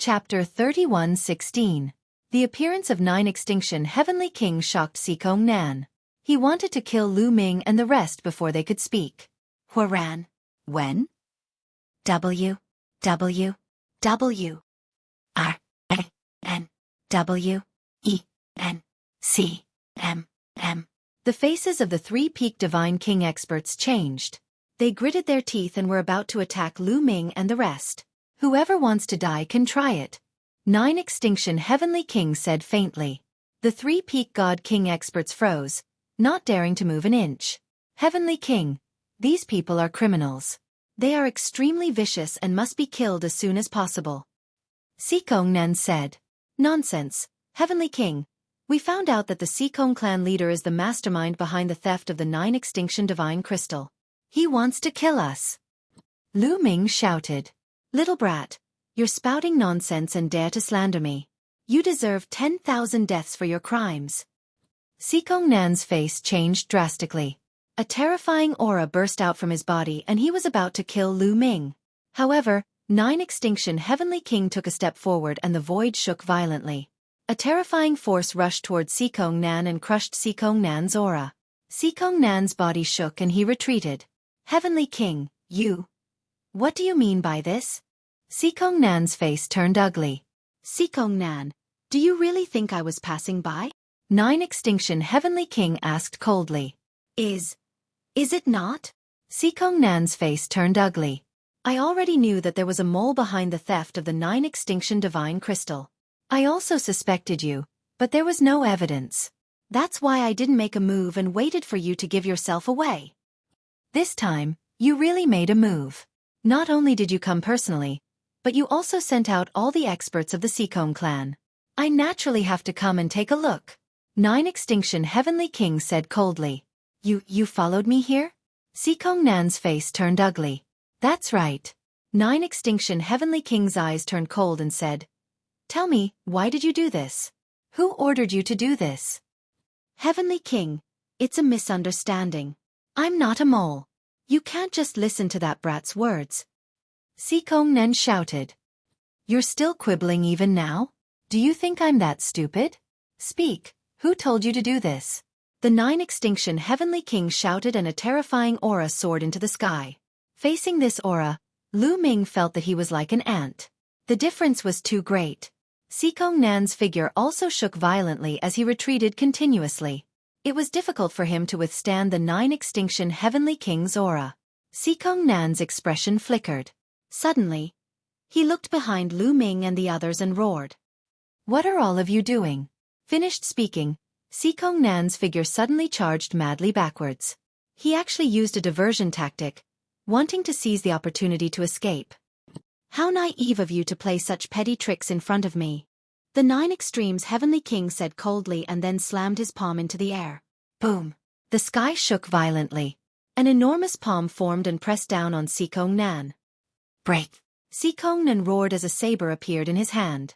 Chapter 31:16. The appearance of 9 Extinction Heavenly King shocked Xikong Nan. He wanted to kill Lu Ming and the rest before they could speak. Huaran. When? W. W. W. R. A. N. W. E. N. C. M. M. The faces of the 3 Peak Divine King experts changed. They gritted their teeth and were about to attack Lu Ming and the rest. Whoever wants to die can try it. 9 Extinction Heavenly King said faintly. The 3 Peak God King experts froze, not daring to move an inch. Heavenly King, these people are criminals. They are extremely vicious and must be killed as soon as possible. Xikong Nan said. Nonsense, Heavenly King. We found out that the Xikong clan leader is the mastermind behind the theft of the 9 Extinction Divine Crystal. He wants to kill us. Lu Ming shouted. Little brat, you're spouting nonsense and dare to slander me. You deserve 10,000 deaths for your crimes. Xikong Nan's face changed drastically. A terrifying aura burst out from his body and he was about to kill Lu Ming. However, 9 Extinction Heavenly King took a step forward and the void shook violently. A terrifying force rushed toward Xikong Nan and crushed Xikong Nan's aura. Xikong Nan's body shook and he retreated. Heavenly King, you. What do you mean by this? Xikong Nan's face turned ugly. Xikong Nan, do you really think I was passing by? 9 Extinction Heavenly King asked coldly. Is it not? Xikong Nan's face turned ugly. I already knew that there was a mole behind the theft of the 9 Extinction Divine Crystal. I also suspected you, but there was no evidence. That's why I didn't make a move and waited for you to give yourself away. This time, you really made a move. Not only did you come personally, but you also sent out all the experts of the Xikong clan. I naturally have to come and take a look. 9 Extinction Heavenly King said coldly. You followed me here? Xikong Nan's face turned ugly. That's right. 9 Extinction Heavenly King's eyes turned cold and said, Tell me, why did you do this? Who ordered you to do this? Heavenly King, it's a misunderstanding. I'm not a mole. You can't just listen to that brat's words. Xikong Nan shouted. You're still quibbling even now? Do you think I'm that stupid? Speak, who told you to do this? The 9 Extinction Heavenly King shouted and a terrifying aura soared into the sky. Facing this aura, Lu Ming felt that he was like an ant. The difference was too great. Xikong Nan's figure also shook violently as he retreated continuously. It was difficult for him to withstand the 9 Extinction Heavenly King's aura. Xikong Nan's expression flickered. Suddenly, he looked behind Lu Ming and the others and roared. What are all of you doing? Finished speaking, Xikong Nan's figure suddenly charged madly backwards. He actually used a diversion tactic, wanting to seize the opportunity to escape. How naive of you to play such petty tricks in front of me. The 9 Extremes Heavenly King said coldly and then slammed his palm into the air. Boom! The sky shook violently. An enormous palm formed and pressed down on Xikong Nan. Break! Xikong Nan roared as a saber appeared in his hand.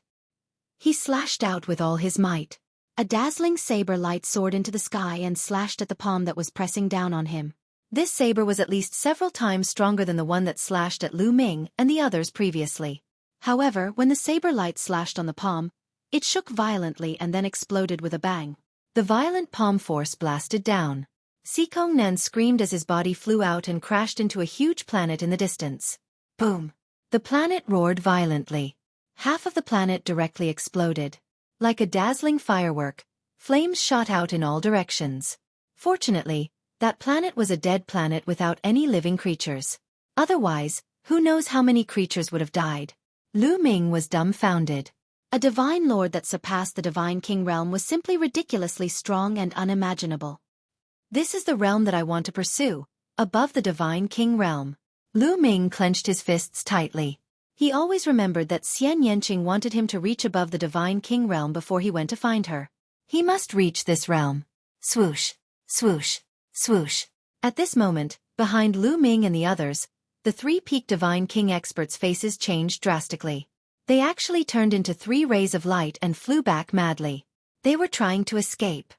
He slashed out with all his might. A dazzling saber light soared into the sky and slashed at the palm that was pressing down on him. This saber was at least several times stronger than the one that slashed at Lu Ming and the others previously. However, when the saber light slashed on the palm, it shook violently and then exploded with a bang. The violent palm force blasted down. Xikong Nan screamed as his body flew out and crashed into a huge planet in the distance. Boom! The planet roared violently. Half of the planet directly exploded. Like a dazzling firework, flames shot out in all directions. Fortunately, that planet was a dead planet without any living creatures. Otherwise, who knows how many creatures would have died. Lu Ming was dumbfounded. A divine lord that surpassed the Divine King realm was simply ridiculously strong and unimaginable. This is the realm that I want to pursue, above the Divine King realm. Lu Ming clenched his fists tightly. He always remembered that Xian Yanqing wanted him to reach above the Divine King realm before he went to find her. He must reach this realm. Swoosh, swoosh, swoosh. At this moment, behind Lu Ming and the others, the 3 Peak Divine King experts' faces changed drastically. They actually turned into 3 rays of light and flew back madly. They were trying to escape.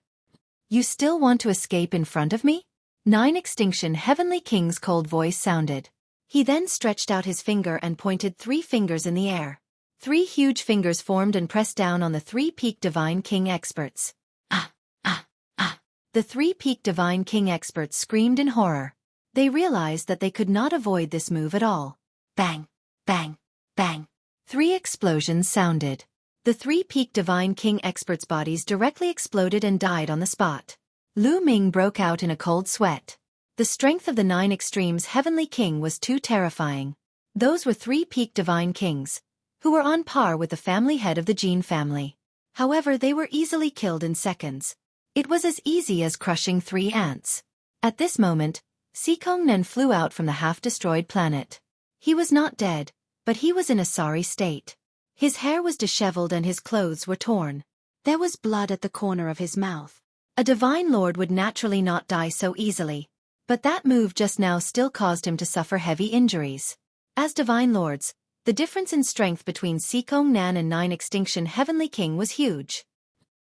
You still want to escape in front of me? 9 Extinction Heavenly King's cold voice sounded. He then stretched out his finger and pointed 3 fingers in the air. 3 huge fingers formed and pressed down on the 3-peaked Divine King experts. Ah, ah, ah. The 3-peaked Divine King experts screamed in horror. They realized that they could not avoid this move at all. Bang, bang, bang. 3 explosions sounded. The 3-peaked Divine King experts' bodies directly exploded and died on the spot. Lu Ming broke out in a cold sweat. The strength of the 9 Extremes Heavenly King was too terrifying. Those were 3-peaked Divine Kings, who were on par with the family head of the Jin family. However, they were easily killed in seconds. It was as easy as crushing 3 ants. At this moment, Xikongnen flew out from the half-destroyed planet. He was not dead, but he was in a sorry state. His hair was disheveled and his clothes were torn. There was blood at the corner of his mouth. A divine lord would naturally not die so easily. But that move just now still caused him to suffer heavy injuries. As divine lords, the difference in strength between Xikongnan and 9 Extinction Heavenly King was huge.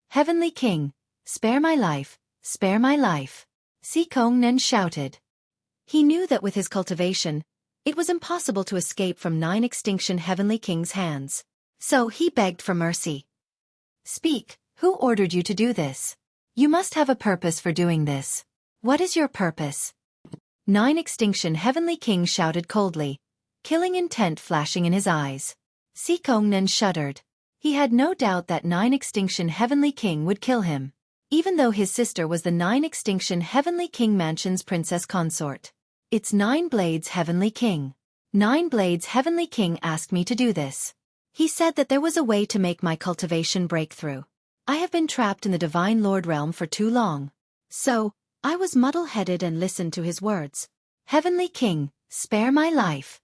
Heavenly King, spare my life, spare my life, Xikongnan shouted. He knew that with his cultivation, it was impossible to escape from 9 Extinction Heavenly King's hands. So he begged for mercy. Speak, who ordered you to do this? You must have a purpose for doing this. What is your purpose? 9 Extinction Heavenly King shouted coldly, killing intent flashing in his eyes. Xikongnen shuddered. He had no doubt that 9 Extinction Heavenly King would kill him, even though his sister was the 9 Extinction Heavenly King Mansion's princess consort. It's 9 Blades Heavenly King. 9 Blades Heavenly King asked me to do this. He said that there was a way to make my cultivation breakthrough. I have been trapped in the Divine Lord realm for too long. So, I was muddle-headed and listened to his words. Heavenly King, spare my life.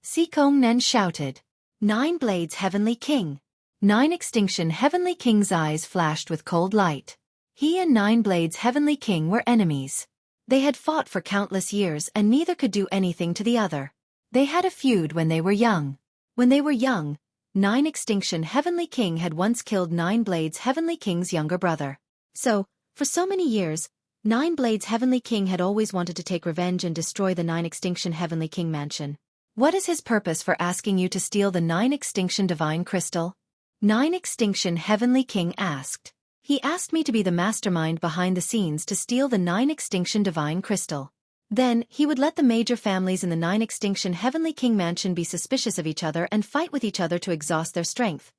Xikongnen shouted. 9 Blades Heavenly King. 9 Extinction Heavenly King's eyes flashed with cold light. He and 9 Blades Heavenly King were enemies. They had fought for countless years and neither could do anything to the other. They had a feud when they were young. When they were young, 9 Extinction Heavenly King had once killed 9 Blades Heavenly King's younger brother. So, for so many years, 9 Blades Heavenly King had always wanted to take revenge and destroy the 9 Extinction Heavenly King Mansion. What is his purpose for asking you to steal the 9 Extinction Divine Crystal? 9 Extinction Heavenly King asked. He asked me to be the mastermind behind the scenes to steal the 9 Extinction Divine Crystal. Then, he would let the major families in the 9 Extinction Heavenly King Mansion be suspicious of each other and fight with each other to exhaust their strength,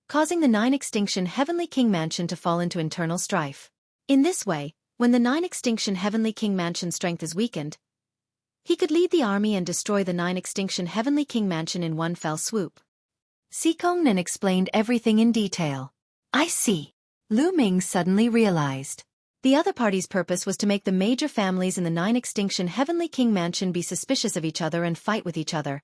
causing the 9 Extinction Heavenly King Mansion to fall into internal strife. In this way, when the 9 Extinction Heavenly King Mansion's strength is weakened, he could lead the army and destroy the 9 Extinction Heavenly King Mansion in one fell swoop. Xikongnen explained everything in detail. I see. Lu Ming suddenly realized. The other party's purpose was to make the major families in the 9 Extinction Heavenly King Mansion be suspicious of each other and fight with each other,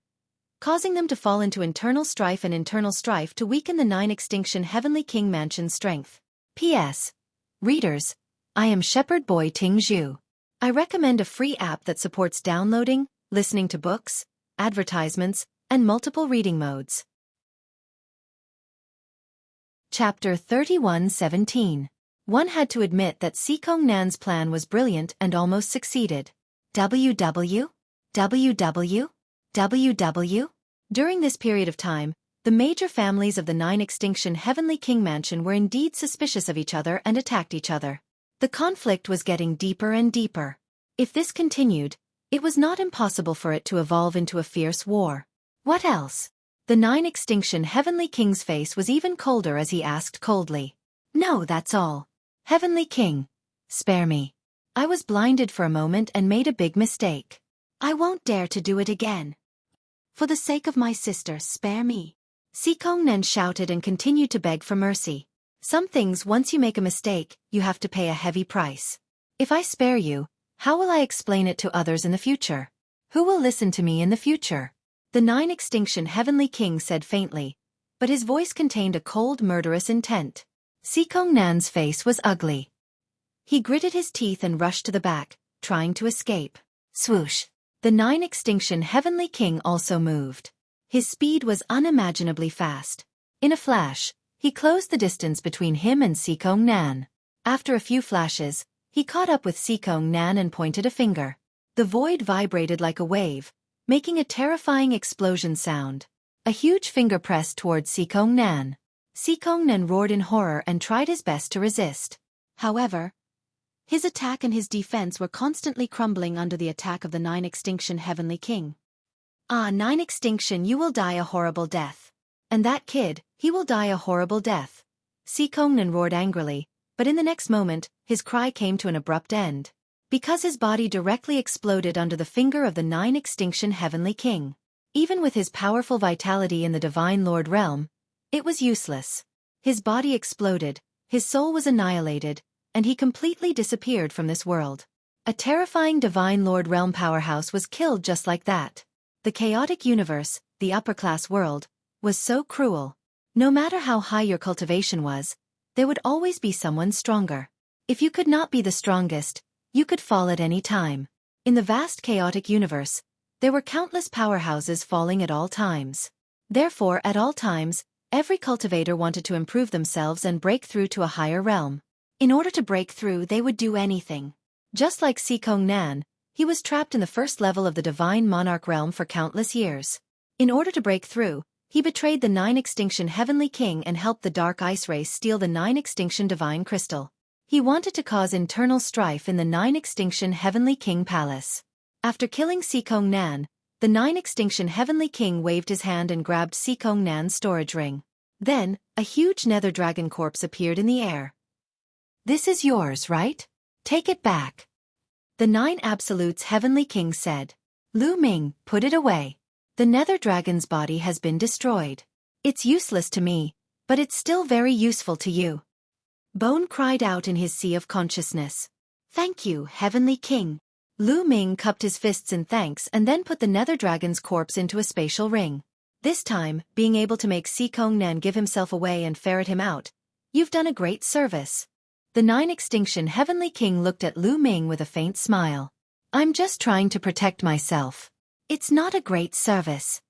causing them to fall into internal strife and internal strife to weaken the 9 Extinction Heavenly King Mansion's strength. P.S. Readers, I am Shepherd Boy Ting Zhu. I recommend a free app that supports downloading, listening to books, advertisements, and multiple reading modes. Chapter 31:17. One had to admit that Xikongnan's plan was brilliant and almost succeeded. WW? WW? WW? During this period of time, the major families of the 9 Extinction Heavenly King Mansion were indeed suspicious of each other and attacked each other. The conflict was getting deeper and deeper. If this continued, it was not impossible for it to evolve into a fierce war. What else? The 9 Extinction Heavenly King's face was even colder as he asked coldly. No, that's all. Heavenly King, spare me. I was blinded for a moment and made a big mistake. I won't dare to do it again. For the sake of my sister, spare me. Xikongnen shouted and continued to beg for mercy. Some things, once you make a mistake, you have to pay a heavy price. If I spare you, how will I explain it to others in the future? Who will listen to me in the future? The 9 Extinction Heavenly King said faintly, but his voice contained a cold, murderous intent. Xikongnan's face was ugly. He gritted his teeth and rushed to the back, trying to escape. Swoosh! The 9 Extinction Heavenly King also moved. His speed was unimaginably fast. In a flash, he closed the distance between him and Xikongnan. After a few flashes, he caught up with Xikongnan and pointed a finger. The void vibrated like a wave, making a terrifying explosion sound. A huge finger pressed towards Nan. Nan roared in horror and tried his best to resist. However, his attack and his defense were constantly crumbling under the attack of the 9 Extinction Heavenly King. Ah, 9 Extinction, you will die a horrible death. And that kid, he will die a horrible death. Nan roared angrily, but in the next moment, his cry came to an abrupt end. Because his body directly exploded under the finger of the 9 Extinction Heavenly King. Even with his powerful vitality in the Divine Lord realm, it was useless. His body exploded, his soul was annihilated, and he completely disappeared from this world. A terrifying Divine Lord realm powerhouse was killed just like that. The chaotic universe, the upper-class world, was so cruel. No matter how high your cultivation was, there would always be someone stronger. If you could not be the strongest, you could fall at any time. In the vast chaotic universe, there were countless powerhouses falling at all times. Therefore, at all times, every cultivator wanted to improve themselves and break through to a higher realm. In order to break through, they would do anything. Just like Nan, he was trapped in the first level of the Divine Monarch realm for countless years. In order to break through, he betrayed the 9 Extinction Heavenly King and helped the Dark Ice Race steal the 9 Extinction Divine Crystal. He wanted to cause internal strife in the 9 Extinction Heavenly King Palace. After killing Nan, the 9 Extinction Heavenly King waved his hand and grabbed Nan's storage ring. Then, a huge nether dragon corpse appeared in the air. "This is yours, right? Take it back." The 9 Absolutes Heavenly King said. "Lu Ming, put it away. The nether dragon's body has been destroyed. It's useless to me, but it's still very useful to you." Bone cried out in his sea of consciousness. "Thank you, Heavenly King." Lu Ming cupped his fists in thanks and then put the nether dragon's corpse into a spatial ring. This time, being able to make Nan give himself away and ferret him out. "You've done a great service." The 9 Extinction Heavenly King looked at Lu Ming with a faint smile. "I'm just trying to protect myself. It's not a great service."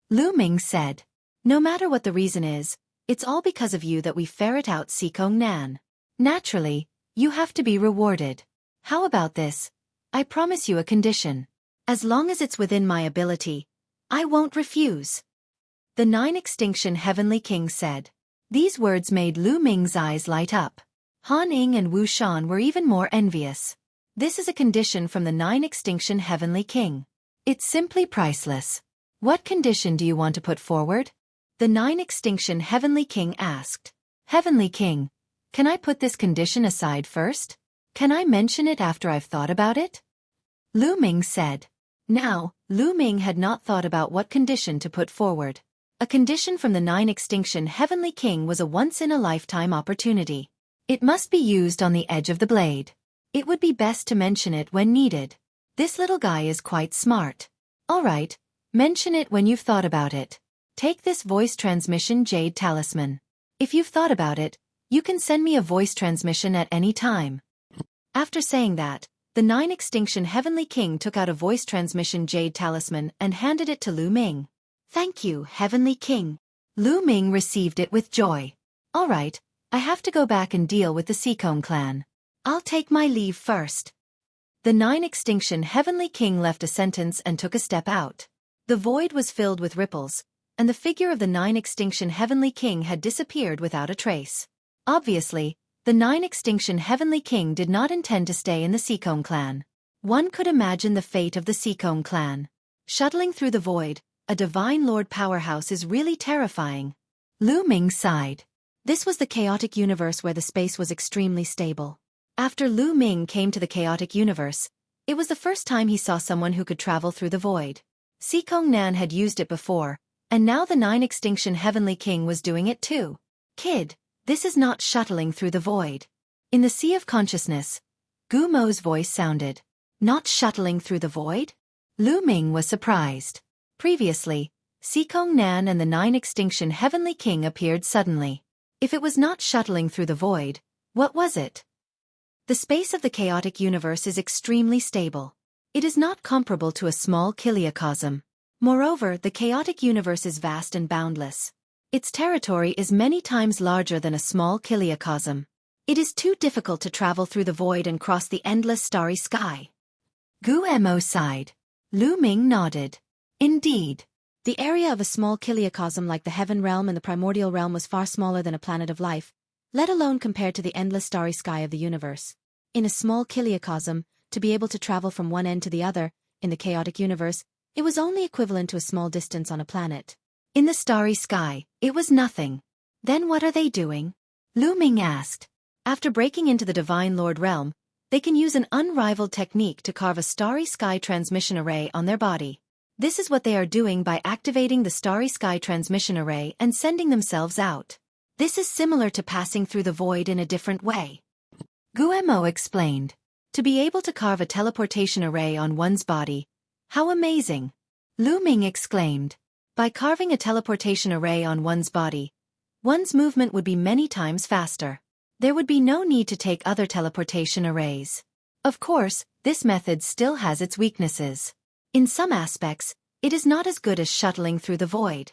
Lu Ming said. "No matter what the reason is, it's all because of you that we ferret out Nan. Naturally, you have to be rewarded. How about this? I promise you a condition. As long as it's within my ability, I won't refuse." The 9 Extinction Heavenly King said. These words made Lu Ming's eyes light up. Han Ying and Wu Shan were even more envious. This is a condition from the 9 Extinction Heavenly King. It's simply priceless. What condition do you want to put forward? The 9 Extinction Heavenly King asked. Heavenly King, can I put this condition aside first? Can I mention it after I've thought about it? Lu Ming said. Now, Lu Ming had not thought about what condition to put forward. A condition from the 9 Extinction Heavenly King was a once-in-a-lifetime opportunity. It must be used on the edge of the blade. It would be best to mention it when needed. This little guy is quite smart. Alright, mention it when you've thought about it. Take this voice transmission Jade Talisman. If you've thought about it, you can send me a voice transmission at any time. After saying that, the 9 Extinction Heavenly King took out a voice transmission Jade Talisman and handed it to Lu Ming. Thank you, Heavenly King. Lu Ming received it with joy. Alright, I have to go back and deal with the Seacombe clan. I'll take my leave first. The 9 Extinction Heavenly King left a sentence and took a step out. The void was filled with ripples, and the figure of the 9 Extinction Heavenly King had disappeared without a trace. Obviously, the 9 Extinction Heavenly King did not intend to stay in the Seacombe clan. One could imagine the fate of the Seacombe clan. Shuttling through the void, a Divine Lord powerhouse is really terrifying. Lu Ming sighed. This was the chaotic universe where the space was extremely stable. After Lu Ming came to the chaotic universe, it was the first time he saw someone who could travel through the void. Seacombe Nan had used it before, and now the 9 Extinction Heavenly King was doing it too. Kid, this is not shuttling through the void. In the sea of consciousness, Gu Mo's voice sounded. Not shuttling through the void? Lu Ming was surprised. Previously, Seacombe Nan and the 9 Extinction Heavenly King appeared suddenly. If it was not shuttling through the void, what was it? The space of the chaotic universe is extremely stable. It is not comparable to a small kiliacosm. Moreover, the chaotic universe is vast and boundless. Its territory is many times larger than a small kiliacosm. It is too difficult to travel through the void and cross the endless starry sky. Gu Mo sighed. Lu Ming nodded. Indeed. The area of a small kiliacosm like the heaven realm and the primordial realm was far smaller than a planet of life, let alone compared to the endless starry sky of the universe. In a small kiliacosm, to be able to travel from one end to the other, in the chaotic universe, it was only equivalent to a small distance on a planet. In the starry sky, it was nothing. Then what are they doing? Lu Ming asked. After breaking into the Divine Lord realm, they can use an unrivaled technique to carve a starry sky transmission array on their body. This is what they are doing by activating the starry sky transmission array and sending themselves out. This is similar to passing through the void in a different way. Guemo explained. To be able to carve a teleportation array on one's body. How amazing! Lu Ming exclaimed. By carving a teleportation array on one's body, one's movement would be many times faster. There would be no need to take other teleportation arrays. Of course, this method still has its weaknesses. In some aspects, it is not as good as shuttling through the void.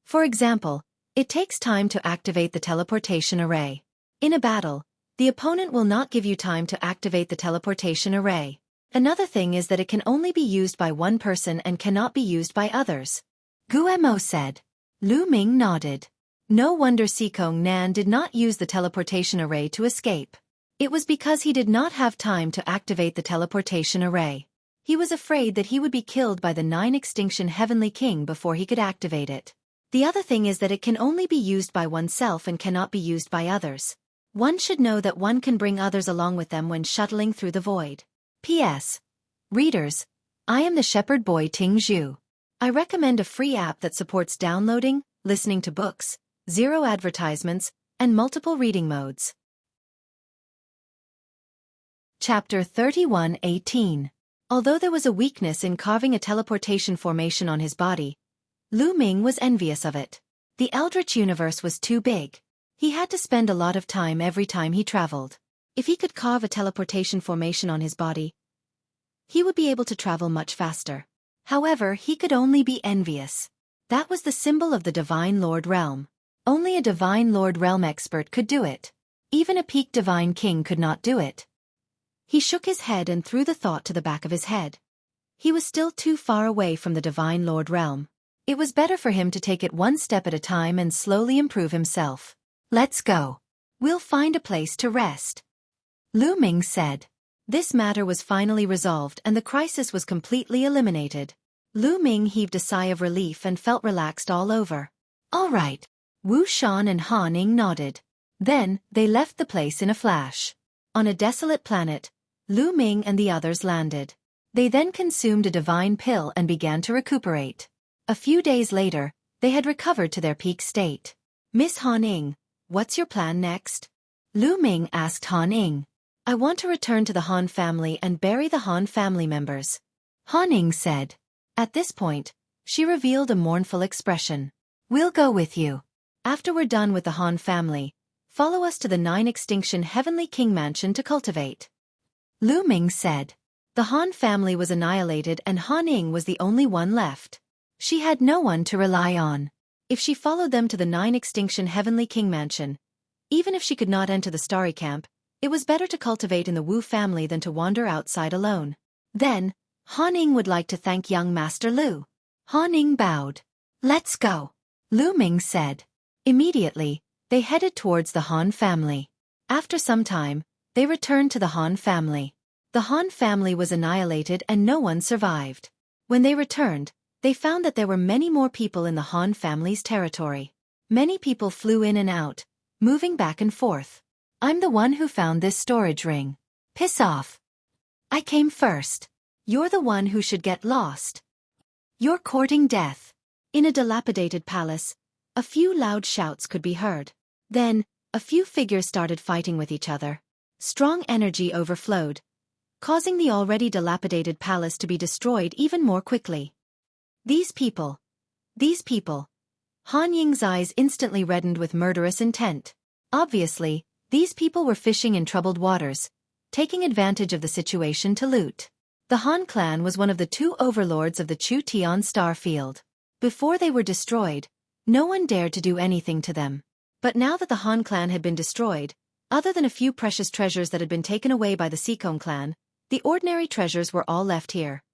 For example, it takes time to activate the teleportation array. In a battle, the opponent will not give you time to activate the teleportation array. Another thing is that it can only be used by one person and cannot be used by others. Guemo said. Lu Ming nodded. No wonder Xikong Nan did not use the teleportation array to escape. It was because he did not have time to activate the teleportation array. He was afraid that he would be killed by the 9 Extinction Heavenly King before he could activate it. The other thing is that it can only be used by oneself and cannot be used by others. One should know that one can bring others along with them when shuttling through the void. P.S. Readers, I am the shepherd boy Ting Zhu. I recommend a free app that supports downloading, listening to books, 0 advertisements, and multiple reading modes. Chapter 31:18. Although there was a weakness in carving a teleportation formation on his body, Lu Ming was envious of it. The Eldritch universe was too big. He had to spend a lot of time every time he traveled. If he could carve a teleportation formation on his body, he would be able to travel much faster. However, he could only be envious. That was the symbol of the Divine Lord realm. Only a Divine Lord realm expert could do it. Even a peak Divine King could not do it. He shook his head and threw the thought to the back of his head. He was still too far away from the Divine Lord realm. It was better for him to take it one step at a time and slowly improve himself. Let's go. We'll find a place to rest. Lu Ming said. This matter was finally resolved and the crisis was completely eliminated. Lu Ming heaved a sigh of relief and felt relaxed all over. All right. Wu Shan and Han Ning nodded. Then, they left the place in a flash. On a desolate planet, Lu Ming and the others landed. They then consumed a divine pill and began to recuperate. A few days later, they had recovered to their peak state. Miss Han Ning, what's your plan next? Lu Ming asked Han Ning. I want to return to the Han family and bury the Han family members. Han Ning said. At this point, she revealed a mournful expression. We'll go with you. After we're done with the Han family, follow us to the 9 Extinction Heavenly King Mansion to cultivate. Lu Ming said. The Han family was annihilated and Han Ning was the only one left. She had no one to rely on. If she followed them to the 9 Extinction Heavenly King Mansion, even if she could not enter the Starry Camp, it was better to cultivate in the Wu family than to wander outside alone. Then, Han Ning would like to thank young Master Lu. Han Ning bowed. Let's go, Lu Ming said. Immediately, they headed towards the Han family. After some time, they returned to the Han family. The Han family was annihilated and no one survived. When they returned, they found that there were many more people in the Han family's territory. Many people flew in and out, moving back and forth. I'm the one who found this storage ring. Piss off. I came first. You're the one who should get lost. You're courting death. In a dilapidated palace, a few loud shouts could be heard. Then, a few figures started fighting with each other. Strong energy overflowed, causing the already dilapidated palace to be destroyed even more quickly. These people. Han Ying's eyes instantly reddened with murderous intent. Obviously, these people were fishing in troubled waters, taking advantage of the situation to loot. The Han clan was one of the 2 overlords of the Chu Tian star field. Before they were destroyed, no one dared to do anything to them. But now that the Han clan had been destroyed, other than a few precious treasures that had been taken away by the Xikong clan, the ordinary treasures were all left here.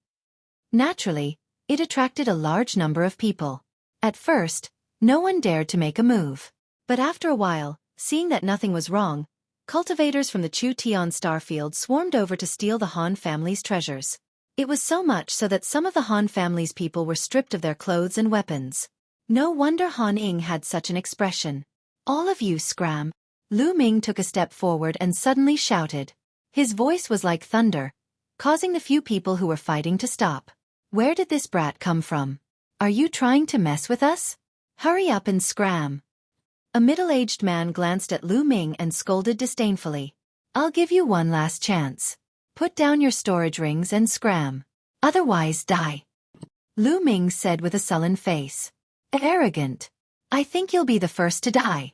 Naturally, It attracted a large number of people. At first, no one dared to make a move. But after a while, seeing that nothing was wrong, cultivators from the Xueqi starfield swarmed over to steal the Han family's treasures. It was so much so that some of the Han family's people were stripped of their clothes and weapons. No wonder Han Ying had such an expression. "All of you scram!" Lu Ming took a step forward and suddenly shouted. His voice was like thunder, causing the few people who were fighting to stop. "Where did this brat come from? Are you trying to mess with us? Hurry up and scram!" A middle-aged man glanced at Lu Ming and scolded disdainfully. "I'll give you one last chance. Put down your storage rings and scram. Otherwise die." Lu Ming said with a sullen face. "Arrogant. I think you'll be the first to die."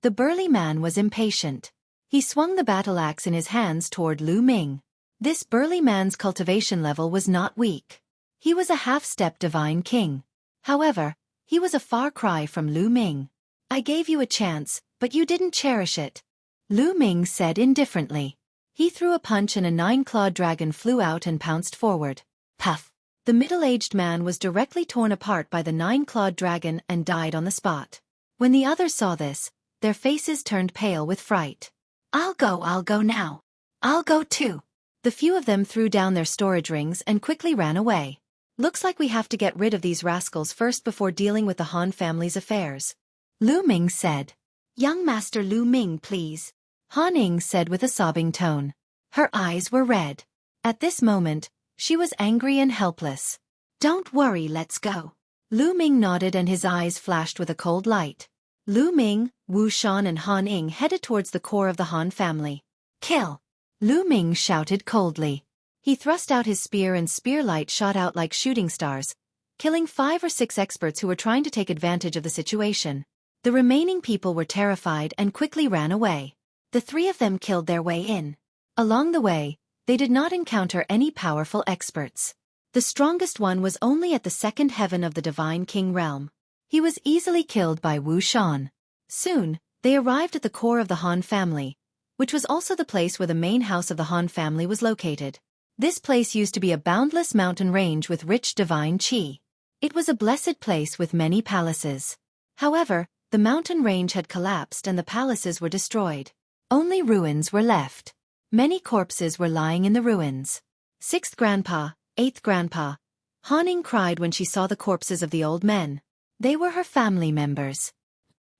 The burly man was impatient. He swung the battle axe in his hands toward Lu Ming. This burly man's cultivation level was not weak. He was a half-step divine king. However, he was a far cry from Lu Ming. "I gave you a chance, but you didn't cherish it," Lu Ming said indifferently. He threw a punch and a 9-clawed dragon flew out and pounced forward. Puff! The middle-aged man was directly torn apart by the 9-clawed dragon and died on the spot. When the others saw this, their faces turned pale with fright. I'll go now. I'll go too." The few of them threw down their storage rings and quickly ran away. "Looks like we have to get rid of these rascals first before dealing with the Han family's affairs," Lu Ming said. "Young Master Lu Ming, please," Han Ying said with a sobbing tone. Her eyes were red. At this moment, she was angry and helpless. "Don't worry, let's go." Lu Ming nodded and his eyes flashed with a cold light. Lu Ming, Wu Shan and Han Ying headed towards the core of the Han family. "Kill!" Lu Ming shouted coldly. He thrust out his spear and spear light shot out like shooting stars, killing 5 or 6 experts who were trying to take advantage of the situation. The remaining people were terrified and quickly ran away. The 3 of them killed their way in. Along the way, they did not encounter any powerful experts. The strongest one was only at the 2nd heaven of the Divine King realm. He was easily killed by Wu Shan. Soon, they arrived at the core of the Han family, which was also the place where the main house of the Han family was located. This place used to be a boundless mountain range with rich divine qi. It was a blessed place with many palaces. However, the mountain range had collapsed and the palaces were destroyed. Only ruins were left. Many corpses were lying in the ruins. 6th Grandpa, 8th Grandpa. Han Ying cried when she saw the corpses of the old men. They were her family members.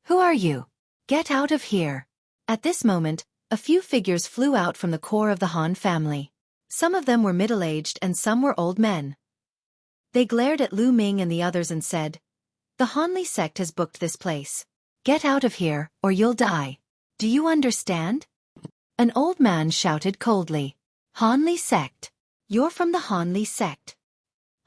"Who are you? Get out of here." At this moment, a few figures flew out from the core of the Han family. Some of them were middle-aged and some were old men. They glared at Lu Ming and the others and said, "The Hanli sect has booked this place. Get out of here, or you'll die. Do you understand?" An old man shouted coldly. "Hanli sect? You're from the Hanli sect?"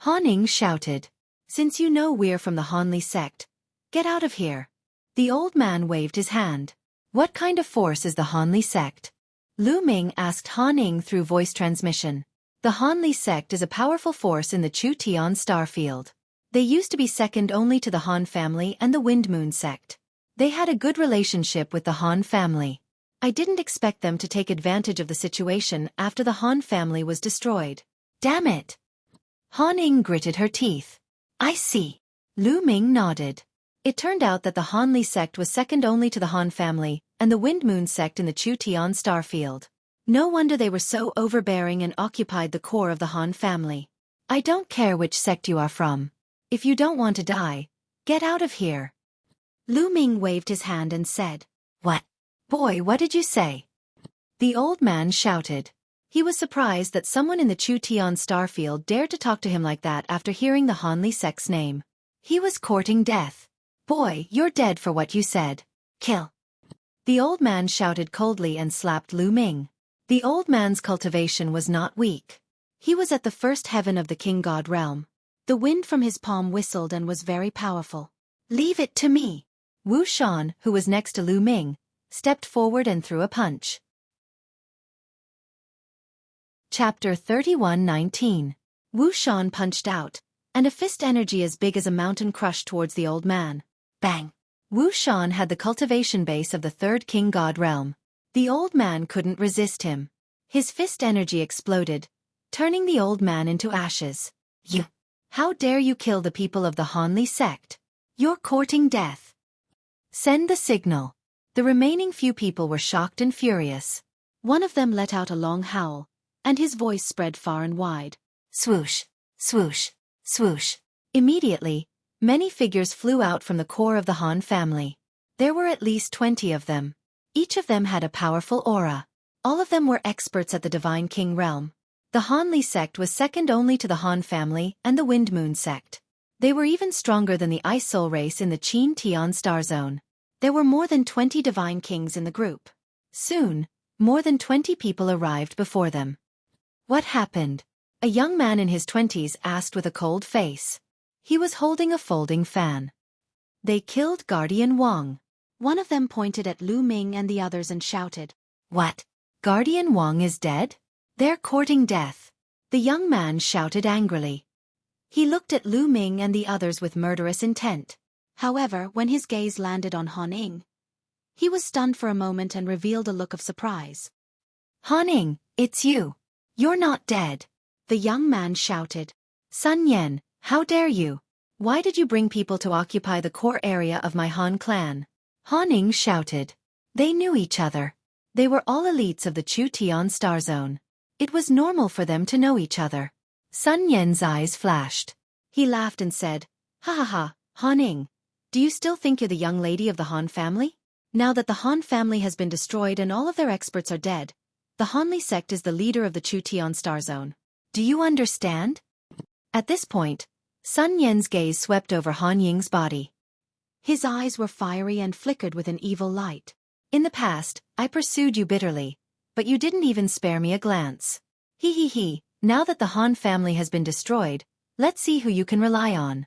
Han Ying shouted. "Since you know we're from the Hanli sect, get out of here." The old man waved his hand. "What kind of force is the Hanli sect?" Lu Ming asked Han Ying through voice transmission. The Hanli sect is a powerful force in the Xueqi starfield. They used to be second only to the Han family and the Wind Moon sect. They had a good relationship with the Han family. I didn't expect them to take advantage of the situation after the Han family was destroyed. Damn it! Han Ying gritted her teeth. "I see." Lu Ming nodded. It turned out that the Hanli sect was second only to the Han family and the Wind Moon sect in the Xueqi starfield. No wonder they were so overbearing and occupied the core of the Han family. "I don't care which sect you are from. If you don't want to die, get out of here." Lu Ming waved his hand and said, "What? Boy, what did you say?" The old man shouted. He was surprised that someone in the Xueqi starfield dared to talk to him like that after hearing the Hanli sect's name. He was courting death. "Boy, you're dead for what you said. Kill." The old man shouted coldly and slapped Lu Ming. The old man's cultivation was not weak. He was at the 1st heaven of the king god realm. The wind from his palm whistled and was very powerful. "Leave it to me." Wu Shan, who was next to Lu Ming, stepped forward and threw a punch. Chapter 31:19. Wu Shan punched out, and a fist energy as big as a mountain crushed towards the old man. Bang! Wu Shan had the cultivation base of the 3rd king god realm. The old man couldn't resist him. His fist energy exploded, turning the old man into ashes. "You How dare you kill the people of the Hanli sect? You're courting death. Send the signal. The remaining few people were shocked and furious. One of them let out a long howl, and his voice spread far and wide. Swoosh, swoosh, swoosh. Immediately, many figures flew out from the core of the Han family. There were at least 20 of them. Each of them had a powerful aura. All of them were experts at the Divine King realm. The Hanli sect was second only to the Han family and the Wind Moon sect. They were even stronger than the Ice Soul race in the Qin Tian Star Zone. There were more than 20 Divine Kings in the group. Soon, more than 20 people arrived before them. What happened? A young man in his 20s asked with a cold face. He was holding a folding fan. They killed Guardian Wang. One of them pointed at Lu Ming and the others and shouted, "What? Guardian Wang is dead? They're courting death." The young man shouted angrily. He looked at Lu Ming and the others with murderous intent. However, when his gaze landed on Han Ying, he was stunned for a moment and revealed a look of surprise. "Han Ying, it's you. You're not dead." The young man shouted. "Sun Yan, how dare you? Why did you bring people to occupy the core area of my Han clan?" Han Ying shouted. They knew each other. They were all elites of the Chu Tian Star Zone. It was normal for them to know each other. Sun Yan's eyes flashed. He laughed and said, "Ha ha ha, Han Ying. Do you still think you're the young lady of the Han family? Now that the Han family has been destroyed and all of their experts are dead, the Hanli sect is the leader of the Chu Tian Star Zone. Do you understand?" At this point, Sun Yan's gaze swept over Han Ying's body. His eyes were fiery and flickered with an evil light. "In the past, I pursued you bitterly, but you didn't even spare me a glance. He. Now that the Han family has been destroyed, let's see who you can rely on."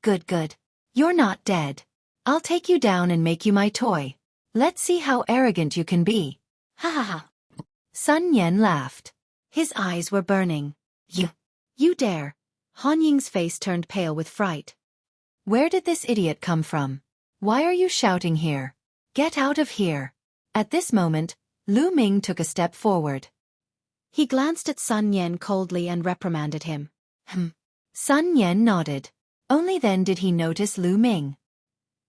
Good. You're not dead. I'll take you down and make you my toy. Let's see how arrogant you can be. Ha ha ha. Sun Yan laughed. His eyes were burning. You dare. Han Ying's face turned pale with fright. Where did this idiot come from? Why are you shouting here? Get out of here. At this moment, Lu Ming took a step forward. He glanced at Sun Yan coldly and reprimanded him. Sun Yan nodded. Only then did he notice Lu Ming.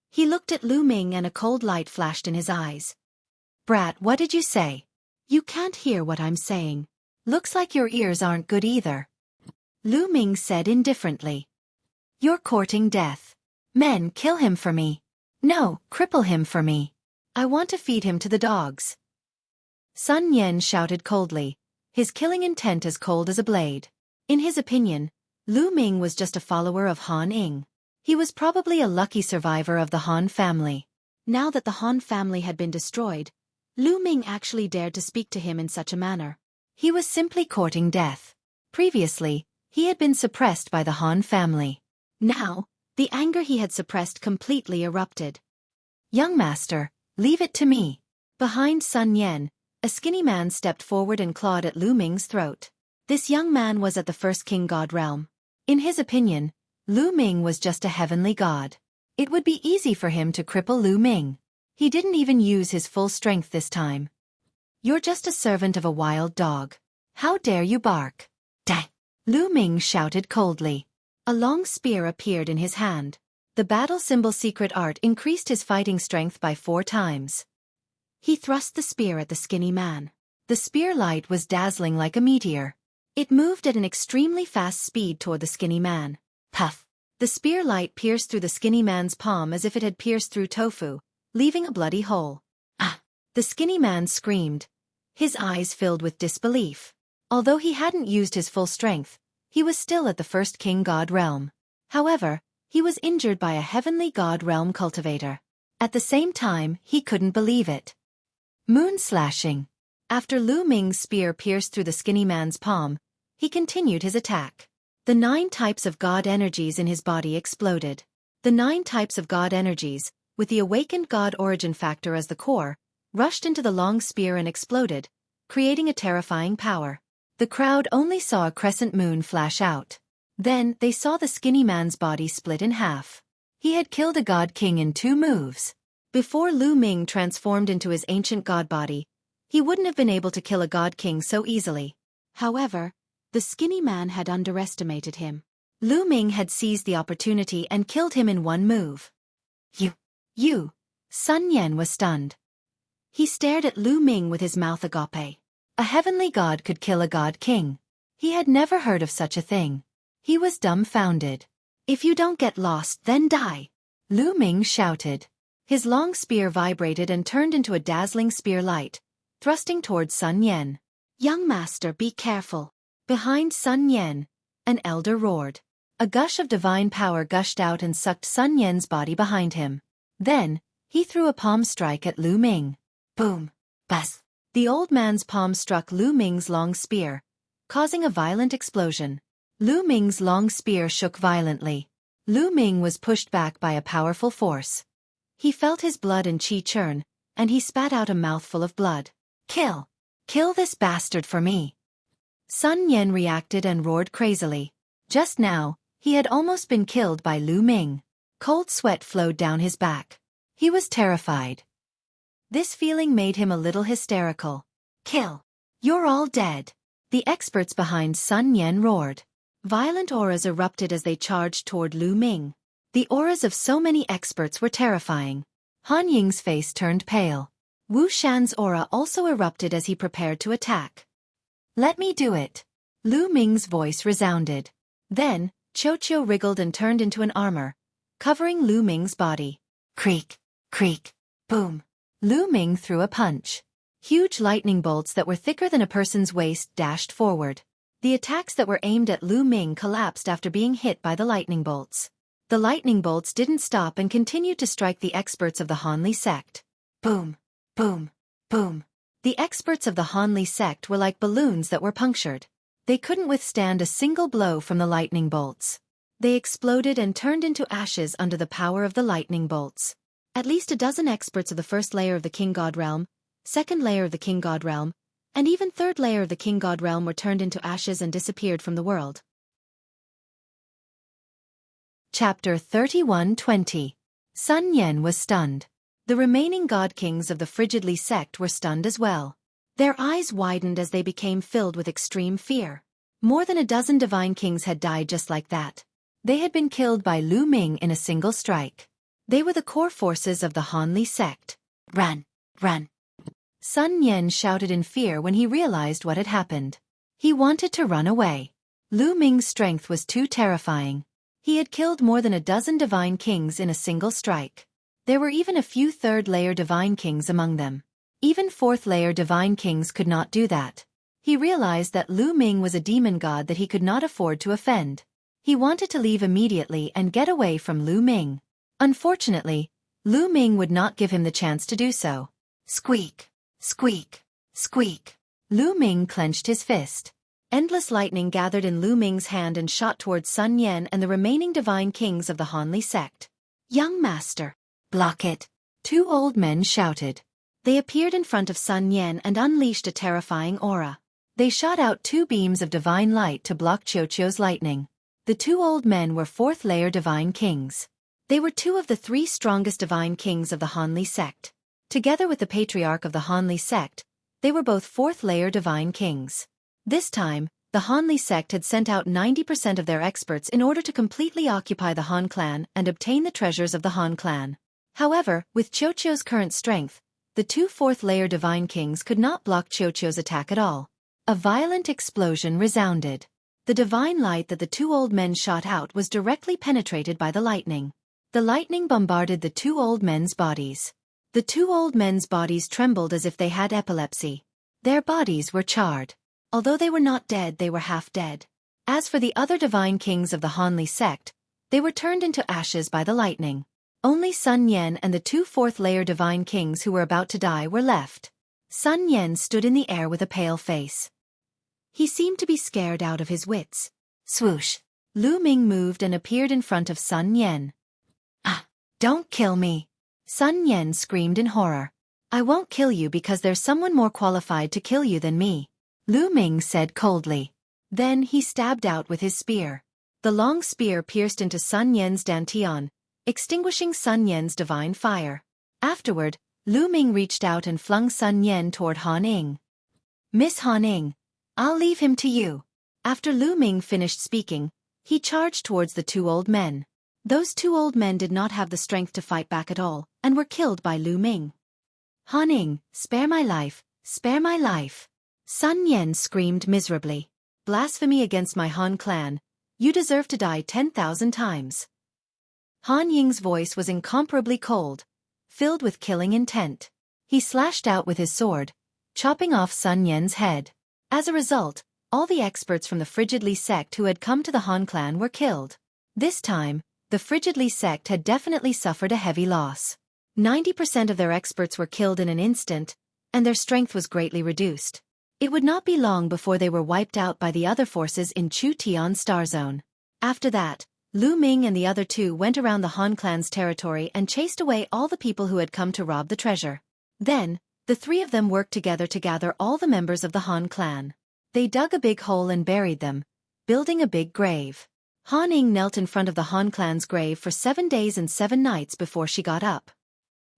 He looked at Lu Ming and a cold light flashed in his eyes. "Brat, what did you say? You can't hear what I'm saying. Looks like your ears aren't good either." Lu Ming said indifferently. "You're courting death. Men, kill him for me. No, cripple him for me. I want to feed him to the dogs." Sun Yan shouted coldly, his killing intent as cold as a blade. In his opinion, Lu Ming was just a follower of Han Ying. He was probably a lucky survivor of the Han family. Now that the Han family had been destroyed, Lu Ming actually dared to speak to him in such a manner. He was simply courting death. Previously, he had been suppressed by the Han family. Now, the anger he had suppressed completely erupted. "Young master, leave it to me." Behind Sun Yan, a skinny man stepped forward and clawed at Lu Ming's throat. This young man was at the first king god realm. In his opinion, Lu Ming was just a heavenly god. It would be easy for him to cripple Lu Ming. He didn't even use his full strength this time. "You're just a servant of a wild dog. How dare you bark?" "Dang!" Lu Ming shouted coldly. A long spear appeared in his hand. The battle symbol secret art increased his fighting strength by 4 times. He thrust the spear at the skinny man. The spear light was dazzling like a meteor. It moved at an extremely fast speed toward the skinny man. Puff! The spear light pierced through the skinny man's palm as if it had pierced through tofu, leaving a bloody hole. Ah! The skinny man screamed, his eyes filled with disbelief. Although he hadn't used his full strength, he was still at the first king god realm. However, he was injured by a heavenly god realm cultivator. At the same time, he couldn't believe it. Moon slashing. After Lu Ming's spear pierced through the skinny man's palm, he continued his attack. The 9 types of god energies in his body exploded. The 9 types of god energies, with the awakened god origin factor as the core, rushed into the long spear and exploded, creating a terrifying power. The crowd only saw a crescent moon flash out. Then, they saw the skinny man's body split in half. He had killed a god king in 2 moves. Before Lu Ming transformed into his ancient god body, he wouldn't have been able to kill a god king so easily. However, the skinny man had underestimated him. Lu Ming had seized the opportunity and killed him in one move. You. Sun Yan was stunned. He stared at Lu Ming with his mouth agape. A heavenly god could kill a god king. He had never heard of such a thing. He was dumbfounded. If you don't get lost, then die, Lu Ming shouted. His long spear vibrated and turned into a dazzling spear light, thrusting towards Sun Yan. Young master, be careful. Behind Sun Yan, an elder roared. A gush of divine power gushed out and sucked Sun Yan's body behind him. Then, he threw a palm strike at Lu Ming. Boom! Buzz! The old man's palm struck Lu Ming's long spear, causing a violent explosion. Lu Ming's long spear shook violently. Lu Ming was pushed back by a powerful force. He felt his blood and qi churn, and he spat out a mouthful of blood. Kill! Kill this bastard for me! Sun Yan reacted and roared crazily. Just now, he had almost been killed by Lu Ming. Cold sweat flowed down his back. He was terrified. This feeling made him a little hysterical. Kill! You're all dead! The experts behind Sun Yan roared. Violent auras erupted as they charged toward Lu Ming. The auras of so many experts were terrifying. Han Ying's face turned pale. Wu Shan's aura also erupted as he prepared to attack. Let me do it! Lu Ming's voice resounded. Then, Xueqi wriggled and turned into an armor, covering Lu Ming's body. Creak! Creak! Boom! Lu Ming threw a punch. Huge lightning bolts that were thicker than a person's waist dashed forward. The attacks that were aimed at Lu Ming collapsed after being hit by the lightning bolts. The lightning bolts didn't stop and continued to strike the experts of the Hanli sect. Boom! Boom! Boom! The experts of the Hanli sect were like balloons that were punctured. They couldn't withstand a single blow from the lightning bolts. They exploded and turned into ashes under the power of the lightning bolts. At least a dozen experts of the first layer of the King God Realm, second layer of the King God Realm, and even third layer of the King God Realm were turned into ashes and disappeared from the world. Chapter 31:20. Sun Yan was stunned. The remaining god kings of the Frigidly sect were stunned as well. Their eyes widened as they became filled with extreme fear. More than a dozen divine kings had died just like that. They had been killed by Lu Ming in a single strike. They were the core forces of the Hanli sect. Run! Run! Sun Yan shouted in fear when he realized what had happened. He wanted to run away. Lu Ming's strength was too terrifying. He had killed more than a dozen divine kings in a single strike. There were even a few third-layer divine kings among them. Even fourth-layer divine kings could not do that. He realized that Lu Ming was a demon god that he could not afford to offend. He wanted to leave immediately and get away from Lu Ming. Unfortunately, Lu Ming would not give him the chance to do so. Squeak! Squeak! Squeak! Lu Ming clenched his fist. Endless lightning gathered in Lu Ming's hand and shot towards Sun Yan and the remaining divine kings of the Hanli sect. Young master! Block it! Two old men shouted. They appeared in front of Sun Yan and unleashed a terrifying aura. They shot out two beams of divine light to block Xueqi's lightning. The two old men were fourth-layer divine kings. They were two of the three strongest divine kings of the Hanli sect. Together with the patriarch of the Hanli sect, they were both fourth-layer divine kings. This time, the Hanli sect had sent out 90% of their experts in order to completely occupy the Han clan and obtain the treasures of the Han clan. However, with Xueqi's current strength, the two fourth-layer divine kings could not block Xueqi's attack at all. A violent explosion resounded. The divine light that the two old men shot out was directly penetrated by the lightning. The lightning bombarded the two old men's bodies. The two old men's bodies trembled as if they had epilepsy. Their bodies were charred. Although they were not dead, they were half dead. As for the other divine kings of the Hanli sect, they were turned into ashes by the lightning. Only Sun Yan and the two fourth-layer divine kings who were about to die were left. Sun Yan stood in the air with a pale face. He seemed to be scared out of his wits. Swoosh! Lu Ming moved and appeared in front of Sun Yan. Ah! Don't kill me! Sun Yan screamed in horror. I won't kill you because there's someone more qualified to kill you than me, Lu Ming said coldly. Then he stabbed out with his spear. The long spear pierced into Sun Yan's dantian, extinguishing Sun Yan's divine fire. Afterward, Lu Ming reached out and flung Sun Yan toward Han Ying. Miss Han Ying, I'll leave him to you. After Lu Ming finished speaking, He charged towards the two old men. Those two old men did not have the strength to fight back at all, and were killed by Lu Ming. Han Ning, spare my life, spare my life. Sun Yan screamed miserably. Blasphemy against my Han clan. You deserve to die 10,000 times. Han Ying's voice was incomparably cold, filled with killing intent. He slashed out with his sword, chopping off Sun Yan's head. As a result, all the experts from the Frigidly sect who had come to the Han clan were killed. This time, the Frigidly sect had definitely suffered a heavy loss. 90% of their experts were killed in an instant, and their strength was greatly reduced. It would not be long before they were wiped out by the other forces in Chu Tian Star Zone. After that, Lu Ming and the other two went around the Han clan's territory and chased away all the people who had come to rob the treasure. Then, the three of them worked together to gather all the members of the Han clan. They dug a big hole and buried them, building a big grave. Han Ning knelt in front of the Han clan's grave for 7 days and 7 nights before she got up.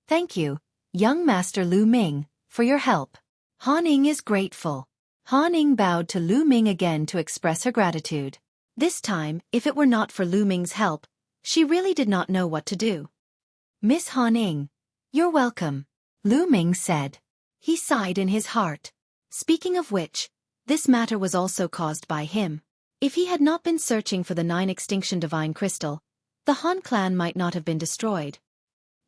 Thank you, young Master Lu Ming, for your help. Han Ning is grateful. Han Ning bowed to Lu Ming again to express her gratitude. This time, if it were not for Lu Ming's help, she really did not know what to do. Miss Han Ning, you're welcome, Lu Ming said. He sighed in his heart. Speaking of which, this matter was also caused by him. If he had not been searching for the 9 extinction divine crystal, the Han clan might not have been destroyed.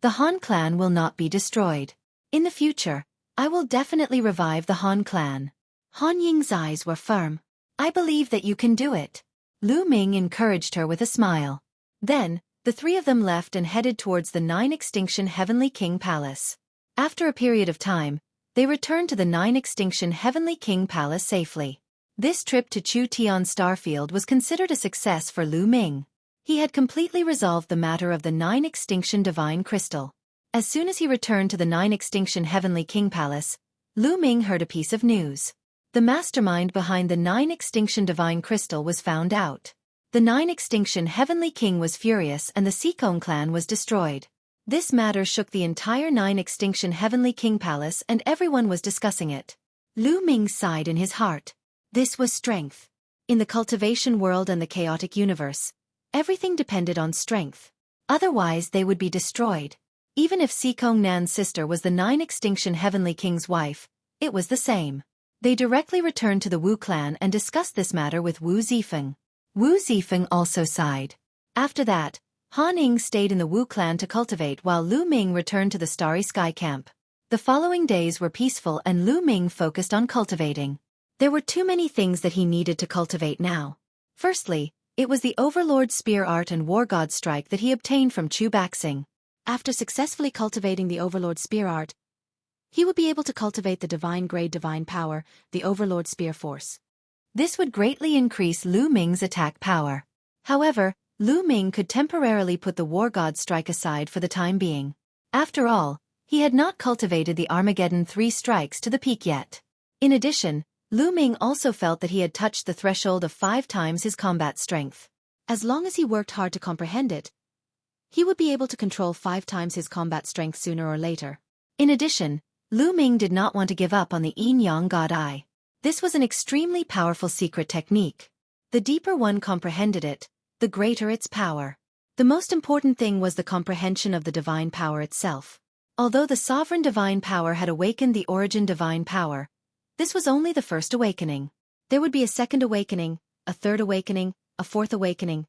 The Han clan will not be destroyed. In the future, I will definitely revive the Han clan. Han Ying's eyes were firm. I believe that you can do it. Lu Ming encouraged her with a smile. Then, the three of them left and headed towards the 9 extinction Heavenly King Palace. After a period of time, they returned to the 9 extinction Heavenly King Palace safely. This trip to Chu Tian Starfield was considered a success for Lu Ming. He had completely resolved the matter of the 9 extinction divine crystal. As soon as he returned to the 9 extinction Heavenly King Palace, Lu Ming heard a piece of news. The mastermind behind the 9 extinction divine crystal was found out. The 9 extinction Heavenly King was furious and the Xueqi clan was destroyed. This matter shook the entire 9 extinction Heavenly King Palace and everyone was discussing it. Lu Ming sighed in his heart. This was strength. In the cultivation world and the chaotic universe, everything depended on strength. Otherwise they would be destroyed. Even if Xueqi Nan's sister was the 9 extinction Heavenly King's wife, it was the same. They directly returned to the Wu clan and discussed this matter with Wu Zifeng. Wu Zifeng also sighed. After that, Han Ning stayed in the Wu clan to cultivate while Lu Ming returned to the Starry Sky Camp. The following days were peaceful and Lu Ming focused on cultivating. There were too many things that he needed to cultivate now. Firstly, it was the Overlord Spear Art and War God Strike that he obtained from Chu Baxing. After successfully cultivating the Overlord Spear Art, he would be able to cultivate the Divine Grade Divine Power, the Overlord Spear Force. This would greatly increase Lu Ming's attack power. However, Lu Ming could temporarily put the War God Strike aside for the time being. After all, he had not cultivated the Armageddon 3 strikes to the peak yet. In addition, Lu Ming also felt that he had touched the threshold of 5 times his combat strength. As long as he worked hard to comprehend it, he would be able to control 5 times his combat strength sooner or later. In addition, Lu Ming did not want to give up on the Yin Yang God Eye. This was an extremely powerful secret technique. The deeper one comprehended it, the greater its power. The most important thing was the comprehension of the divine power itself. Although the sovereign divine power had awakened the origin divine power, this was only the first awakening. There would be a second awakening, a third awakening, a fourth awakening.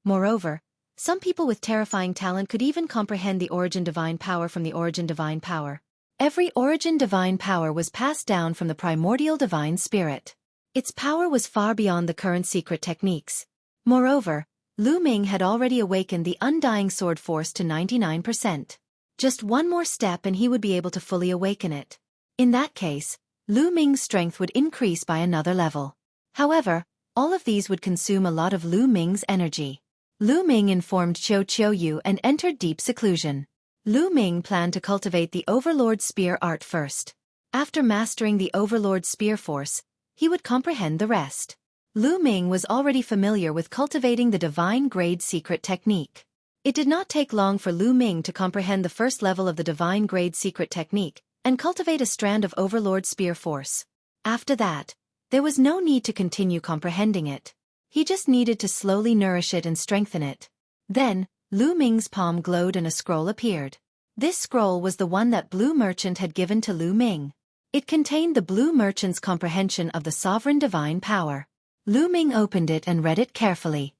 Moreover, some people with terrifying talent could even comprehend the origin divine power from the origin divine power. Every origin divine power was passed down from the primordial divine spirit. Its power was far beyond the current secret techniques. Moreover, Lu Ming had already awakened the undying sword force to 99%. Just one more step and he would be able to fully awaken it. In that case, Lu Ming's strength would increase by another level. However, all of these would consume a lot of Lu Ming's energy. Lu Ming informed Qiu and entered deep seclusion. Lu Ming planned to cultivate the Overlord Spear Art first. After mastering the Overlord Spear Force, he would comprehend the rest. Lu Ming was already familiar with cultivating the Divine Grade Secret Technique. It did not take long for Lu Ming to comprehend the first level of the Divine Grade Secret Technique and cultivate a strand of Overlord Spear Force. After that, there was no need to continue comprehending it. He just needed to slowly nourish it and strengthen it. Then, Lu Ming's palm glowed and a scroll appeared. This scroll was the one that Blue Merchant had given to Lu Ming. It contained the Blue Merchant's comprehension of the sovereign divine power. Lu Ming opened it and read it carefully.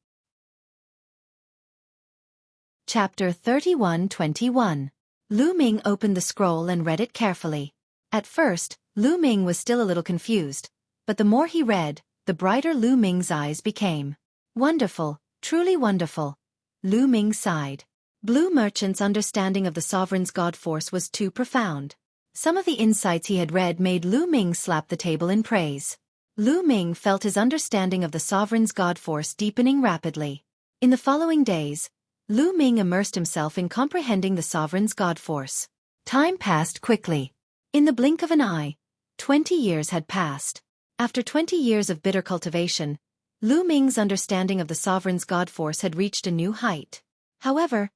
Chapter 31-21. Lu Ming opened the scroll and read it carefully. At first, Lu Ming was still a little confused, but the more he read, the brighter Lu Ming's eyes became. Wonderful, truly wonderful. Lu Ming sighed. Blue Merchant's understanding of the sovereign's god force was too profound. Some of the insights he had read made Lu Ming slap the table in praise. Lu Ming felt his understanding of the sovereign's god force deepening rapidly. In the following days, Lu Ming immersed himself in comprehending the sovereign's god force. Time passed quickly. In the blink of an eye, 20 years had passed. After 20 years of bitter cultivation, Lu Ming's understanding of the sovereign's god force had reached a new height. However,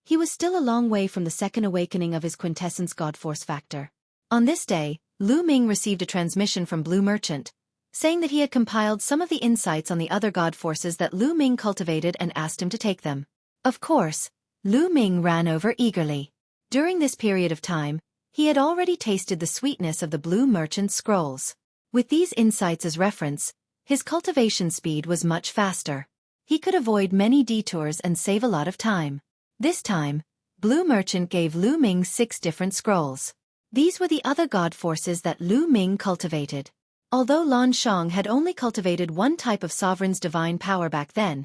he was still a long way from the second awakening of his quintessence god force factor. On this day, Lu Ming received a transmission from Blue Merchant, saying that he had compiled some of the insights on the other god forces that Lu Ming cultivated and asked him to take them. Of course, Lu Ming ran over eagerly. During this period of time, he had already tasted the sweetness of the Blue Merchant's scrolls. With these insights as reference, his cultivation speed was much faster. He could avoid many detours and save a lot of time. This time, Blue Merchant gave Lu Ming 6 different scrolls. These were the other god forces that Lu Ming cultivated. Although Lan Shang had only cultivated one type of sovereign's divine power back then,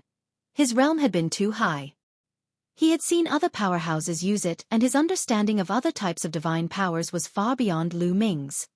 his realm had been too high. He had seen other powerhouses use it, and his understanding of other types of divine powers was far beyond Lu Ming's.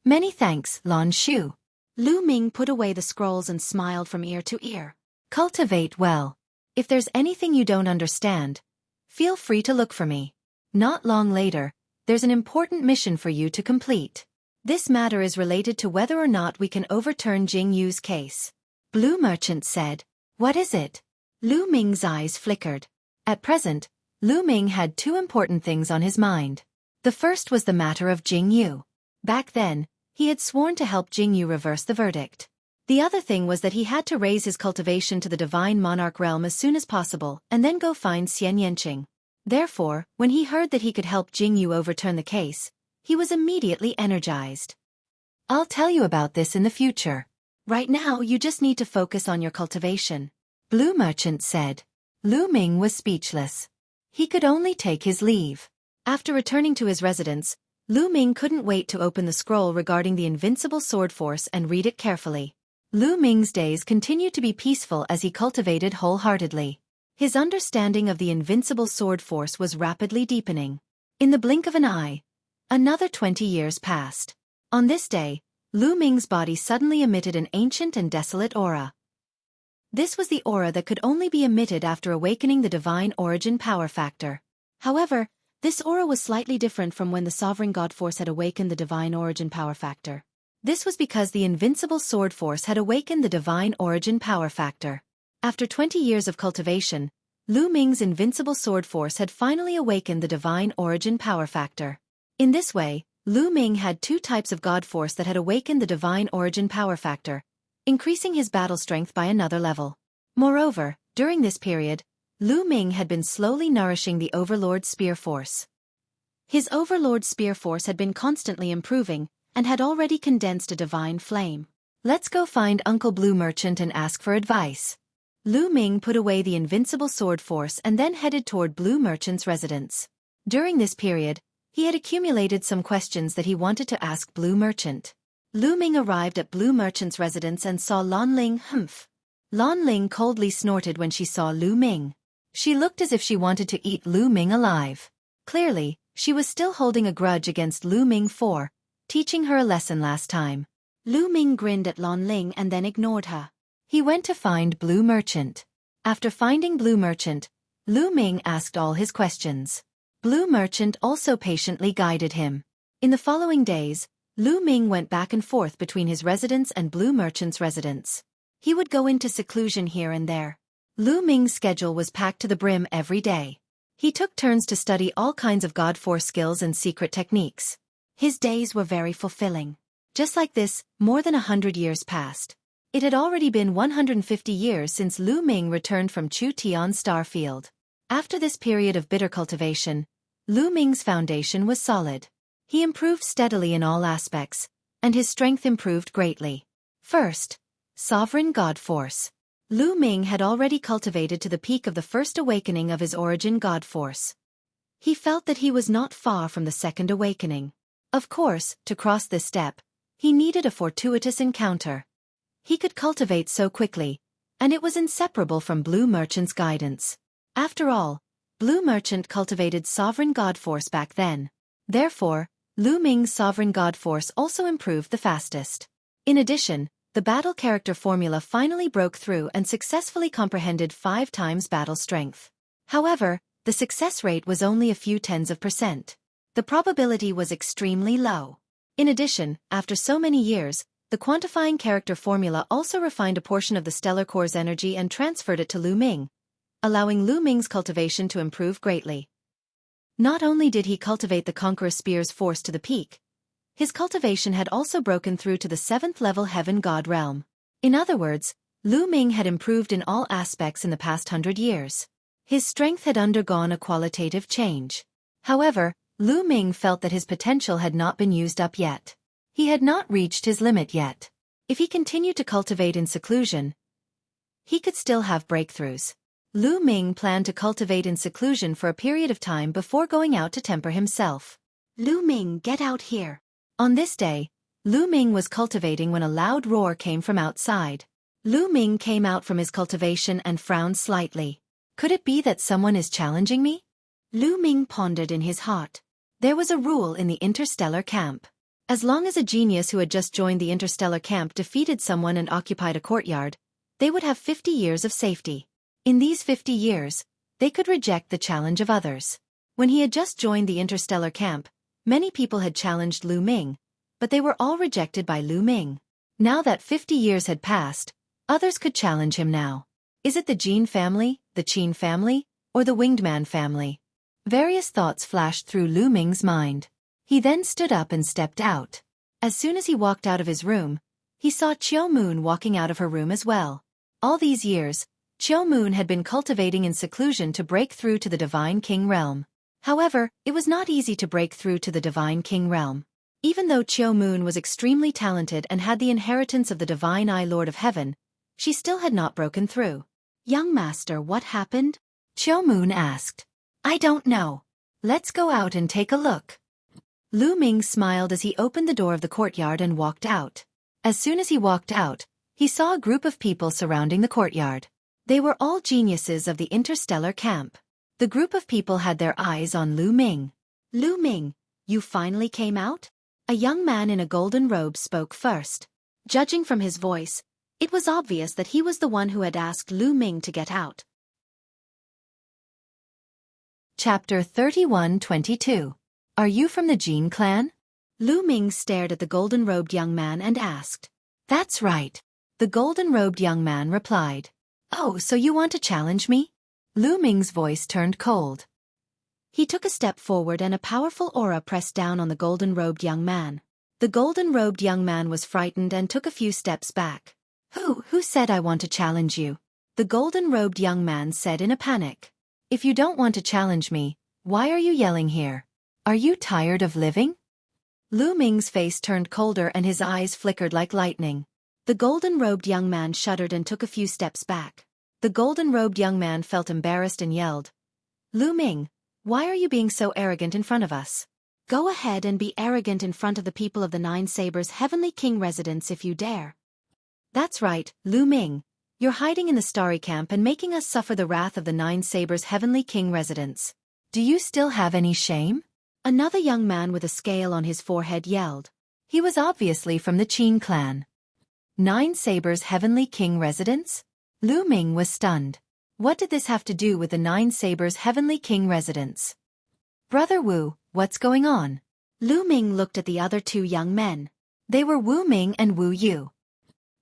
Many thanks, Lan Shu. Lu Ming put away the scrolls and smiled from ear to ear. Cultivate well. If there's anything you don't understand, feel free to look for me. Not long later, there's an important mission for you to complete. This matter is related to whether or not we can overturn Jing Yu's case. Blue Merchant said. What is it? Lu Ming's eyes flickered. At present, Lu Ming had 2 important things on his mind. The first was the matter of Jing Yu. Back then, he had sworn to help Jing Yu reverse the verdict. The other thing was that he had to raise his cultivation to the divine monarch realm as soon as possible and then go find Xian Yanqing. Therefore, when he heard that he could help Jing Yu overturn the case, he was immediately energized. I'll tell you about this in the future. Right now you just need to focus on your cultivation. Blue Merchant said. Lu Ming was speechless. He could only take his leave. After returning to his residence, Lu Ming couldn't wait to open the scroll regarding the invincible sword force and read it carefully. Lu Ming's days continued to be peaceful as he cultivated wholeheartedly. His understanding of the invincible sword force was rapidly deepening. In the blink of an eye, another 20 years passed. On this day, Lu Ming's body suddenly emitted an ancient and desolate aura. This was the aura that could only be emitted after awakening the divine origin power factor. However, this aura was slightly different from when the sovereign god force had awakened the divine origin power factor. This was because the invincible sword force had awakened the divine origin power factor. After 20 years of cultivation, Lu Ming's invincible sword force had finally awakened the divine origin power factor. In this way, Lu Ming had 2 types of god force that had awakened the divine origin power factor, increasing his battle strength by another level. Moreover, during this period, Lu Ming had been slowly nourishing the Overlord Spear Force. His Overlord Spear Force had been constantly improving, and had already condensed a divine flame. Let's go find Uncle Blue Merchant and ask for advice. Lu Ming put away the invincible sword force and then headed toward Blue Merchant's residence. During this period, he had accumulated some questions that he wanted to ask Blue Merchant. Lu Ming arrived at Blue Merchant's residence and saw Lan Ling. Humph. Lan Ling coldly snorted when she saw Lu Ming. She looked as if she wanted to eat Lu Ming alive. Clearly, she was still holding a grudge against Lu Ming for teaching her a lesson last time. Lu Ming grinned at Lan Ling and then ignored her. He went to find Blue Merchant. After finding Blue Merchant, Lu Ming asked all his questions. Blue Merchant also patiently guided him. In the following days, Lu Ming went back and forth between his residence and Blue Merchant's residence. He would go into seclusion here and there. Lu Ming's schedule was packed to the brim every day. He took turns to study all kinds of God Force skills and secret techniques. His days were very fulfilling. Just like this, more than 100 years passed. It had already been 150 years since Lu Ming returned from Chu Tian Star Field. After this period of bitter cultivation, Lu Ming's foundation was solid. He improved steadily in all aspects, and his strength improved greatly. First, Sovereign God Force. Lu Ming had already cultivated to the peak of the first awakening of his origin God Force. He felt that he was not far from the second awakening. Of course, to cross this step, he needed a fortuitous encounter. He could cultivate so quickly, and it was inseparable from Blue Merchant's guidance. After all, Blue Merchant cultivated Sovereign God Force back then. Therefore, Lu Ming's Sovereign God Force also improved the fastest. In addition, the battle character formula finally broke through and successfully comprehended 5 times battle strength. However, the success rate was only a few tens of %. The probability was extremely low. In addition, after so many years, the quantifying character formula also refined a portion of the stellar core's energy and transferred it to Lu Ming, allowing Lu Ming's cultivation to improve greatly. Not only did he cultivate the Conqueror Spear's force to the peak, his cultivation had also broken through to the 7th level Heaven God realm. In other words, Lu Ming had improved in all aspects in the past 100 years. His strength had undergone a qualitative change. However, Lu Ming felt that his potential had not been used up yet. He had not reached his limit yet. If he continued to cultivate in seclusion, he could still have breakthroughs. Lu Ming planned to cultivate in seclusion for a period of time before going out to temper himself. Lu Ming, get out here. On this day, Lu Ming was cultivating when a loud roar came from outside. Lu Ming came out from his cultivation and frowned slightly. Could it be that someone is challenging me? Lu Ming pondered in his heart. There was a rule in the interstellar camp. As long as a genius who had just joined the interstellar camp defeated someone and occupied a courtyard, they would have 50 years of safety. In these 50 years, they could reject the challenge of others. When he had just joined the interstellar camp, many people had challenged Lu Ming, but they were all rejected by Lu Ming. Now that 50 years had passed, others could challenge him now. Is it the Jin family, the Qin family, or the Winged Man family? Various thoughts flashed through Lu Ming's mind. He then stood up and stepped out. As soon as he walked out of his room, he saw Chiu Moon walking out of her room as well. All these years, Chiu Moon had been cultivating in seclusion to break through to the Divine King realm. However, it was not easy to break through to the Divine King realm. Even though Chiu Moon was extremely talented and had the inheritance of the Divine Eye Lord of Heaven, she still had not broken through. Young Master, what happened? Chiu Moon asked. I don't know. Let's go out and take a look. Lu Ming smiled as he opened the door of the courtyard and walked out. As soon as he walked out, he saw a group of people surrounding the courtyard. They were all geniuses of the interstellar camp. The group of people had their eyes on Lu Ming. Lu Ming, you finally came out? A young man in a golden robe spoke first. Judging from his voice, it was obvious that he was the one who had asked Lu Ming to get out. Chapter 31-22. Are you from the Jin clan? Lu Ming stared at the golden-robed young man and asked. That's right. The golden-robed young man replied. Oh, so you want to challenge me? Lu Ming's voice turned cold. He took a step forward and a powerful aura pressed down on the golden-robed young man. The golden-robed young man was frightened and took a few steps back. Who said I want to challenge you? The golden-robed young man said in a panic. If you don't want to challenge me, why are you yelling here? Are you tired of living? Lu Ming's face turned colder and his eyes flickered like lightning. The golden-robed young man shuddered and took a few steps back. The golden-robed young man felt embarrassed and yelled. Lu Ming, why are you being so arrogant in front of us? Go ahead and be arrogant in front of the people of the Nine Sabers' Heavenly King residence if you dare. That's right, Lu Ming. You're hiding in the Starry Camp and making us suffer the wrath of the Nine Sabers' Heavenly King residence. Do you still have any shame? Another young man with a scale on his forehead yelled. He was obviously from the Qin clan. Nine Sabers' Heavenly King residence? Lu Ming was stunned. What did this have to do with the Nine Sabers' Heavenly King residence? Brother Wu, what's going on? Lu Ming looked at the other two young men. They were Wu Ming and Wu Yu.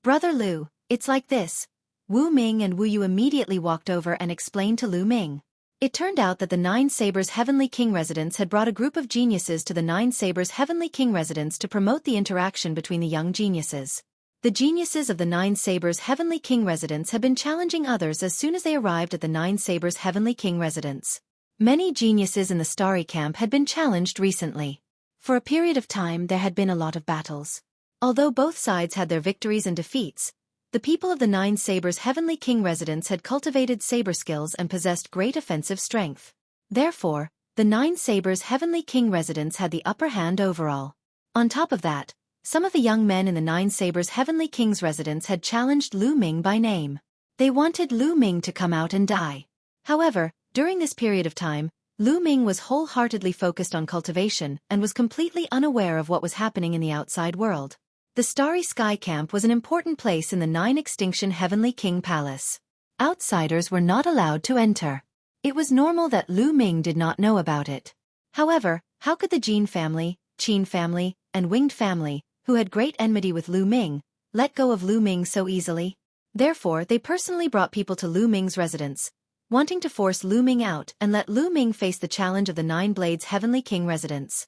Brother Lu, it's like this. Wu Ming and Wu Yu immediately walked over and explained to Lu Ming. It turned out that the Nine Sabers' Heavenly King residence had brought a group of geniuses to the Nine Sabers' Heavenly King residence to promote the interaction between the young geniuses. The geniuses of the Nine Sabers Heavenly King residence had been challenging others as soon as they arrived at the Nine Sabers Heavenly King residence. Many geniuses in the Starry Camp had been challenged recently. For a period of time there had been a lot of battles. Although both sides had their victories and defeats, the people of the Nine Sabers Heavenly King residence had cultivated saber skills and possessed great offensive strength. Therefore, the Nine Sabers Heavenly King residence had the upper hand overall. On top of that, some of the young men in the Nine Sabers Heavenly King's residence had challenged Lu Ming by name. They wanted Lu Ming to come out and die. However, during this period of time, Lu Ming was wholeheartedly focused on cultivation and was completely unaware of what was happening in the outside world. The Starry Sky Camp was an important place in the Nine Extinction Heavenly King Palace. Outsiders were not allowed to enter. It was normal that Lu Ming did not know about it. However, how could the Jin family, Qin family, and Winged family, who had great enmity with Lu Ming, let go of Lu Ming so easily? Therefore, they personally brought people to Lu Ming's residence, wanting to force Lu Ming out and let Lu Ming face the challenge of the Nine Blades Heavenly King residence.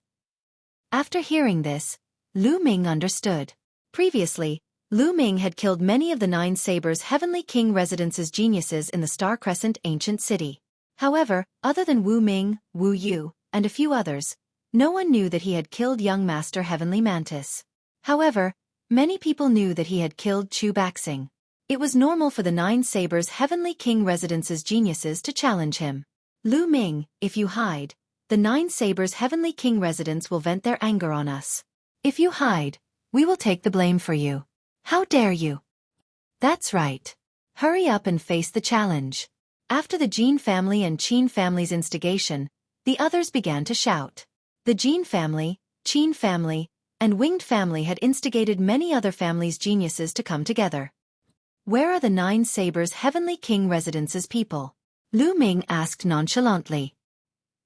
After hearing this, Lu Ming understood. Previously, Lu Ming had killed many of the Nine Sabers Heavenly King residence's geniuses in the Star Crescent ancient city. However, other than Wu Ming, Wu Yu, and a few others, no one knew that he had killed young Master Heavenly Mantis. However, many people knew that he had killed Chu Baxing. It was normal for the Nine Sabers Heavenly King residence's geniuses to challenge him. Lu Ming, if you hide, the Nine Sabers Heavenly King residence will vent their anger on us. If you hide, we will take the blame for you. How dare you? That's right. Hurry up and face the challenge. After the Jin family and Qin family's instigation, the others began to shout. The Jin family, Qin family, and Winged family had instigated many other families' geniuses to come together. Where are the Nine Sabers Heavenly King residence's people? Lu Ming asked nonchalantly.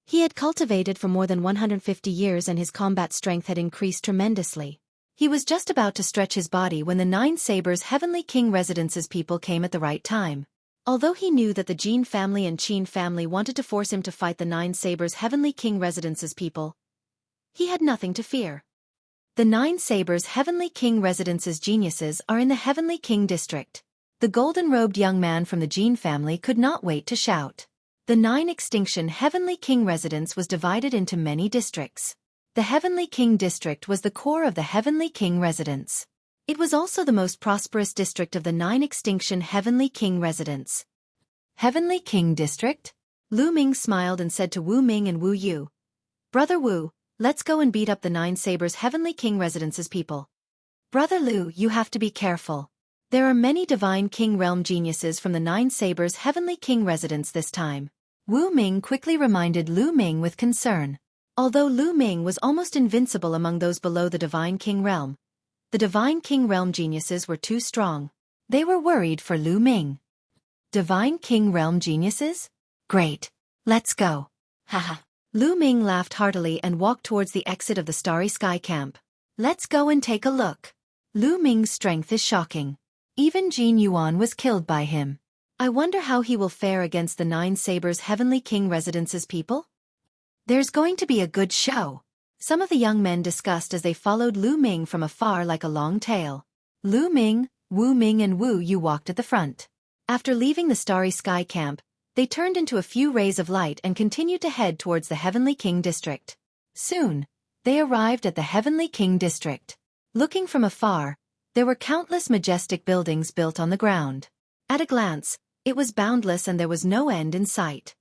He had cultivated for more than 150 years and his combat strength had increased tremendously. He was just about to stretch his body when the Nine Sabers Heavenly King residence's people came at the right time. Although he knew that the Jin family and Qin family wanted to force him to fight the Nine Sabers Heavenly King residence's people, he had nothing to fear. The Nine Sabers Heavenly King residence's geniuses are in the Heavenly King district. The golden-robed young man from the Jin family could not wait to shout. The Nine Extinction Heavenly King residence was divided into many districts. The Heavenly King district was the core of the Heavenly King residence. It was also the most prosperous district of the Nine Extinction Heavenly King residence. Heavenly King district? Lu Ming smiled and said to Wu Ming and Wu Yu, Brother Wu, let's go and beat up the Nine Sabers Heavenly King residence's people. Brother Lu, you have to be careful. There are many Divine King realm geniuses from the Nine Sabers Heavenly King residence this time. Wu Ming quickly reminded Lu Ming with concern. Although Lu Ming was almost invincible among those below the Divine King realm, the Divine King realm geniuses were too strong. They were worried for Lu Ming. Divine King realm geniuses? Great. Let's go. Haha. Lu Ming laughed heartily and walked towards the exit of the Starry Sky Camp. Let's go and take a look. Lu Ming's strength is shocking. Even Jin Yuan was killed by him. I wonder how he will fare against the Nine Sabers Heavenly King residence's people? There's going to be a good show. Some of the young men discussed as they followed Lu Ming from afar like a long tail. Lu Ming, Wu Ming and Wu Yu walked at the front. After leaving the Starry Sky Camp, they turned into a few rays of light and continued to head towards the Heavenly King district. Soon, they arrived at the Heavenly King district. Looking from afar, there were countless majestic buildings built on the ground. At a glance, it was boundless and there was no end in sight.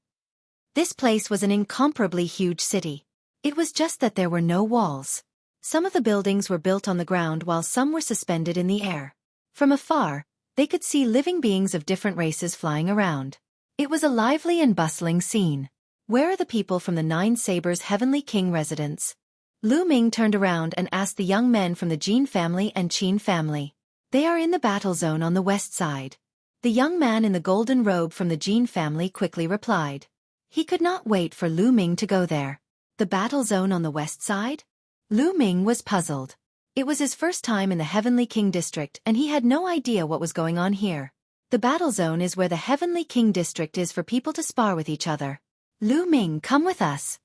This place was an incomparably huge city. It was just that there were no walls. Some of the buildings were built on the ground while some were suspended in the air. From afar, they could see living beings of different races flying around. It was a lively and bustling scene. Where are the people from the Nine Sabers Heavenly King residence? Lu Ming turned around and asked the young men from the Jin family and Qin family. They are in the battle zone on the west side. The young man in the golden robe from the Jin family quickly replied. He could not wait for Lu Ming to go there. The battle zone on the west side? Lu Ming was puzzled. It was his first time in the Heavenly King district and he had no idea what was going on here. The battle zone is where the Heavenly King district is for people to spar with each other. Lu Ming, come with us.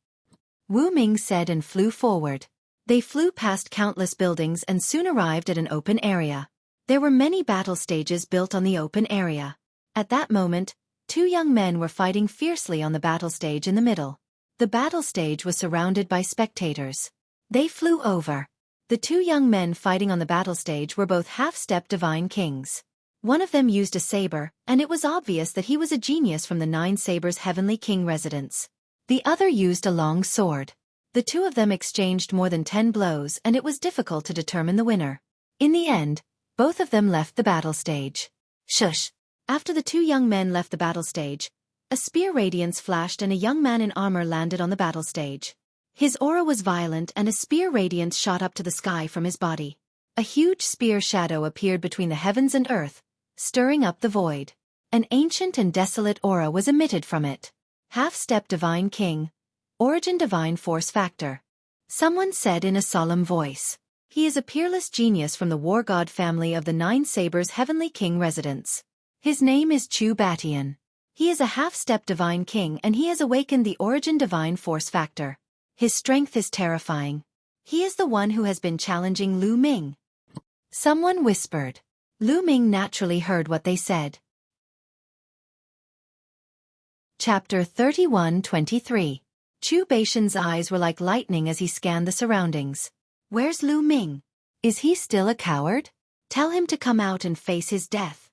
Wu Ming said and flew forward. They flew past countless buildings and soon arrived at an open area. There were many battle stages built on the open area. At that moment, two young men were fighting fiercely on the battle stage in the middle. The battle stage was surrounded by spectators. They flew over. The two young men fighting on the battle stage were both half-step divine kings. One of them used a saber, and it was obvious that he was a genius from the Nine Sabers' Heavenly King residence. The other used a long sword. The two of them exchanged more than 10 blows, and it was difficult to determine the winner. In the end, both of them left the battle stage. Shush! After the two young men left the battle stage, a spear radiance flashed and a young man in armor landed on the battle stage. His aura was violent and a spear radiance shot up to the sky from his body. A huge spear shadow appeared between the heavens and earth, stirring up the void. An ancient and desolate aura was emitted from it. Half-step divine king. Origin divine force factor. Someone said in a solemn voice. He is a peerless genius from the war god family of the Nine Sabers' Heavenly King residence. His name is Xueqi. He is a half-step divine king and he has awakened the origin divine force factor. His strength is terrifying. He is the one who has been challenging Lu Ming. Someone whispered. Lu Ming naturally heard what they said. Chapter 31-23. Chu Baishan's eyes were like lightning as he scanned the surroundings. Where's Lu Ming? Is he still a coward? Tell him to come out and face his death.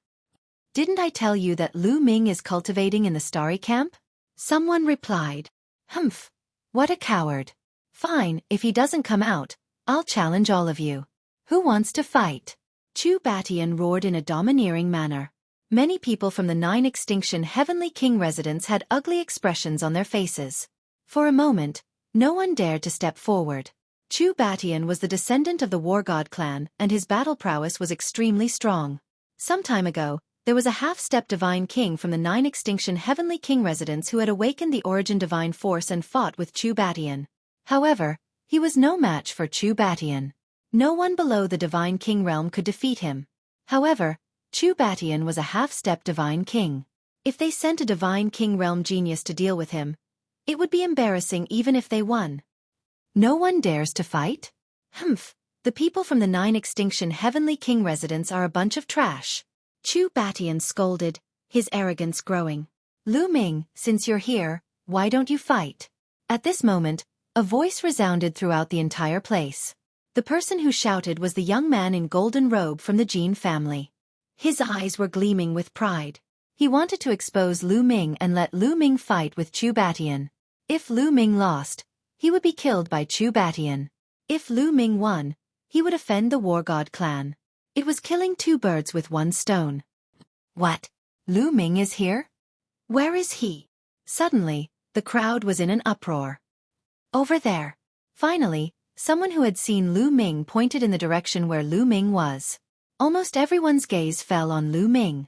Didn't I tell you that Lu Ming is cultivating in the Starry Camp? Someone replied. Humph. What a coward. Fine, if he doesn't come out, I'll challenge all of you. Who wants to fight? Xueqi roared in a domineering manner. Many people from the Nine Extinction Heavenly King residence had ugly expressions on their faces. For a moment, no one dared to step forward. Xueqi was the descendant of the War God clan and his battle prowess was extremely strong. Some time ago, there was a half-step divine king from the Nine Extinction Heavenly King residence who had awakened the origin divine force and fought with Xueqi. However, he was no match for Xueqi. No one below the divine king realm could defeat him. However, Xueqi was a half-step divine king. If they sent a divine king realm genius to deal with him, it would be embarrassing even if they won. No one dares to fight? Humph, the people from the Nine Extinction Heavenly King residence are a bunch of trash. Xueqi scolded, his arrogance growing. Lu Ming, since you're here, why don't you fight? At this moment, a voice resounded throughout the entire place. The person who shouted was the young man in golden robe from the Jin family. His eyes were gleaming with pride. He wanted to expose Lu Ming and let Lu Ming fight with Xueqi. If Lu Ming lost, he would be killed by Xueqi. If Lu Ming won, he would offend the War God clan. It was killing two birds with one stone. What? Lu Ming is here? Where is he? Suddenly, the crowd was in an uproar. Over there. Finally, someone who had seen Lu Ming pointed in the direction where Lu Ming was. Almost everyone's gaze fell on Lu Ming.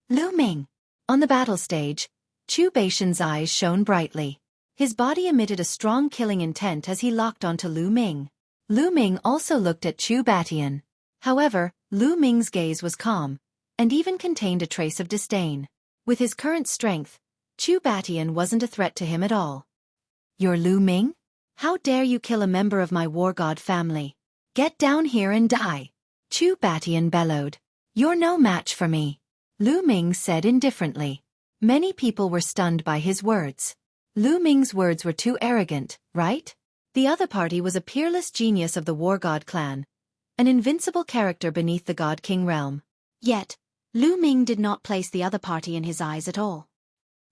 Lu Ming! On the battle stage, Chu Baishan's eyes shone brightly. His body emitted a strong killing intent as he locked onto Lu Ming. Lu Ming also looked at Xueqi. However, Lu Ming's gaze was calm, and even contained a trace of disdain. With his current strength, Xueqi wasn't a threat to him at all. You're Lu Ming? How dare you kill a member of my war god family? Get down here and die! Xueqi bellowed. You're no match for me. Lu Ming said indifferently. Many people were stunned by his words. Lu Ming's words were too arrogant, right? The other party was a peerless genius of the War God clan, an invincible character beneath the God King realm. Yet, Lu Ming did not place the other party in his eyes at all.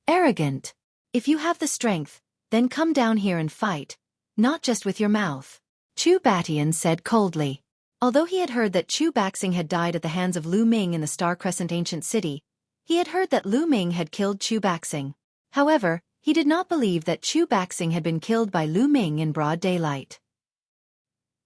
Arrogant. If you have the strength, then come down here and fight, not just with your mouth. Xueqi said coldly. Although he had heard that Xueqi had died at the hands of Lu Ming in the Star Crescent ancient city, he had heard that Lu Ming had killed Xueqi. However, he did not believe that Xueqi had been killed by Lu Ming in broad daylight.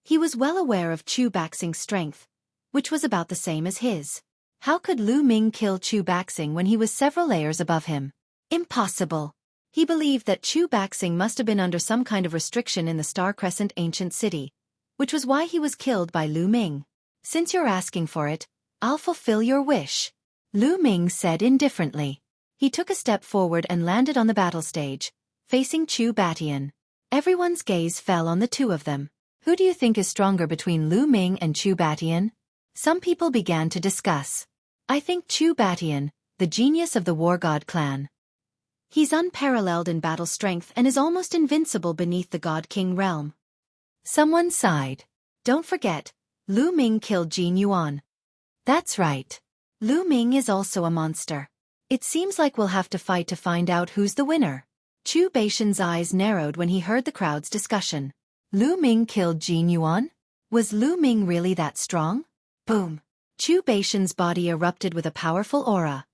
He was well aware of Xueqi's strength, which was about the same as his. How could Lu Ming kill Xueqi when he was several layers above him? Impossible. He believed that Xueqi must have been under some kind of restriction in the Star Crescent ancient city, which was why he was killed by Lu Ming. Since you're asking for it, I'll fulfill your wish. Lu Ming said indifferently. He took a step forward and landed on the battle stage, facing Xueqi. Everyone's gaze fell on the two of them. Who do you think is stronger between Lu Ming and Xueqi? Some people began to discuss. I think Chu Batian, the genius of the War God clan. He's unparalleled in battle strength and is almost invincible beneath the God King realm. Someone sighed. Don't forget, Lu Ming killed Jin Yuan. That's right. Lu Ming is also a monster. It seems like we'll have to fight to find out who's the winner. Chu Baishan's eyes narrowed when he heard the crowd's discussion. Lu Ming killed Jin Yuan? Was Lu Ming really that strong? Boom. Chu Baishan's body erupted with a powerful aura.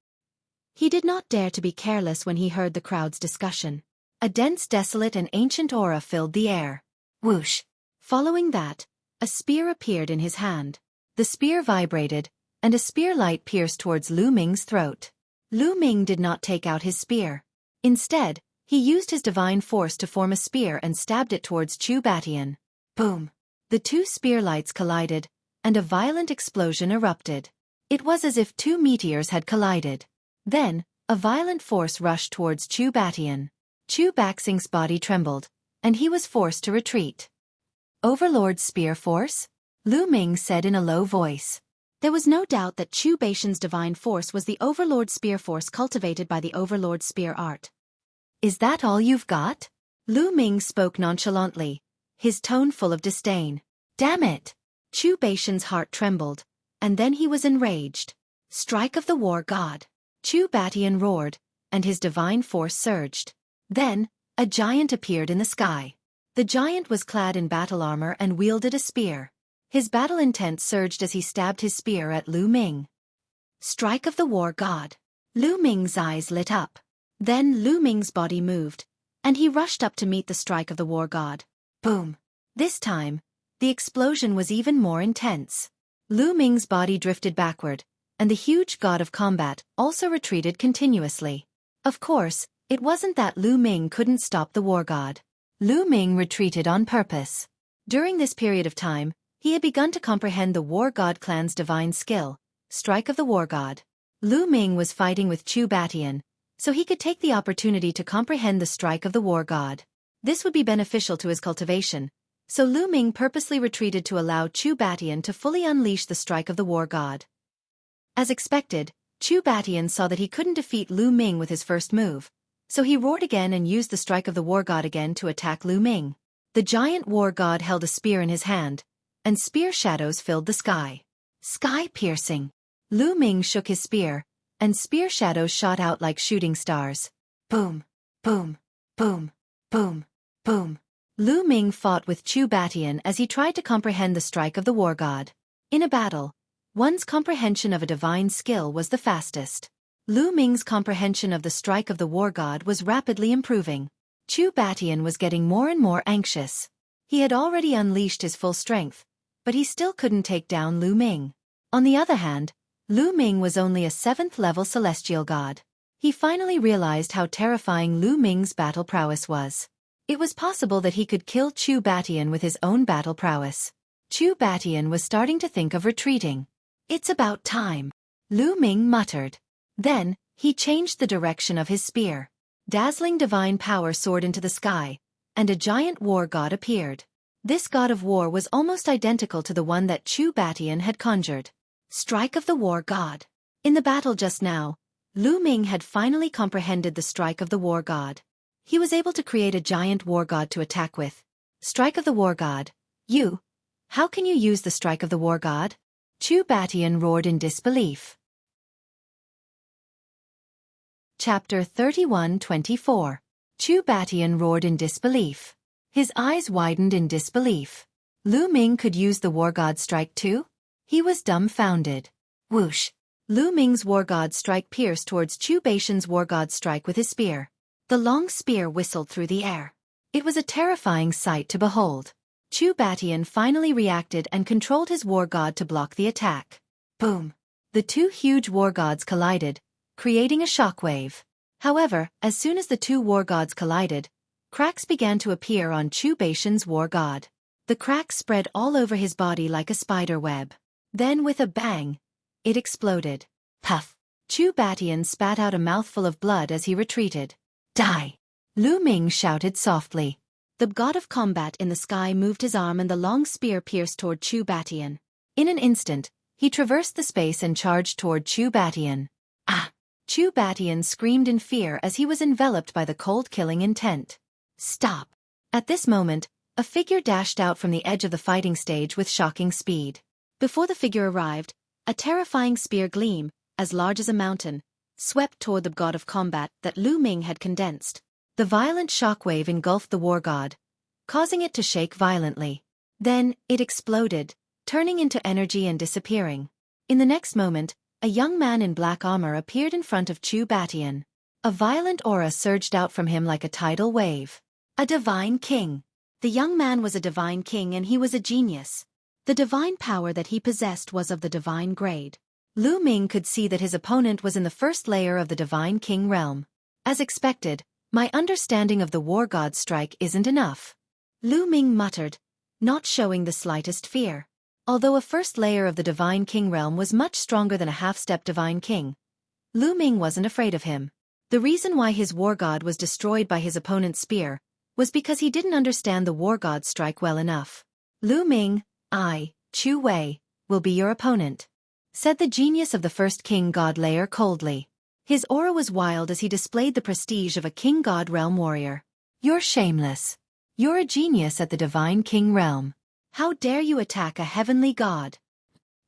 He did not dare to be careless when he heard the crowd's discussion. A dense, desolate and ancient aura filled the air. Whoosh. Following that, a spear appeared in his hand. The spear vibrated, and a spear light pierced towards Lu Ming's throat. Lu Ming did not take out his spear. Instead, he used his divine force to form a spear and stabbed it towards Chu Batian. Boom. The two spear lights collided, and a violent explosion erupted. It was as if two meteors had collided. Then, a violent force rushed towards Chu Batian. Chu Baxing's body trembled, and he was forced to retreat. Overlord Spear Force? Lu Ming said in a low voice. There was no doubt that Chu Baishan's divine force was the Overlord Spear Force cultivated by the Overlord Spear Art. Is that all you've got? Lu Ming spoke nonchalantly, his tone full of disdain. Damn it! Chu Baishan's heart trembled, and then he was enraged. Strike of the War God! Chu Batian roared, and his divine force surged. Then, a giant appeared in the sky. The giant was clad in battle armor and wielded a spear. His battle intent surged as he stabbed his spear at Lu Ming. Strike of the War God! Lu Ming's eyes lit up. Then Lu Ming's body moved, and he rushed up to meet the strike of the War God. Boom! This time, the explosion was even more intense. Lu Ming's body drifted backward, and the huge god of combat also retreated continuously. Of course, it wasn't that Lu Ming couldn't stop the War God. Lu Ming retreated on purpose. During this period of time, he had begun to comprehend the War God clan's divine skill, Strike of the War God. Lu Ming was fighting with Chu Batian, so he could take the opportunity to comprehend the Strike of the War God. This would be beneficial to his cultivation, so Lu Ming purposely retreated to allow Chu Batian to fully unleash the Strike of the War God. As expected, Chu Batian saw that he couldn't defeat Lu Ming with his first move, so he roared again and used the Strike of the War God again to attack Lu Ming. The giant War God held a spear in his hand, and spear shadows filled the sky. Sky-piercing. Lu Ming shook his spear, and spear shadows shot out like shooting stars. Boom, boom, boom, boom, boom. Lu Ming fought with Chu Batian as he tried to comprehend the Strike of the War God. In a battle, one's comprehension of a divine skill was the fastest. Lu Ming's comprehension of the Strike of the War God was rapidly improving. Chu Batian was getting more and more anxious. He had already unleashed his full strength, but he still couldn't take down Lu Ming. On the other hand, Lu Ming was only a 7th-level celestial god. He finally realized how terrifying Lu Ming's battle prowess was. It was possible that he could kill Chu Batian with his own battle prowess. Chu Batian was starting to think of retreating. It's about time, Lu Ming muttered. Then, he changed the direction of his spear. Dazzling divine power soared into the sky, and a giant war god appeared. This god of war was almost identical to the one that Chu Batian had conjured. Strike of the War God. In the battle just now, Lu Ming had finally comprehended the Strike of the War God. He was able to create a giant war god to attack with. Strike of the War God. You? How can you use the Strike of the War God? Chu Batian roared in disbelief. Chapter 31-24. Chu Batian roared in disbelief. His eyes widened in disbelief. Lu Ming could use the War God Strike too? He was dumbfounded. Whoosh! Lu Ming's War God Strike pierced towards Chu Baishan's War God Strike with his spear. The long spear whistled through the air. It was a terrifying sight to behold. Chu Batian finally reacted and controlled his War God to block the attack. Boom! The two huge War Gods collided, creating a shockwave. However, as soon as the two War Gods collided, cracks began to appear on Chu Baishan's War God. The cracks spread all over his body like a spider web. Then with a bang, it exploded. Puff! Chu Batian spat out a mouthful of blood as he retreated. Die! Lu Ming shouted softly. The god of combat in the sky moved his arm and the long spear pierced toward Chu Batian. In an instant, He traversed the space and charged toward Xueqi. Ah! Xueqi screamed in fear as he was enveloped by the cold killing intent. Stop! At this moment, a figure dashed out from the edge of the fighting stage with shocking speed. Before the figure arrived, a terrifying spear gleam, as large as a mountain, swept toward the god of combat that Lu Ming had condensed. The violent shockwave engulfed the war god, causing it to shake violently. Then, it exploded, turning into energy and disappearing. In the next moment, a young man in black armor appeared in front of Xueqi. A violent aura surged out from him like a tidal wave. A divine king. The young man was a divine king and he was a genius. The divine power that he possessed was of the divine grade. Lu Ming could see that his opponent was in the first layer of the divine king realm. As expected, my understanding of the war god's strike isn't enough. Lu Ming muttered, not showing the slightest fear. Although a first layer of the divine king realm was much stronger than a half-step divine king, Lu Ming wasn't afraid of him. The reason why his war god was destroyed by his opponent's spear was because he didn't understand the war god's strike well enough. Lu Ming, I, Xueqi, will be your opponent, said the genius of the first king god layer coldly. His aura was wild as he displayed the prestige of a king god realm warrior. You're shameless. You're a genius at the divine king realm. How dare you attack a heavenly god?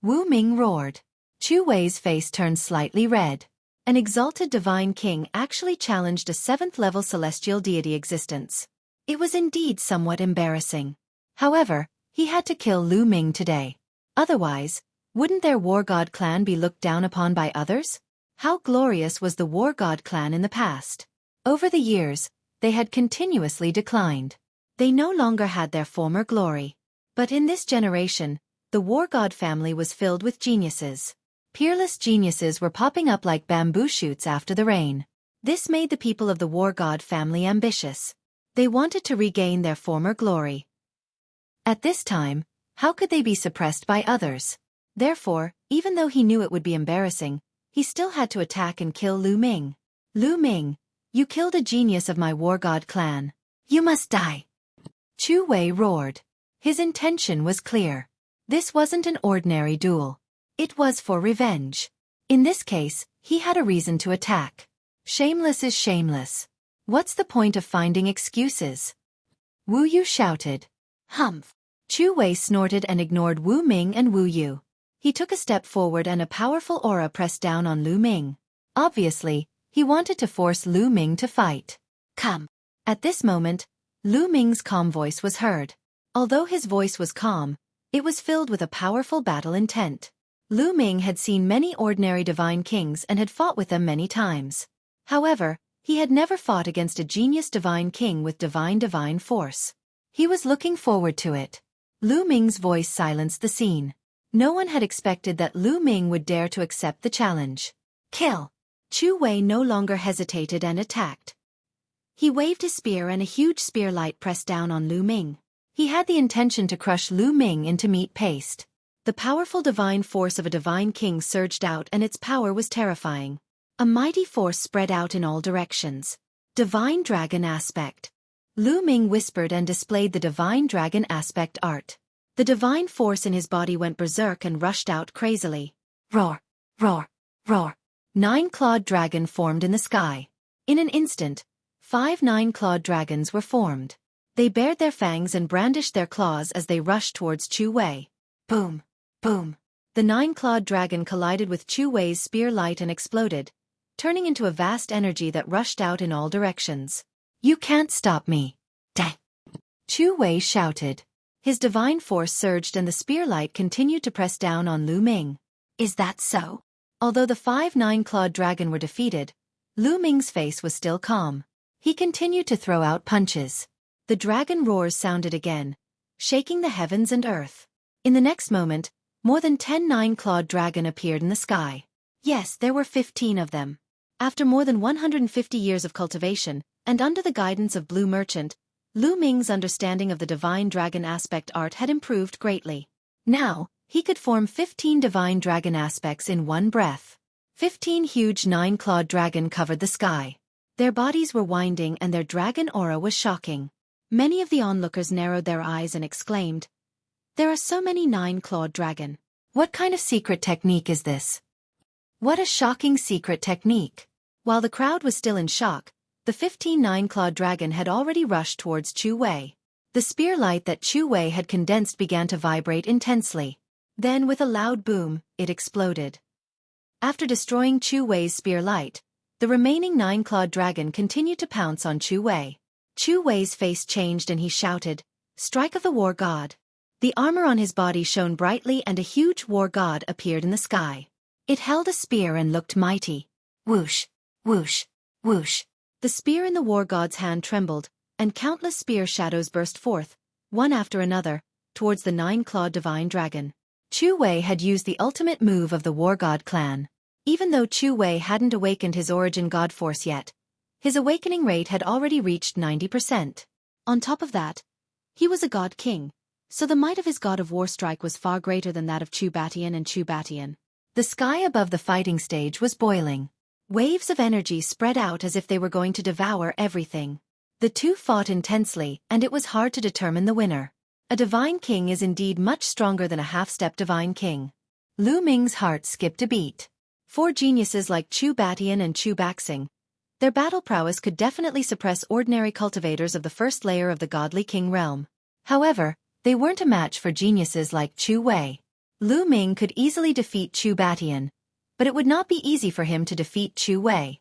Wu Ming roared. Xueqi's face turned slightly red. An exalted divine king actually challenged a 7th-level celestial deity existence. It was indeed somewhat embarrassing. However, he had to kill Lu Ming today. Otherwise, wouldn't their war god clan be looked down upon by others? How glorious was the war god clan in the past? Over the years, they had continuously declined. They no longer had their former glory. But in this generation, the war god family was filled with geniuses. Peerless geniuses were popping up like bamboo shoots after the rain. This made the people of the war god family ambitious. They wanted to regain their former glory. At this time, how could they be suppressed by others? Therefore, even though he knew it would be embarrassing, he still had to attack and kill Lu Ming. Lu Ming, you killed a genius of my war god clan. You must die. Xueqi roared. His intention was clear. This wasn't an ordinary duel. It was for revenge. In this case, he had a reason to attack. Shameless is shameless. What's the point of finding excuses? Wu Yu shouted. Humph. Xueqi snorted and ignored Wu Ming and Wu Yu. He took a step forward and a powerful aura pressed down on Lu Ming. Obviously, he wanted to force Lu Ming to fight. Come. At this moment, Lu Ming's calm voice was heard. Although his voice was calm, it was filled with a powerful battle intent. Lu Ming had seen many ordinary divine kings and had fought with them many times. However, he had never fought against a genius divine king with divine force. He was looking forward to it. Lu Ming's voice silenced the scene. No one had expected that Lu Ming would dare to accept the challenge. Kill! Xueqi no longer hesitated and attacked. He waved his spear and a huge spear light pressed down on Lu Ming. He had the intention to crush Lu Ming into meat paste. The powerful divine force of a divine king surged out and its power was terrifying. A mighty force spread out in all directions. Divine dragon aspect. Lu Ming whispered and displayed the divine dragon aspect art. The divine force in his body went berserk and rushed out crazily. Roar! Roar! Roar! 9-clawed dragon formed in the sky. In an instant, 5 9-clawed dragons were formed. They bared their fangs and brandished their claws as they rushed towards Xueqi. Boom! Boom! The 9-clawed dragon collided with Xueqi's spear light and exploded, turning into a vast energy that rushed out in all directions. You can't stop me. Dang! Xueqi shouted. His divine force surged and the spear light continued to press down on Lu Ming. Is that so? Although the 5 9-clawed dragon were defeated, Lu Ming's face was still calm. He continued to throw out punches. The dragon roars sounded again, shaking the heavens and earth. In the next moment, more than 10 9-clawed dragon appeared in the sky. Yes, there were 15 of them. After more than 150 years of cultivation, and under the guidance of Blue Merchant, Lu Ming's understanding of the divine dragon aspect art had improved greatly. Now, he could form 15 divine dragon aspects in one breath. 15 huge 9-clawed dragon covered the sky. Their bodies were winding and their dragon aura was shocking. Many of the onlookers narrowed their eyes and exclaimed, "There are so many 9-clawed dragon. What kind of secret technique is this? What a shocking secret technique. While the crowd was still in shock, the 15 nine-clawed dragon had already rushed towards Xueqi. The spear light that Xueqi had condensed began to vibrate intensely. Then with a loud boom, it exploded. After destroying Xueqi's spear light, the remaining nine-clawed dragon continued to pounce on Xueqi. Xueqi's face changed and he shouted, "Strike of the war god." The armor on his body shone brightly and a huge war god appeared in the sky. It held a spear and looked mighty. Whoosh, whoosh, whoosh. The spear in the war god's hand trembled, and countless spear shadows burst forth, one after another, towards the nine-clawed divine dragon. Xueqi had used the ultimate move of the war god clan. Even though Xueqi hadn't awakened his origin god force yet, his awakening rate had already reached 90%. On top of that, he was a god king, so the might of his god of war strike was far greater than that of Xueqi and Xueqi. The sky above the fighting stage was boiling. Waves of energy spread out as if they were going to devour everything. The two fought intensely, and it was hard to determine the winner. A divine king is indeed much stronger than a half-step divine king. Lu Ming's heart skipped a beat. 4 geniuses like Xueqi and Xueqi, their battle prowess could definitely suppress ordinary cultivators of the first layer of the godly king realm. However, they weren't a match for geniuses like Xueqi. Lu Ming could easily defeat Xueqi, but it would not be easy for him to defeat Xueqi.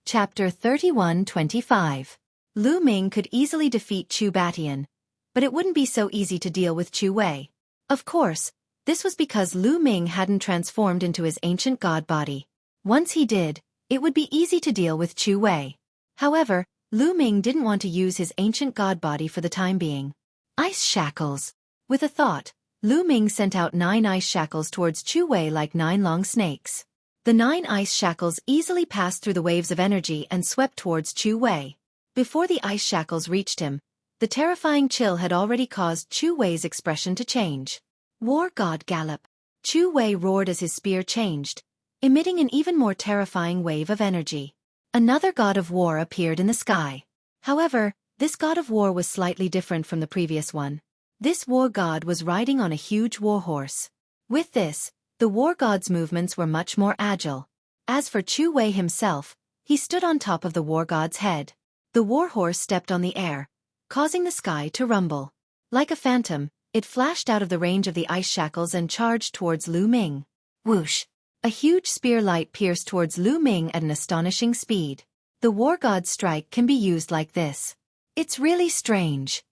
Chapter 31-25. Lu Ming could easily defeat Xueqi, but it wouldn't be so easy to deal with Xueqi. Of course, this was because Lu Ming hadn't transformed into his ancient god body. Once he did, it would be easy to deal with Xueqi. However, Lu Ming didn't want to use his ancient god body for the time being. Ice shackles. With a thought, Lu Ming sent out 9 ice shackles towards Xueqi like 9 long snakes. The 9 ice shackles easily passed through the waves of energy and swept towards Xueqi. Before the ice shackles reached him, the terrifying chill had already caused Xueqi's expression to change. War god gallop. Xueqi roared as his spear changed, emitting an even more terrifying wave of energy. Another god of war appeared in the sky. However, this god of war was slightly different from the previous one. This war god was riding on a huge war horse. With this, the war god's movements were much more agile. As for Xueqi himself, he stood on top of the war god's head. The war horse stepped on the air, causing the sky to rumble. Like a phantom, it flashed out of the range of the ice shackles and charged towards Lu Ming. Whoosh! A huge spear light pierced towards Lu Ming at an astonishing speed. The war god's strike can be used like this. It's really strange.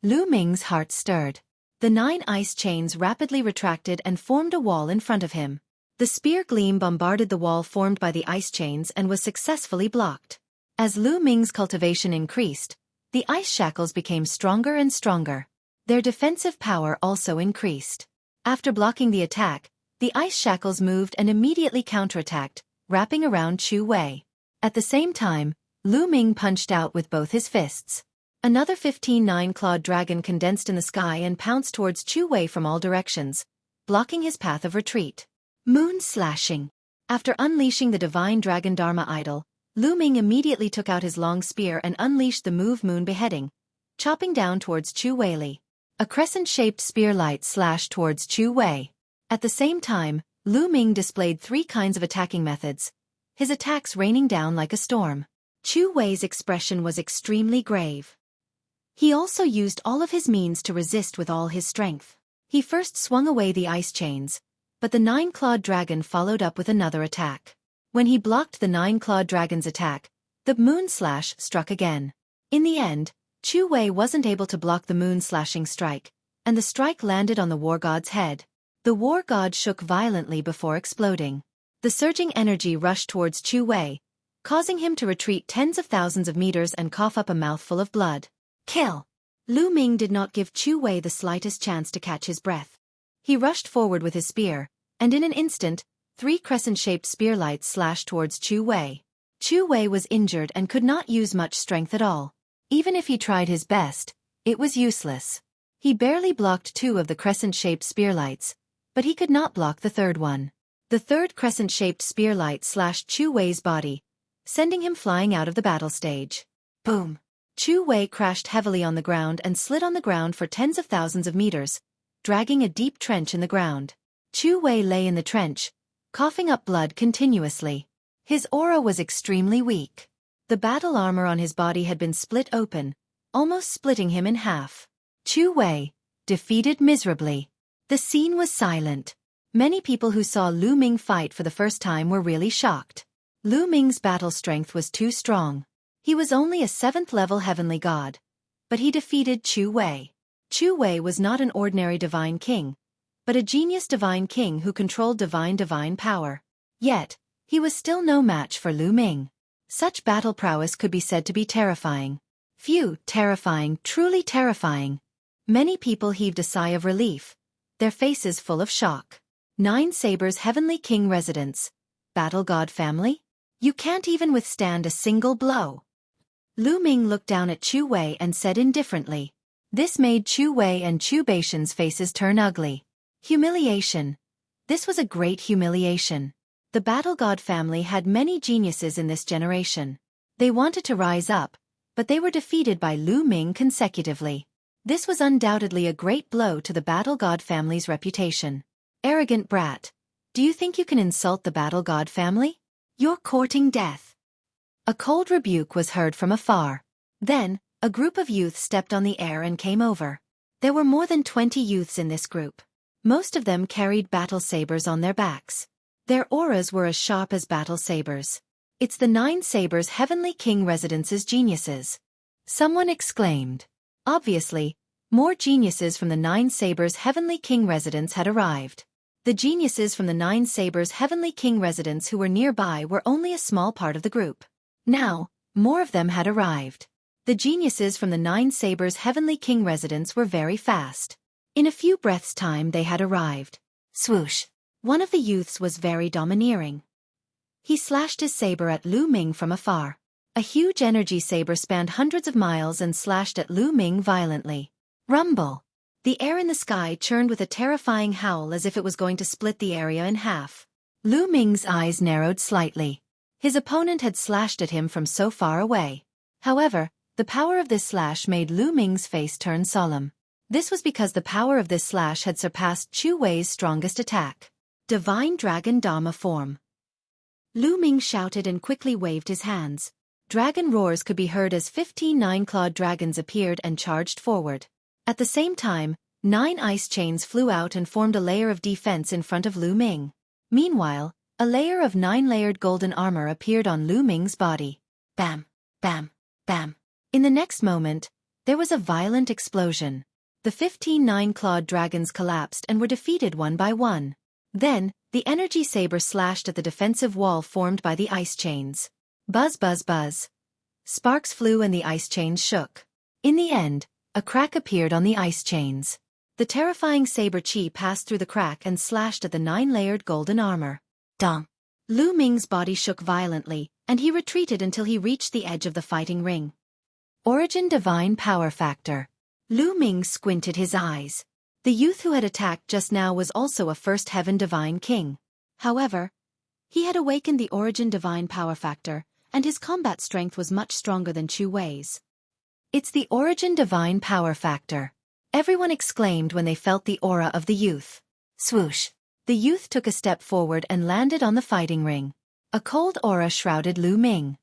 Lu Ming's heart stirred. The 9 ice chains rapidly retracted and formed a wall in front of him. The spear gleam bombarded the wall formed by the ice chains and was successfully blocked. As Lu Ming's cultivation increased, the ice shackles became stronger and stronger. Their defensive power also increased. After blocking the attack, the ice shackles moved and immediately counterattacked, wrapping around Xueqi. At the same time, Lu Ming punched out with both his fists. Another 15 nine-clawed dragon condensed in the sky and pounced towards Xueqi from all directions, blocking his path of retreat. Moon slashing. After unleashing the divine dragon Dharma idol, Lu Ming immediately took out his long spear and unleashed the move Moon beheading, chopping down towards Xueqi. A crescent-shaped spear light slashed towards Xueqi. At the same time, Lu Ming displayed 3 kinds of attacking methods, his attacks raining down like a storm. Xueqi's expression was extremely grave. He also used all of his means to resist with all his strength. He first swung away the ice chains, but the 9-clawed dragon followed up with another attack. When he blocked the 9-clawed dragon's attack, the moon slash struck again. In the end, Xueqi wasn't able to block the moon slashing strike, and the strike landed on the war god's head. The war god shook violently before exploding. The surging energy rushed towards Xueqi, causing him to retreat tens of thousands of meters and cough up a mouthful of blood. Kill! Lu Ming did not give Xueqi the slightest chance to catch his breath. He rushed forward with his spear, and in an instant, 3 crescent-shaped spear lights slashed towards Xueqi. Xueqi was injured and could not use much strength at all. Even if he tried his best, it was useless. He barely blocked 2 of the crescent-shaped spear lights, but he could not block the third one. The third crescent-shaped spear light slashed Xueqi's body, sending him flying out of the battle stage. Boom! Xueqi crashed heavily on the ground and slid on the ground for tens of thousands of meters, dragging a deep trench in the ground. Xueqi lay in the trench, coughing up blood continuously. His aura was extremely weak. The battle armor on his body had been split open, almost splitting him in half. Xueqi, defeated miserably. The scene was silent. Many people who saw Lu Ming fight for the first time were really shocked. Lu Ming's battle strength was too strong. He was only a 7th-level heavenly god. But he defeated Xueqi. Xueqi was not an ordinary divine king, but a genius divine king who controlled divine power. Yet, he was still no match for Lu Ming. Such battle prowess could be said to be terrifying. Phew, terrifying, truly terrifying. Many people heaved a sigh of relief, their faces full of shock. 9 Sabers Heavenly King Residence. Battle God family? You can't even withstand a single blow. Lu Ming looked down at Xueqi and said indifferently. This made Xueqi and Chu Baishan's faces turn ugly. Humiliation. This was a great humiliation. The Battle God family had many geniuses in this generation. They wanted to rise up, but they were defeated by Lu Ming consecutively. This was undoubtedly a great blow to the Battle God family's reputation. Arrogant brat. Do you think you can insult the Battle God family? You're courting death. A cold rebuke was heard from afar. Then, a group of youths stepped on the air and came over. There were more than 20 youths in this group. Most of them carried battle sabers on their backs. Their auras were as sharp as battle sabers. It's the 9 Sabers Heavenly King Residence's geniuses. Someone exclaimed. Obviously, more geniuses from the 9 Sabers Heavenly King Residence had arrived. The geniuses from the 9 Sabers Heavenly King Residence who were nearby were only a small part of the group. Now, more of them had arrived. The geniuses from the 9 Sabers Heavenly King Residence were very fast. In a few breaths' time they had arrived. Swoosh! One of the youths was very domineering. He slashed his saber at Lu Ming from afar. A huge energy saber spanned hundreds of miles and slashed at Lu Ming violently. Rumble! The air in the sky churned with a terrifying howl as if it was going to split the area in half. Lu Ming's eyes narrowed slightly. His opponent had slashed at him from so far away. However, the power of this slash made Lu Ming's face turn solemn. This was because the power of this slash had surpassed Xueqi's strongest attack. Divine Dragon Dharma form. Lu Ming shouted and quickly waved his hands. Dragon roars could be heard as 15 9-clawed dragons appeared and charged forward. At the same time, 9 ice chains flew out and formed a layer of defense in front of Lu Ming. Meanwhile, a layer of 9-layered golden armor appeared on Lu Ming's body. Bam! Bam! Bam! In the next moment, there was a violent explosion. The 15 9-clawed dragons collapsed and were defeated one by one. Then, the energy saber slashed at the defensive wall formed by the ice chains. Buzz buzz buzz. Sparks flew and the ice chains shook. In the end, a crack appeared on the ice chains. The terrifying saber chi passed through the crack and slashed at the 9-layered golden armor. Dong! Lu Ming's body shook violently, and he retreated until he reached the edge of the fighting ring. Origin Divine Power Factor. Lu Ming squinted his eyes. The youth who had attacked just now was also a First Heaven Divine King. However, he had awakened the Origin Divine Power Factor, and his combat strength was much stronger than Xueqi's. It's the Origin Divine Power Factor. Everyone exclaimed when they felt the aura of the youth. Swoosh! The youth took a step forward and landed on the fighting ring. A cold aura shrouded Lu Ming.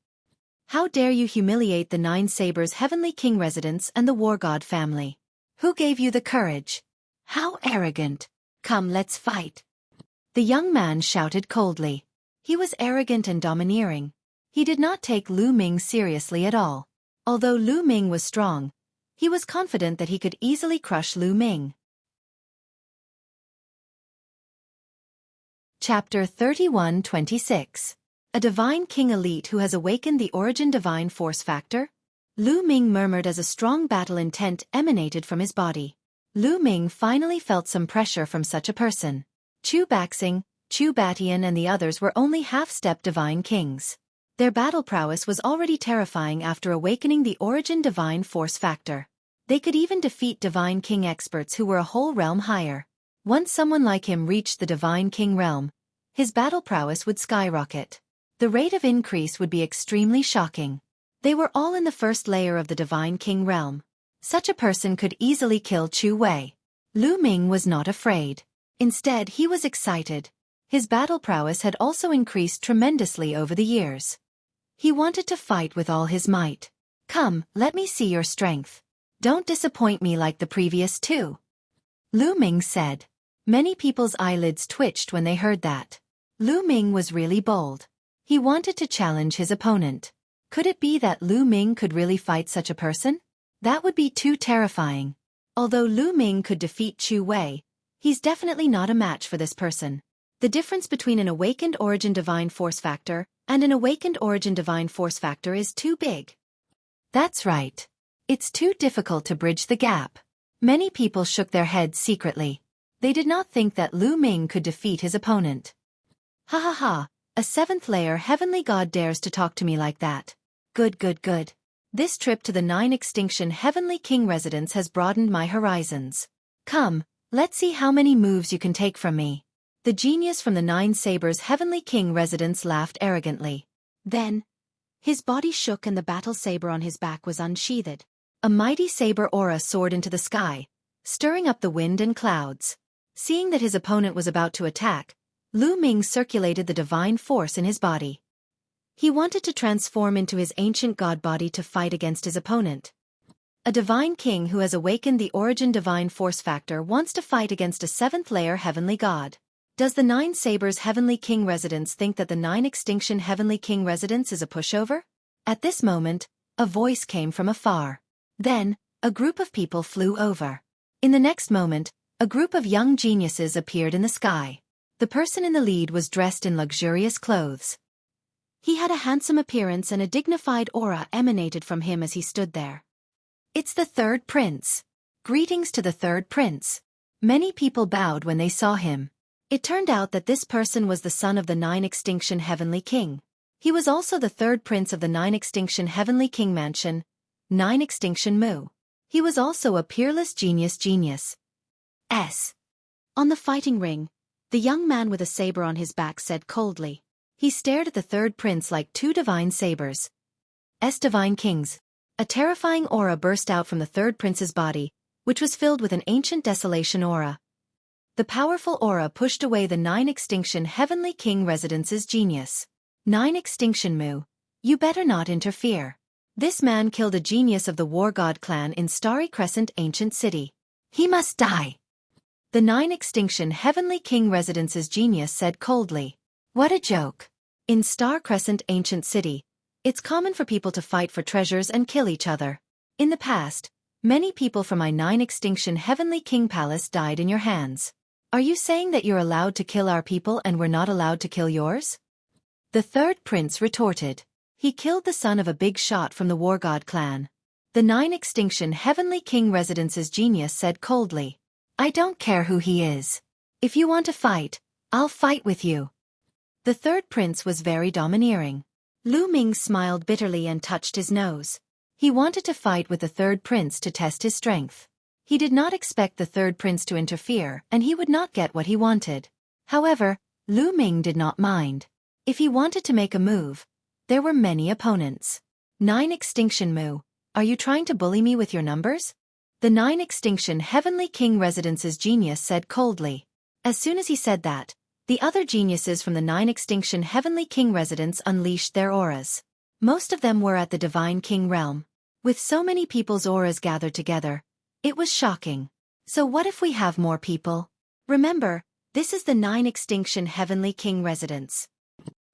How dare you humiliate the 9 Sabers Heavenly King Residence and the War God family? Who gave you the courage? How arrogant! Come, let's fight. The young man shouted coldly. He was arrogant and domineering. He did not take Lu Ming seriously at all. Although Lu Ming was strong, he was confident that he could easily crush Lu Ming. Chapter 31-26. A Divine King Elite who has awakened the Origin Divine Force Factor? Lu Ming murmured as a strong battle intent emanated from his body. Lu Ming finally felt some pressure from such a person. Chu Baxing, Chu Batian and the others were only half-step Divine Kings. Their battle prowess was already terrifying after awakening the Origin Divine Force Factor. They could even defeat Divine King experts who were a whole realm higher. Once someone like him reached the Divine King realm, his battle prowess would skyrocket. The rate of increase would be extremely shocking. They were all in the first layer of the Divine King realm. Such a person could easily kill Xueqi. Lu Ming was not afraid. Instead, he was excited. His battle prowess had also increased tremendously over the years. He wanted to fight with all his might. Come, let me see your strength. Don't disappoint me like the previous two. Lu Ming said. Many people's eyelids twitched when they heard that. Lu Ming was really bold. He wanted to challenge his opponent. Could it be that Lu Ming could really fight such a person? That would be too terrifying. Although Lu Ming could defeat Xueqi, he's definitely not a match for this person. The difference between an awakened origin divine force factor and an awakened origin divine force factor is too big. That's right. It's too difficult to bridge the gap. Many people shook their heads secretly. They did not think that Lu Ming could defeat his opponent. Ha ha ha, a 7th layer heavenly god dares to talk to me like that. Good good good. This trip to the 9 Extinction Heavenly King residence has broadened my horizons. Come, let's see how many moves you can take from me. The genius from the 9 Sabers Heavenly King residence laughed arrogantly. Then, his body shook and the battle saber on his back was unsheathed. A mighty saber aura soared into the sky, stirring up the wind and clouds. Seeing that his opponent was about to attack, Lu Ming circulated the divine force in his body. He wanted to transform into his ancient god body to fight against his opponent. A divine king who has awakened the origin divine force factor wants to fight against a 7th layer heavenly god. Does the 9 Sabers Heavenly King residence think that the 9 Extinction Heavenly King residence is a pushover? At this moment, a voice came from afar. Then, a group of people flew over. In the next moment, a group of young geniuses appeared in the sky. The person in the lead was dressed in luxurious clothes. He had a handsome appearance and a dignified aura emanated from him as he stood there. It's the 3rd prince. Greetings to the 3rd prince. Many people bowed when they saw him. It turned out that this person was the son of the 9 Extinction Heavenly King. He was also the 3rd prince of the 9 Extinction Heavenly King mansion, 9 Extinction Mu. He was also a peerless genius. On the fighting ring, the young man with a saber on his back said coldly. He stared at the 3rd prince like 2 divine sabers. Divine kings. A terrifying aura burst out from the 3rd prince's body, which was filled with an ancient desolation aura. The powerful aura pushed away the 9 Extinction Heavenly King residence's genius. 9 Extinction Mu, you better not interfere. This man killed a genius of the War God clan in Starry Crescent Ancient City. He must die. The 9 Extinction Heavenly King residence's genius said coldly. What a joke. In Star Crescent Ancient City, it's common for people to fight for treasures and kill each other. In the past, many people from my 9 Extinction Heavenly King palace died in your hands. Are you saying that you're allowed to kill our people and we're not allowed to kill yours? The 3rd prince retorted. He killed the son of a big shot from the War God clan. The 9 Extinction Heavenly King residence's genius said coldly. I don't care who he is. If you want to fight, I'll fight with you. The 3rd prince was very domineering. Lu Ming smiled bitterly and touched his nose. He wanted to fight with the 3rd prince to test his strength. He did not expect the 3rd prince to interfere and he would not get what he wanted. However, Lu Ming did not mind. If he wanted to make a move, there were many opponents. 9 Extinction Mu, are you trying to bully me with your numbers? The 9 Extinction Heavenly King residence's genius said coldly. As soon as he said that, the other geniuses from the 9 Extinction Heavenly King residence unleashed their auras. Most of them were at the Divine King realm. With so many people's auras gathered together, it was shocking. So what if we have more people? Remember, this is the 9 Extinction Heavenly King residence.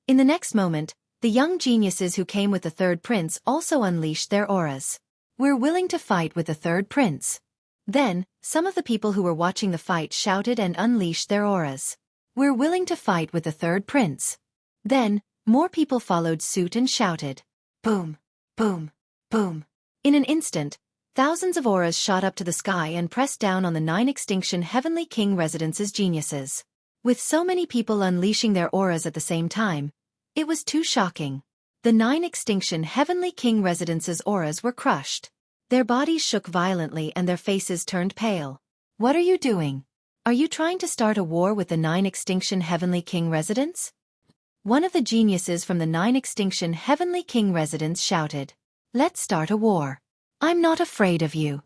In the next moment, the young geniuses who came with the 3rd prince also unleashed their auras. We're willing to fight with the 3rd prince. Then, some of the people who were watching the fight shouted and unleashed their auras. We're willing to fight with the 3rd prince. Then, more people followed suit and shouted. Boom, boom, boom. In an instant, thousands of auras shot up to the sky and pressed down on the 9 Extinction Heavenly King residence's geniuses. With so many people unleashing their auras at the same time, it was too shocking. The 9 Extinction Heavenly King residence's auras were crushed. Their bodies shook violently and their faces turned pale. What are you doing? Are you trying to start a war with the 9 Extinction Heavenly King residence? One of the geniuses from the 9 Extinction Heavenly King residence shouted. Let's start a war. I'm not afraid of you.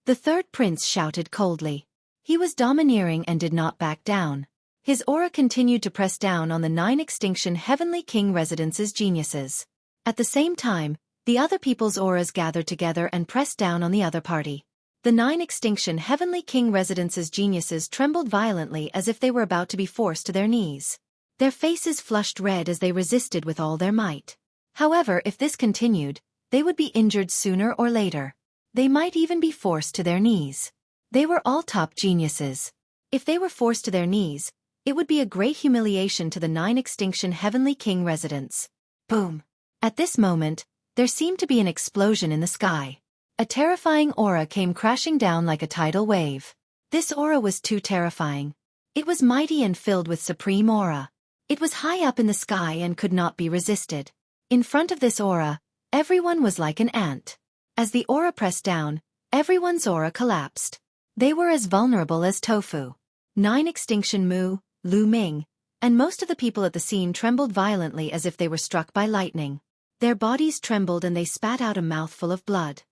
The 3rd prince shouted coldly. He was domineering and did not back down. His aura continued to press down on the 9 Extinction Heavenly King Residence's geniuses. At the same time, the other people's auras gathered together and pressed down on the other party. The 9 Extinction Heavenly King Residence's geniuses trembled violently as if they were about to be forced to their knees. Their faces flushed red as they resisted with all their might. However, if this continued, they would be injured sooner or later. They might even be forced to their knees. They were all top geniuses. If they were forced to their knees, it would be a great humiliation to the 9 Extinction Heavenly King Residence. Boom! At this moment, there seemed to be an explosion in the sky. A terrifying aura came crashing down like a tidal wave. This aura was too terrifying. It was mighty and filled with supreme aura. It was high up in the sky and could not be resisted. In front of this aura, everyone was like an ant. As the aura pressed down, everyone's aura collapsed. They were as vulnerable as tofu. 9 Extinction Mu, Lu Ming, and most of the people at the scene trembled violently as if they were struck by lightning. Their bodies trembled and they spat out a mouthful of blood.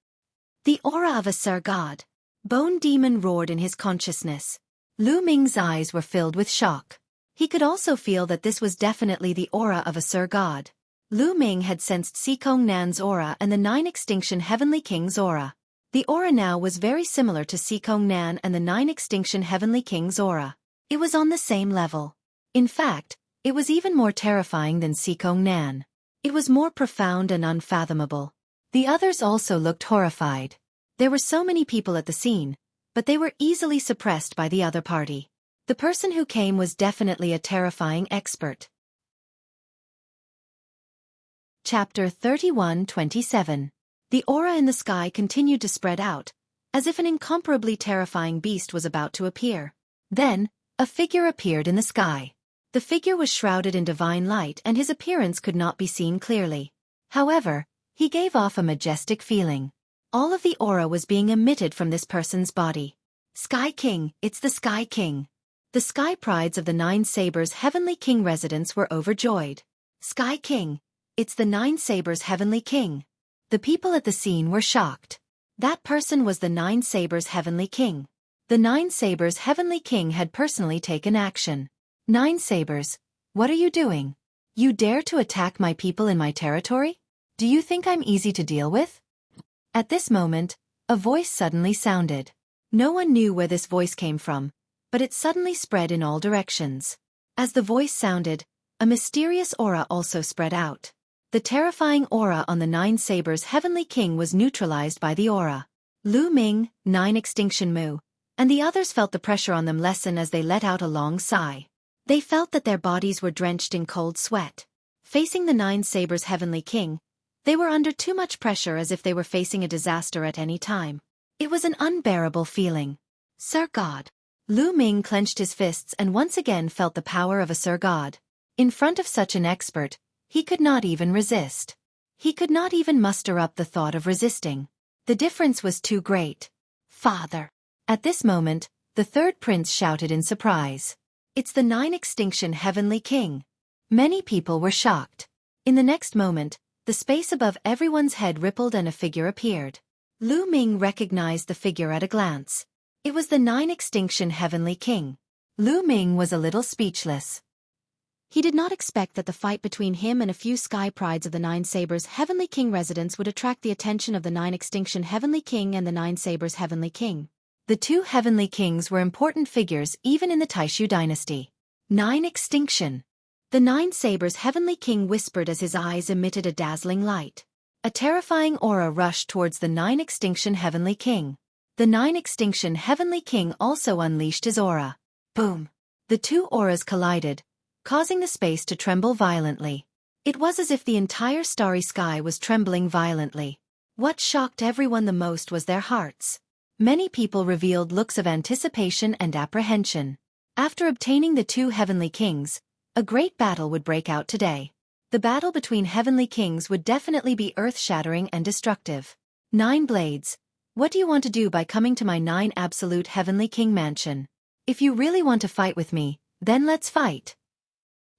The aura of a Sir God. Bone Demon roared in his consciousness. Lu Ming's eyes were filled with shock. He could also feel that this was definitely the aura of a Sir God. Lu Ming had sensed Xikong Nan's aura and the 9 Extinction Heavenly King's aura. The aura now was very similar to Xikong Nan and the 9 Extinction Heavenly King's aura. It was on the same level. In fact, it was even more terrifying than Xikong Nan. It was more profound and unfathomable. The others also looked horrified. There were so many people at the scene, but they were easily suppressed by the other party. The person who came was definitely a terrifying expert. Chapter 31:27. The aura in the sky continued to spread out, as if an incomparably terrifying beast was about to appear. Then, a figure appeared in the sky. The figure was shrouded in divine light and his appearance could not be seen clearly. However, he gave off a majestic feeling. All of the aura was being emitted from this person's body. Sky King, it's the Sky King. The Sky Prides of the 9 Sabers Heavenly King residents were overjoyed. Sky King, it's the 9 Sabers Heavenly King. The people at the scene were shocked. That person was the 9 Sabers Heavenly King. The 9 Sabers Heavenly King had personally taken action. 9 Sabers, what are you doing? You dare to attack my people in my territory? Do you think I'm easy to deal with? At this moment, a voice suddenly sounded. No one knew where this voice came from, but it suddenly spread in all directions. As the voice sounded, a mysterious aura also spread out. The terrifying aura on the 9 Sabers Heavenly King was neutralized by the aura. Lu Ming, 9 Extinction Mu, and the others felt the pressure on them lessen as they let out a long sigh. They felt that their bodies were drenched in cold sweat. Facing the 9 Sabers Heavenly King, they were under too much pressure as if they were facing a disaster at any time. It was an unbearable feeling. Sir God. Lu Ming clenched his fists and once again felt the power of a Sir God. In front of such an expert, he could not even resist. He could not even muster up the thought of resisting. The difference was too great. Father. At this moment, the third prince shouted in surprise. It's the 9 Extinction Heavenly King. Many people were shocked. In the next moment, the space above everyone's head rippled and a figure appeared. Lu Ming recognized the figure at a glance. It was the 9 Extinction Heavenly King. Lu Ming was a little speechless. He did not expect that the fight between him and a few Sky Prides of the 9 Sabers Heavenly King residents would attract the attention of the 9 Extinction Heavenly King and the 9 Sabers Heavenly King. The two Heavenly Kings were important figures even in the Taishu dynasty. 9 Extinction. The 9 Sabers Heavenly King whispered as his eyes emitted a dazzling light. A terrifying aura rushed towards the 9 Extinction Heavenly King. The 9 Extinction Heavenly King also unleashed his aura. Boom! The two auras collided, causing the space to tremble violently. It was as if the entire starry sky was trembling violently. What shocked everyone the most was their hearts. Many people revealed looks of anticipation and apprehension. After obtaining the two Heavenly Kings, a great battle would break out today. The battle between Heavenly Kings would definitely be earth-shattering and destructive. 9 Blades, what do you want to do by coming to my 9 Absolute Heavenly King mansion? If you really want to fight with me, then let's fight.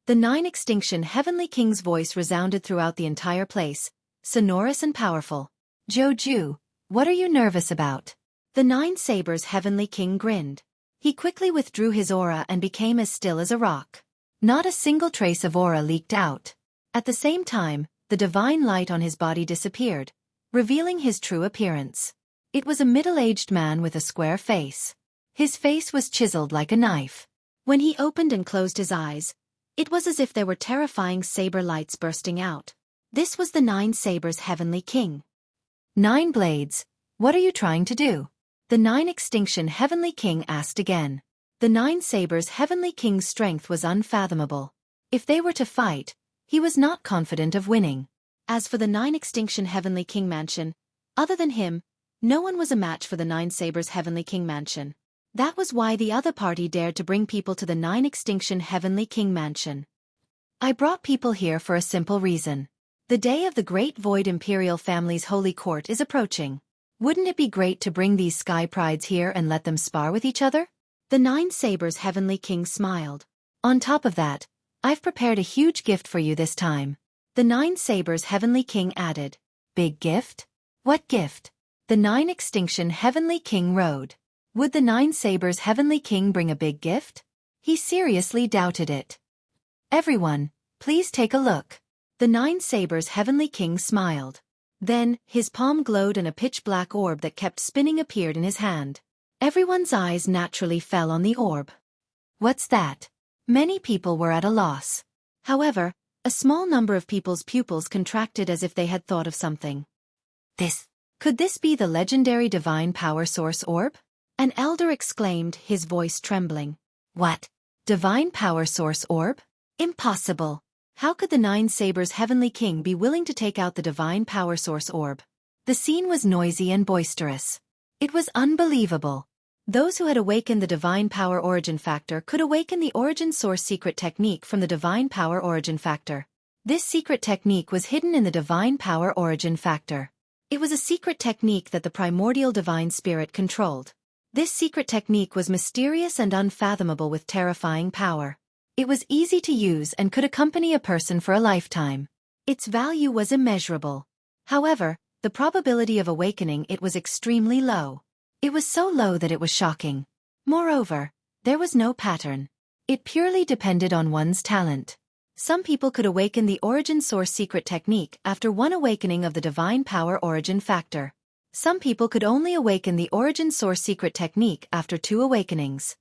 The 9 Extinction Heavenly King's voice resounded throughout the entire place, sonorous and powerful. Joju, what are you nervous about? The 9 Sabers Heavenly King grinned. He quickly withdrew his aura and became as still as a rock. Not a single trace of aura leaked out. At the same time, the divine light on his body disappeared, revealing his true appearance. It was a middle-aged man with a square face. His face was chiseled like a knife. When he opened and closed his eyes, it was as if there were terrifying saber lights bursting out. This was the 9 Sabers' Heavenly King. 9 blades, what are you trying to do? The 9 Extinction Heavenly King asked again. The 9 Sabers' Heavenly King's strength was unfathomable. If they were to fight, he was not confident of winning. As for the 9 Extinction Heavenly King Mansion, other than him, no one was a match for the 9 Sabers' Heavenly King Mansion. That was why the other party dared to bring people to the 9 Extinction Heavenly King Mansion. I brought people here for a simple reason. The day of the Great Void Imperial Family's Holy Court is approaching. Wouldn't it be great to bring these Sky Prides here and let them spar with each other? The 9 Sabers' Heavenly King smiled. On top of that, I've prepared a huge gift for you this time. The 9 Sabers' Heavenly King added. Big gift? What gift? The 9 Extinction Heavenly King rode. Would the 9 Sabers' Heavenly King bring a big gift? He seriously doubted it. Everyone, please take a look. The 9 Sabers' Heavenly King smiled. Then, his palm glowed and a pitch-black orb that kept spinning appeared in his hand. Everyone's eyes naturally fell on the orb. What's that? Many people were at a loss. However, a small number of people's pupils contracted as if they had thought of something. Could this be the legendary Divine Power Source orb? An elder exclaimed, his voice trembling. What? Divine Power Source orb? Impossible. How could the 9 Sabers' Heavenly King be willing to take out the Divine Power Source orb? The scene was noisy and boisterous. It was unbelievable. Those who had awakened the Divine Power Origin Factor could awaken the Origin Source secret technique from the Divine Power Origin Factor. This secret technique was hidden in the Divine Power Origin Factor. It was a secret technique that the primordial Divine Spirit controlled. This secret technique was mysterious and unfathomable with terrifying power. It was easy to use and could accompany a person for a lifetime. Its value was immeasurable. However, the probability of awakening it was extremely low. It was so low that it was shocking. Moreover, there was no pattern. It purely depended on one's talent. Some people could awaken the Origin Source secret technique after one awakening of the Divine Power Origin Factor. Some people could only awaken the Origin Source secret technique after 2 awakenings.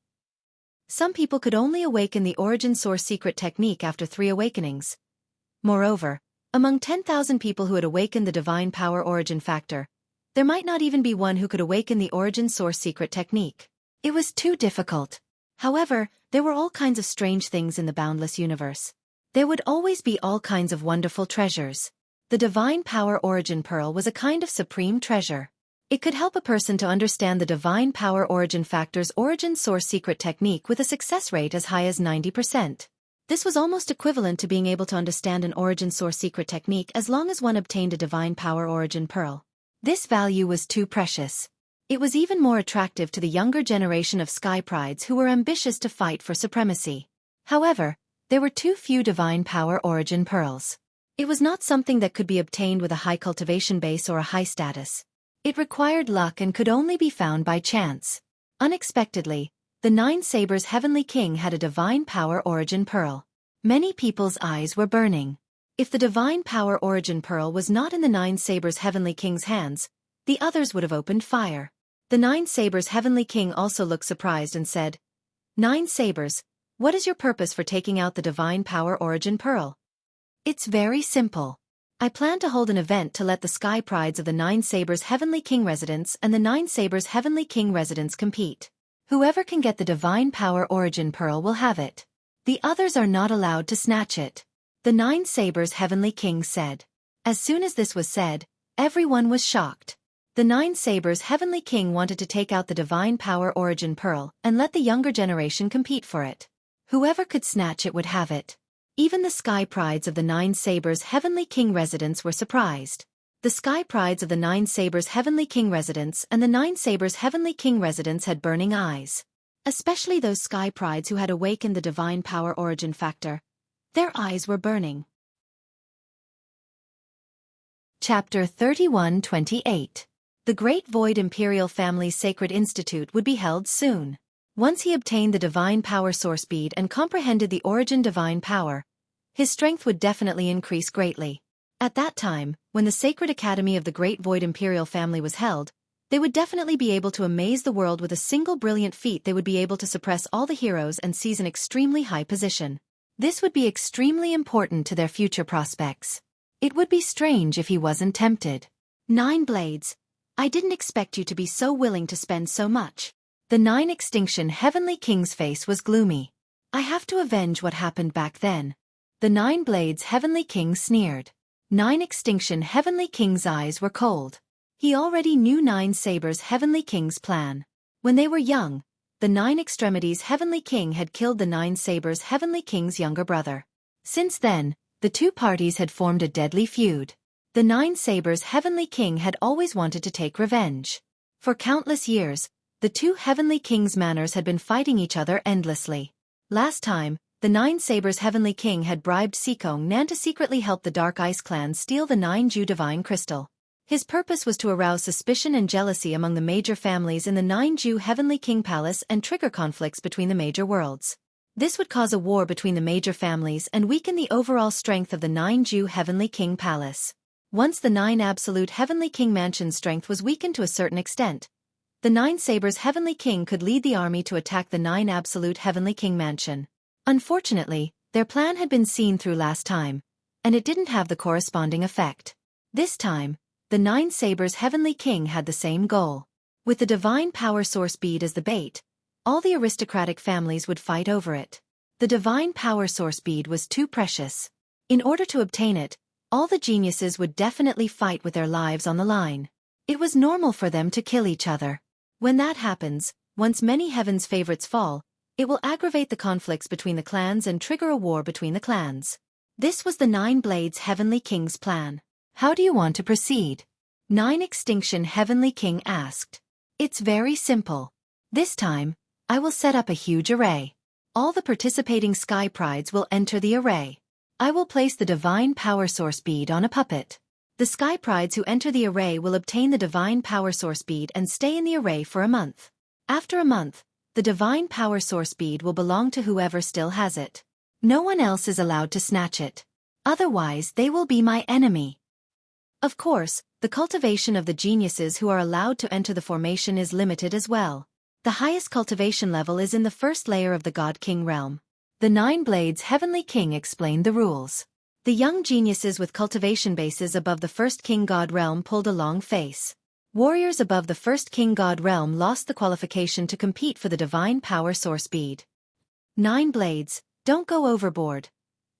Some people could only awaken the Origin Source secret technique after 3 awakenings. Moreover, among 10,000 people who had awakened the Divine Power Origin Factor, there might not even be one who could awaken the Origin Source secret technique. It was too difficult. However, there were all kinds of strange things in the boundless universe. There would always be all kinds of wonderful treasures. The Divine Power Origin Pearl was a kind of supreme treasure. It could help a person to understand the Divine Power Origin Factor's Origin Source secret technique with a success rate as high as 90%. This was almost equivalent to being able to understand an Origin Source secret technique as long as one obtained a Divine Power Origin Pearl. This value was too precious. It was even more attractive to the younger generation of Sky Prides who were ambitious to fight for supremacy. However, there were too few Divine Power Origin Pearls. It was not something that could be obtained with a high cultivation base or a high status. It required luck and could only be found by chance. Unexpectedly, the 9 Sabers' Heavenly King had a Divine Power Origin Pearl. Many people's eyes were burning. If the Divine Power Origin Pearl was not in the 9 Sabers' Heavenly King's hands, the others would have opened fire. The 9 Sabers' Heavenly King also looked surprised and said, 9 Sabers, what is your purpose for taking out the Divine Power Origin Pearl? It's very simple. I plan to hold an event to let the Sky Prides of the 9 Sabers' Heavenly King residents and the 9 Sabers' Heavenly King residents compete. Whoever can get the Divine Power Origin Pearl will have it. The others are not allowed to snatch it. The 9 Sabers' Heavenly King said. As soon as this was said, everyone was shocked. The 9 Sabers' Heavenly King wanted to take out the Divine Power Origin Pearl and let the younger generation compete for it. Whoever could snatch it would have it. Even the Sky Prides of the 9 Sabers' Heavenly King residents were surprised. The Sky Prides of the 9 Sabers' Heavenly King residents and the 9 Sabers' Heavenly King residents had burning eyes. Especially those Sky Prides who had awakened the Divine Power Origin Factor. Their eyes were burning. Chapter 31-28. The Great Void Imperial Family's Sacred Institute would be held soon. Once he obtained the divine power source bead and comprehended the origin divine power, his strength would definitely increase greatly. At that time, when the Sacred Academy of the Great Void Imperial family was held, they would definitely be able to amaze the world with a single brilliant feat. They would be able to suppress all the heroes and seize an extremely high position. This would be extremely important to their future prospects. It would be strange if he wasn't tempted. 9 blades. I didn't expect you to be so willing to spend so much. The 9 Extinction Heavenly King's face was gloomy. I have to avenge what happened back then. The 9 Blades Heavenly King sneered. 9 Extinction Heavenly King's eyes were cold. He already knew 9 Sabers Heavenly King's plan. When they were young, the 9 Extremities Heavenly King had killed the 9 Sabers Heavenly King's younger brother. Since then, the two parties had formed a deadly feud. The 9 Sabers Heavenly King had always wanted to take revenge. For countless years, the two Heavenly Kings' manners had been fighting each other endlessly. Last time, the 9 Sabers Heavenly King had bribed Xueqi Nan to secretly help the Dark Ice Clan steal the 9 Ju Divine Crystal. His purpose was to arouse suspicion and jealousy among the major families in the 9 Ju Heavenly King Palace and trigger conflicts between the major worlds. This would cause a war between the major families and weaken the overall strength of the 9 Ju Heavenly King Palace. Once the 9 Absolute Heavenly King Mansion's strength was weakened to a certain extent, the 9 Sabers Heavenly King could lead the army to attack the 9 Absolute Heavenly King Mansion. Unfortunately, their plan had been seen through last time, and it didn't have the corresponding effect. This time, the 9 Sabers Heavenly King had the same goal. With the divine power source bead as the bait, all the aristocratic families would fight over it. The divine power source bead was too precious. In order to obtain it, all the geniuses would definitely fight with their lives on the line. It was normal for them to kill each other. When that happens, once many heaven's favorites fall, it will aggravate the conflicts between the clans and trigger a war between the clans. This was the 9 Blades Heavenly King's plan. How do you want to proceed? 9 Extinction Heavenly King asked. It's very simple. This time, I will set up a huge array. All the participating Sky Prides will enter the array. I will place the Divine Power Source bead on a puppet. The Sky Prides who enter the array will obtain the Divine Power Source bead and stay in the array for a month. After a month, the Divine Power Source bead will belong to whoever still has it. No one else is allowed to snatch it. Otherwise, they will be my enemy. Of course, the cultivation of the geniuses who are allowed to enter the formation is limited as well. The highest cultivation level is in the first layer of the God King realm. The 9 Blades Heavenly King explained the rules. The young geniuses with cultivation bases above the first King God realm pulled a long face. Warriors above the first King God realm lost the qualification to compete for the Divine Power Source bead. 9 Blades, don't go overboard.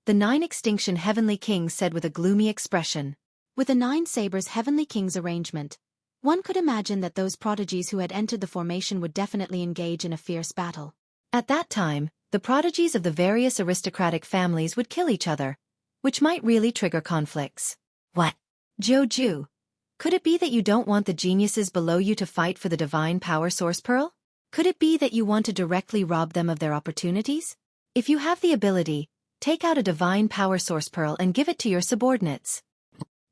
The 9 Extinction Heavenly Kings said with a gloomy expression. With the 9 Sabers Heavenly King's arrangement, one could imagine that those prodigies who had entered the formation would definitely engage in a fierce battle. At that time, the prodigies of the various aristocratic families would kill each other, which might really trigger conflicts. What? Joju, could it be that you don't want the geniuses below you to fight for the Divine Power Source Pearl? Could it be that you want to directly rob them of their opportunities? If you have the ability, take out a Divine Power Source Pearl and give it to your subordinates.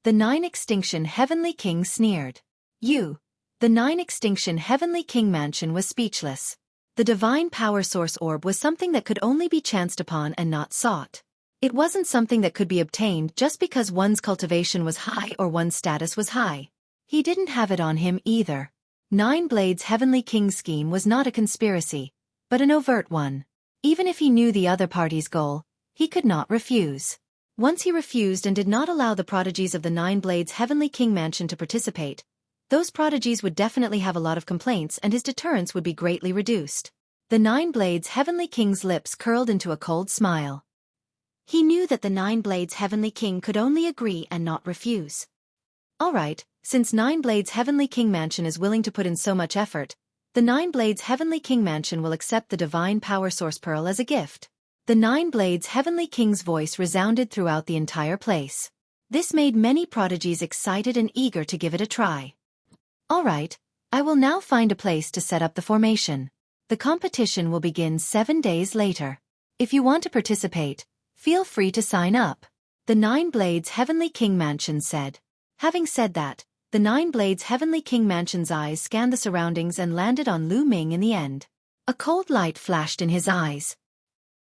The 9 Extinction Heavenly King sneered. The 9 Extinction Heavenly King Mansion was speechless. The Divine Power Source Orb was something that could only be chanced upon and not sought. It wasn't something that could be obtained just because one's cultivation was high or one's status was high. He didn't have it on him either. 9 Blades Heavenly King's scheme was not a conspiracy, but an overt one. Even if he knew the other party's goal, he could not refuse. Once he refused and did not allow the prodigies of the 9 Blades Heavenly King Mansion to participate, those prodigies would definitely have a lot of complaints and his deterrence would be greatly reduced. The 9 Blades Heavenly King's lips curled into a cold smile. He knew that the 9 Blades Heavenly King could only agree and not refuse. Alright, since 9 Blades Heavenly King Mansion is willing to put in so much effort, the 9 Blades Heavenly King Mansion will accept the Divine Power Source Pearl as a gift. The 9 Blades Heavenly King's voice resounded throughout the entire place. This made many prodigies excited and eager to give it a try. Alright, I will now find a place to set up the formation. The competition will begin 7 days later. If you want to participate, feel free to sign up. The 9 Blades Heavenly King Mansion said. Having said that, the 9 Blades Heavenly King Mansion's eyes scanned the surroundings and landed on Lu Ming in the end. A cold light flashed in his eyes.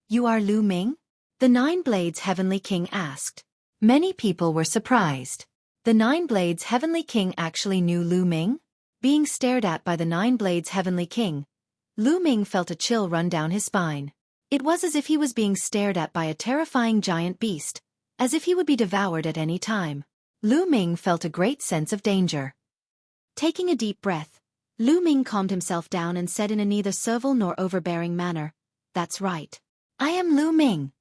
"You are Lu Ming?" the Nine Blades Heavenly King asked. Many people were surprised. The Nine Blades Heavenly King actually knew Lu Ming? Being stared at by the Nine Blades Heavenly King, Lu Ming felt a chill run down his spine. It was as if he was being stared at by a terrifying giant beast, as if he would be devoured at any time. Lu Ming felt a great sense of danger. Taking a deep breath, Lu Ming calmed himself down and said in a neither servile nor overbearing manner, "That's right. I am Lu Ming."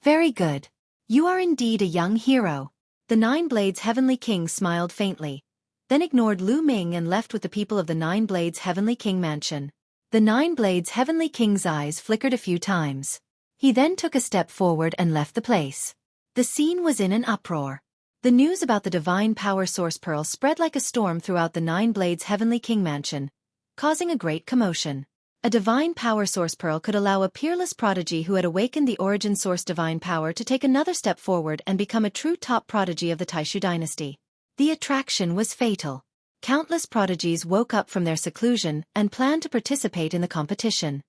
"Very good. You are indeed a young hero." The Nine Blades Heavenly King smiled faintly, then ignored Lu Ming and left with the people of the Nine Blades Heavenly King mansion. The Nine Blades Heavenly King's eyes flickered a few times. He then took a step forward and left the place. The scene was in an uproar. The news about the Divine Power Source Pearl spread like a storm throughout the Nine Blades Heavenly King mansion, causing a great commotion. A Divine Power Source Pearl could allow a peerless prodigy who had awakened the Origin Source Divine Power to take another step forward and become a true top prodigy of the Taishu dynasty. The attraction was fatal. Countless prodigies woke up from their seclusion and planned to participate in the competition.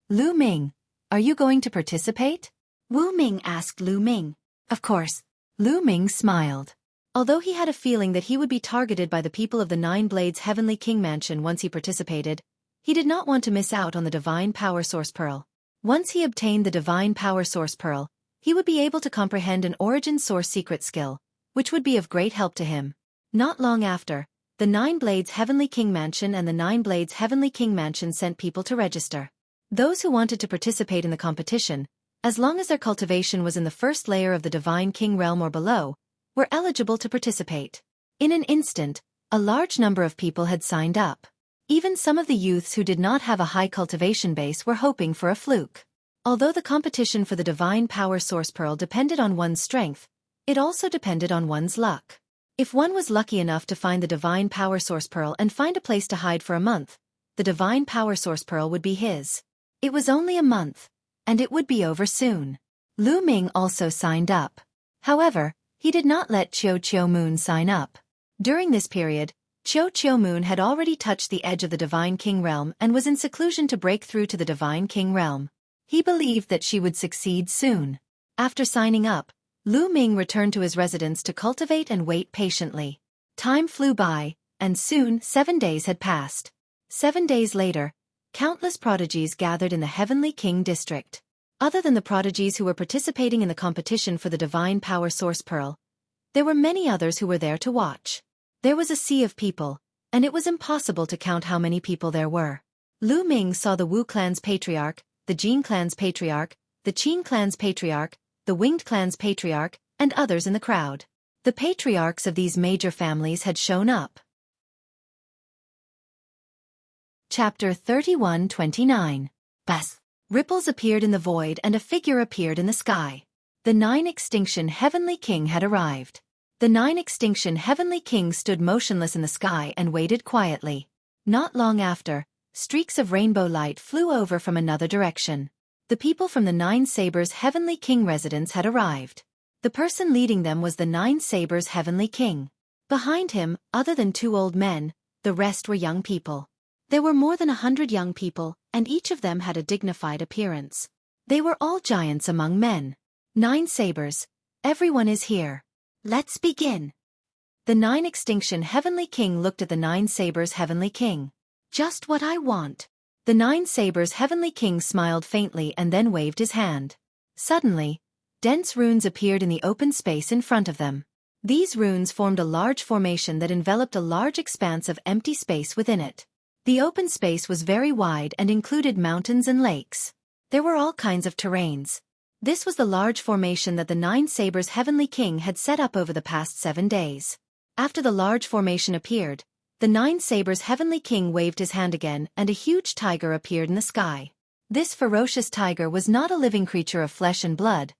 "Lu Ming, are you going to participate?" Wu Ming asked Lu Ming. Of course. Lu Ming smiled. Although he had a feeling that he would be targeted by the people of the Nine Blades Heavenly King mansion once he participated, he did not want to miss out on the Divine Power Source Pearl. Once he obtained the Divine Power Source Pearl, he would be able to comprehend an Origin Source secret skill, which would be of great help to him. Not long after, the Nine Blades Heavenly King mansion and the Nine Blades Heavenly King mansion sent people to register. Those who wanted to participate in the competition, as long as their cultivation was in the first layer of the Divine King realm or below, were eligible to participate. In an instant, a large number of people had signed up. Even some of the youths who did not have a high cultivation base were hoping for a fluke. Although the competition for the Divine Power Source Pearl depended on one's strength, it also depended on one's luck. If one was lucky enough to find the Divine Power Source Pearl and find a place to hide for a month, the Divine Power Source Pearl would be his. It was only a month, and it would be over soon. Lu Ming also signed up. However, he did not let Chiu Moon sign up. During this period, Chiu Moon had already touched the edge of the Divine King realm and was in seclusion to break through to the Divine King realm. He believed that she would succeed soon. After signing up, Lu Ming returned to his residence to cultivate and wait patiently. Time flew by, and soon 7 days had passed. 7 days later, countless prodigies gathered in the Heavenly King district. Other than the prodigies who were participating in the competition for the Divine Power Source Pearl, there were many others who were there to watch. There was a sea of people, and it was impossible to count how many people there were. Lu Ming saw the Wu clan's patriarch, the Jin clan's patriarch, the Qin clan's patriarch, the Winged clan's patriarch, and others in the crowd. The patriarchs of these major families had shown up. Chapter 31-29. Bas. Ripples appeared in the void and a figure appeared in the sky. The Nine Extinction Heavenly King had arrived. The Nine Extinction Heavenly King stood motionless in the sky and waited quietly. Not long after, streaks of rainbow light flew over from another direction. The people from the Nine Sabers Heavenly King residence had arrived. The person leading them was the Nine Sabers Heavenly King. Behind him, other than 2 old men, the rest were young people. There were more than 100 young people, and each of them had a dignified appearance. They were all giants among men. Nine Sabers, everyone is here. Let's begin. The Nine Extinction Heavenly King looked at the Nine Sabers Heavenly King. Just what I want. The Nine Sabers Heavenly King smiled faintly and then waved his hand. Suddenly, dense runes appeared in the open space in front of them. These runes formed a large formation that enveloped a large expanse of empty space within it. The open space was very wide and included mountains and lakes. There were all kinds of terrains. This was the large formation that the Nine Sabers Heavenly King had set up over the past 7 days. After the large formation appeared, the Nine Sabers Heavenly King waved his hand again and a huge tiger appeared in the sky. This ferocious tiger was not a living creature of flesh and blood,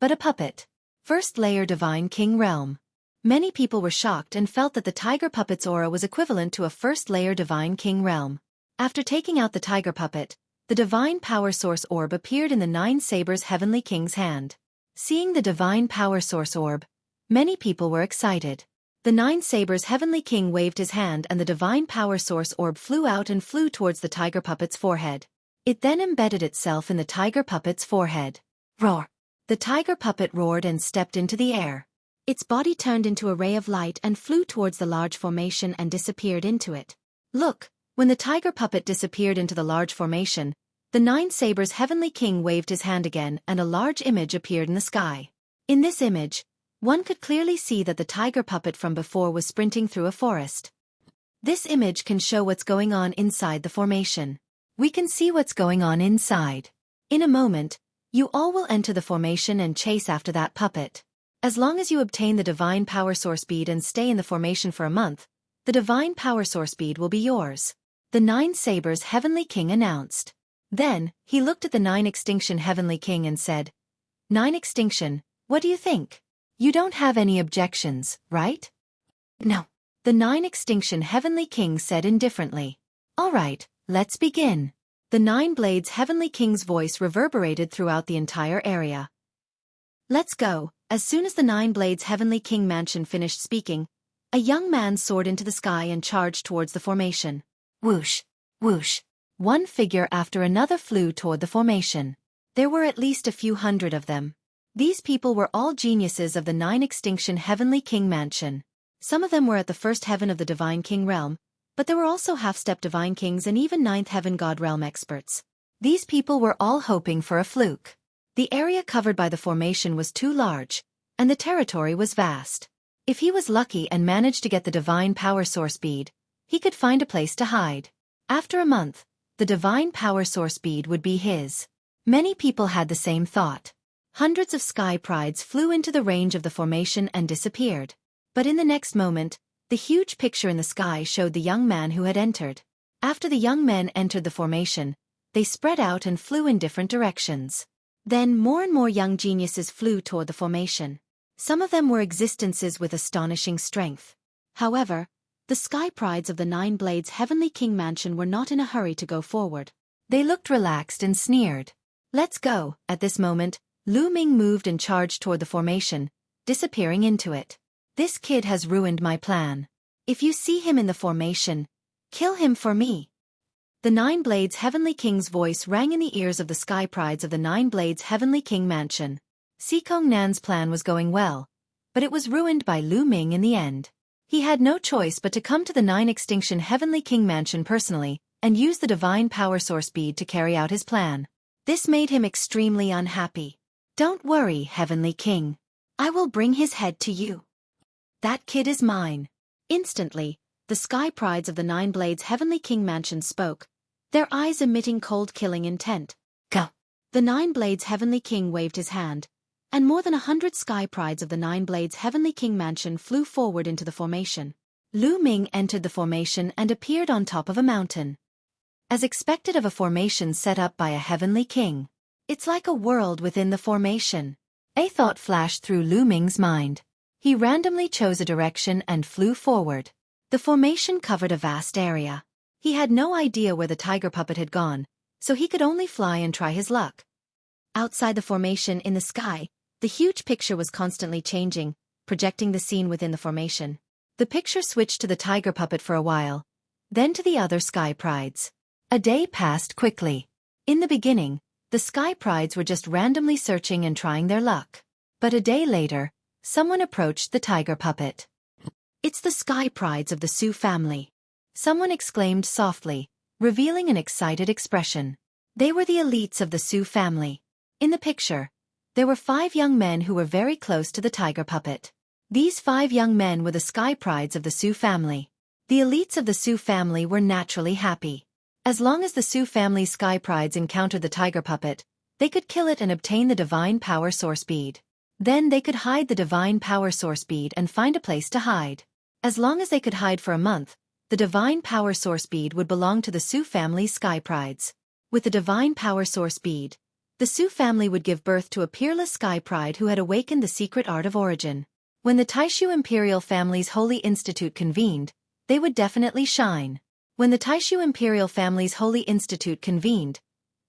but a puppet. First layer Divine King realm. Many people were shocked and felt that the tiger puppet's aura was equivalent to a first-layer Divine King realm. After taking out the tiger puppet, the Divine Power Source Orb appeared in the Nine Sabers Heavenly King's hand. Seeing the Divine Power Source Orb, many people were excited. The Nine Sabers Heavenly King waved his hand and the Divine Power Source Orb flew out and flew towards the tiger puppet's forehead. It then embedded itself in the tiger puppet's forehead. Roar! The tiger puppet roared and stepped into the air. Its body turned into a ray of light and flew towards the large formation and disappeared into it. Look! When the tiger puppet disappeared into the large formation, the Nine Sabers' heavenly king waved his hand again and a large image appeared in the sky. In this image, one could clearly see that the tiger puppet from before was sprinting through a forest. This image can show what's going on inside the formation. We can see what's going on inside. In a moment, you all will enter the formation and chase after that puppet. As long as you obtain the divine power source bead and stay in the formation for a month, the divine power source bead will be yours. The Nine Sabers' heavenly king announced. Then, he looked at the Nine Extinction heavenly king and said, "Nine Extinction, what do you think? You don't have any objections, right?" "No." The Nine Extinction heavenly king said indifferently. "All right, let's begin." The Nine Blades heavenly king's voice reverberated throughout the entire area. "Let's go." As soon as the Nine Blades heavenly king mansion finished speaking, a young man soared into the sky and charged towards the formation. Whoosh! Whoosh! One figure after another flew toward the formation. There were at least a few hundred of them. These people were all geniuses of the Nine Extinction heavenly king mansion. Some of them were at the first heaven of the divine king realm, but there were also half-step divine kings and even ninth heaven god realm experts. These people were all hoping for a fluke. The area covered by the formation was too large, and the territory was vast. If he was lucky and managed to get the divine power source bead, he could find a place to hide. After a month, the divine power source bead would be his. Many people had the same thought. Hundreds of sky prides flew into the range of the formation and disappeared. But in the next moment, the huge picture in the sky showed the young man who had entered. After the young men entered the formation, they spread out and flew in different directions. Then more and more young geniuses flew toward the formation. Some of them were existences with astonishing strength. However, the sky prides of the Nine Blades heavenly king mansion were not in a hurry to go forward. They looked relaxed and sneered. "Let's go." At this moment, Lu Ming moved and charged toward the formation, disappearing into it. "This kid has ruined my plan. If you see him in the formation, kill him for me." The Nine Blades heavenly king's voice rang in the ears of the sky prides of the Nine Blades heavenly king mansion. Xikong Nan's plan was going well, but it was ruined by Lu Ming in the end. He had no choice but to come to the Nine Extinction heavenly king mansion personally, and use the divine power source bead to carry out his plan. This made him extremely unhappy. "Don't worry, heavenly king. I will bring his head to you. That kid is mine." Instantly, the sky prides of the Nine Blades heavenly king mansion spoke, their eyes emitting cold killing intent. "Go." The Nine Blades heavenly king waved his hand, and more than 100 sky prides of the Nine Blades heavenly king mansion flew forward into the formation. Lu Ming entered the formation and appeared on top of a mountain. As expected of a formation set up by a heavenly king. It's like a world within the formation. A thought flashed through Lu Ming's mind. He randomly chose a direction and flew forward. The formation covered a vast area. He had no idea where the tiger puppet had gone, so he could only fly and try his luck. Outside the formation in the sky, the huge picture was constantly changing, projecting the scene within the formation. The picture switched to the tiger puppet for a while, then to the other sky prides. A day passed quickly. In the beginning, the sky prides were just randomly searching and trying their luck. But a day later, someone approached the tiger puppet. "It's the sky prides of the Su family," someone exclaimed softly, revealing an excited expression. They were the elites of the Su family. In the picture, there were 5 young men who were very close to the tiger puppet. These 5 young men were the sky prides of the Su family. The elites of the Su family were naturally happy. As long as the Su family's sky prides encountered the tiger puppet, they could kill it and obtain the divine power source bead. Then they could hide the divine power source bead and find a place to hide. As long as they could hide for a month, the divine power source bead would belong to the Su family's sky prides. With the divine power source bead, the Su family would give birth to a peerless sky pride who had awakened the secret art of origin. When the Taishu Imperial family's Holy Institute convened, they would definitely shine. When the Taishu Imperial family's Holy Institute convened,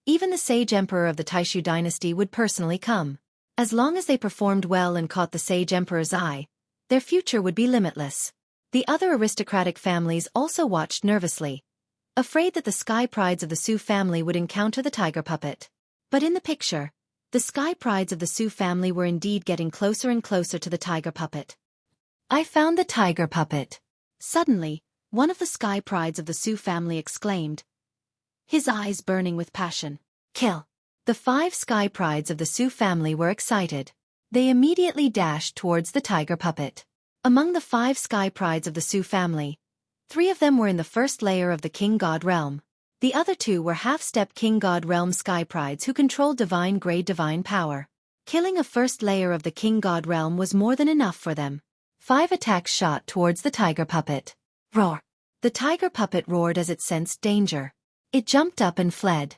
even the sage emperor of the Taishu dynasty would personally come. As long as they performed well and caught the sage emperor's eye, their future would be limitless. The other aristocratic families also watched nervously. afraid that the Sky Prides of the Sioux family would encounter the tiger puppet. But in the picture, the Sky Prides of the Sioux family were indeed getting closer and closer to the tiger puppet. I found the tiger puppet. Suddenly, one of the Sky Prides of the Sioux family exclaimed, his eyes burning with passion. Kill. The 5 Sky Prides of the Sioux family were excited. They immediately dashed towards the tiger puppet. Among the 5 Sky Prides of the Sioux family, 3 of them were in the first layer of the King God realm. The other 2 were half-step King God realm Sky Prides who controlled divine grade divine power. Killing a first layer of the King God realm was more than enough for them. 5 attacks shot towards the tiger puppet. Roar! The tiger puppet roared as it sensed danger. It jumped up and fled.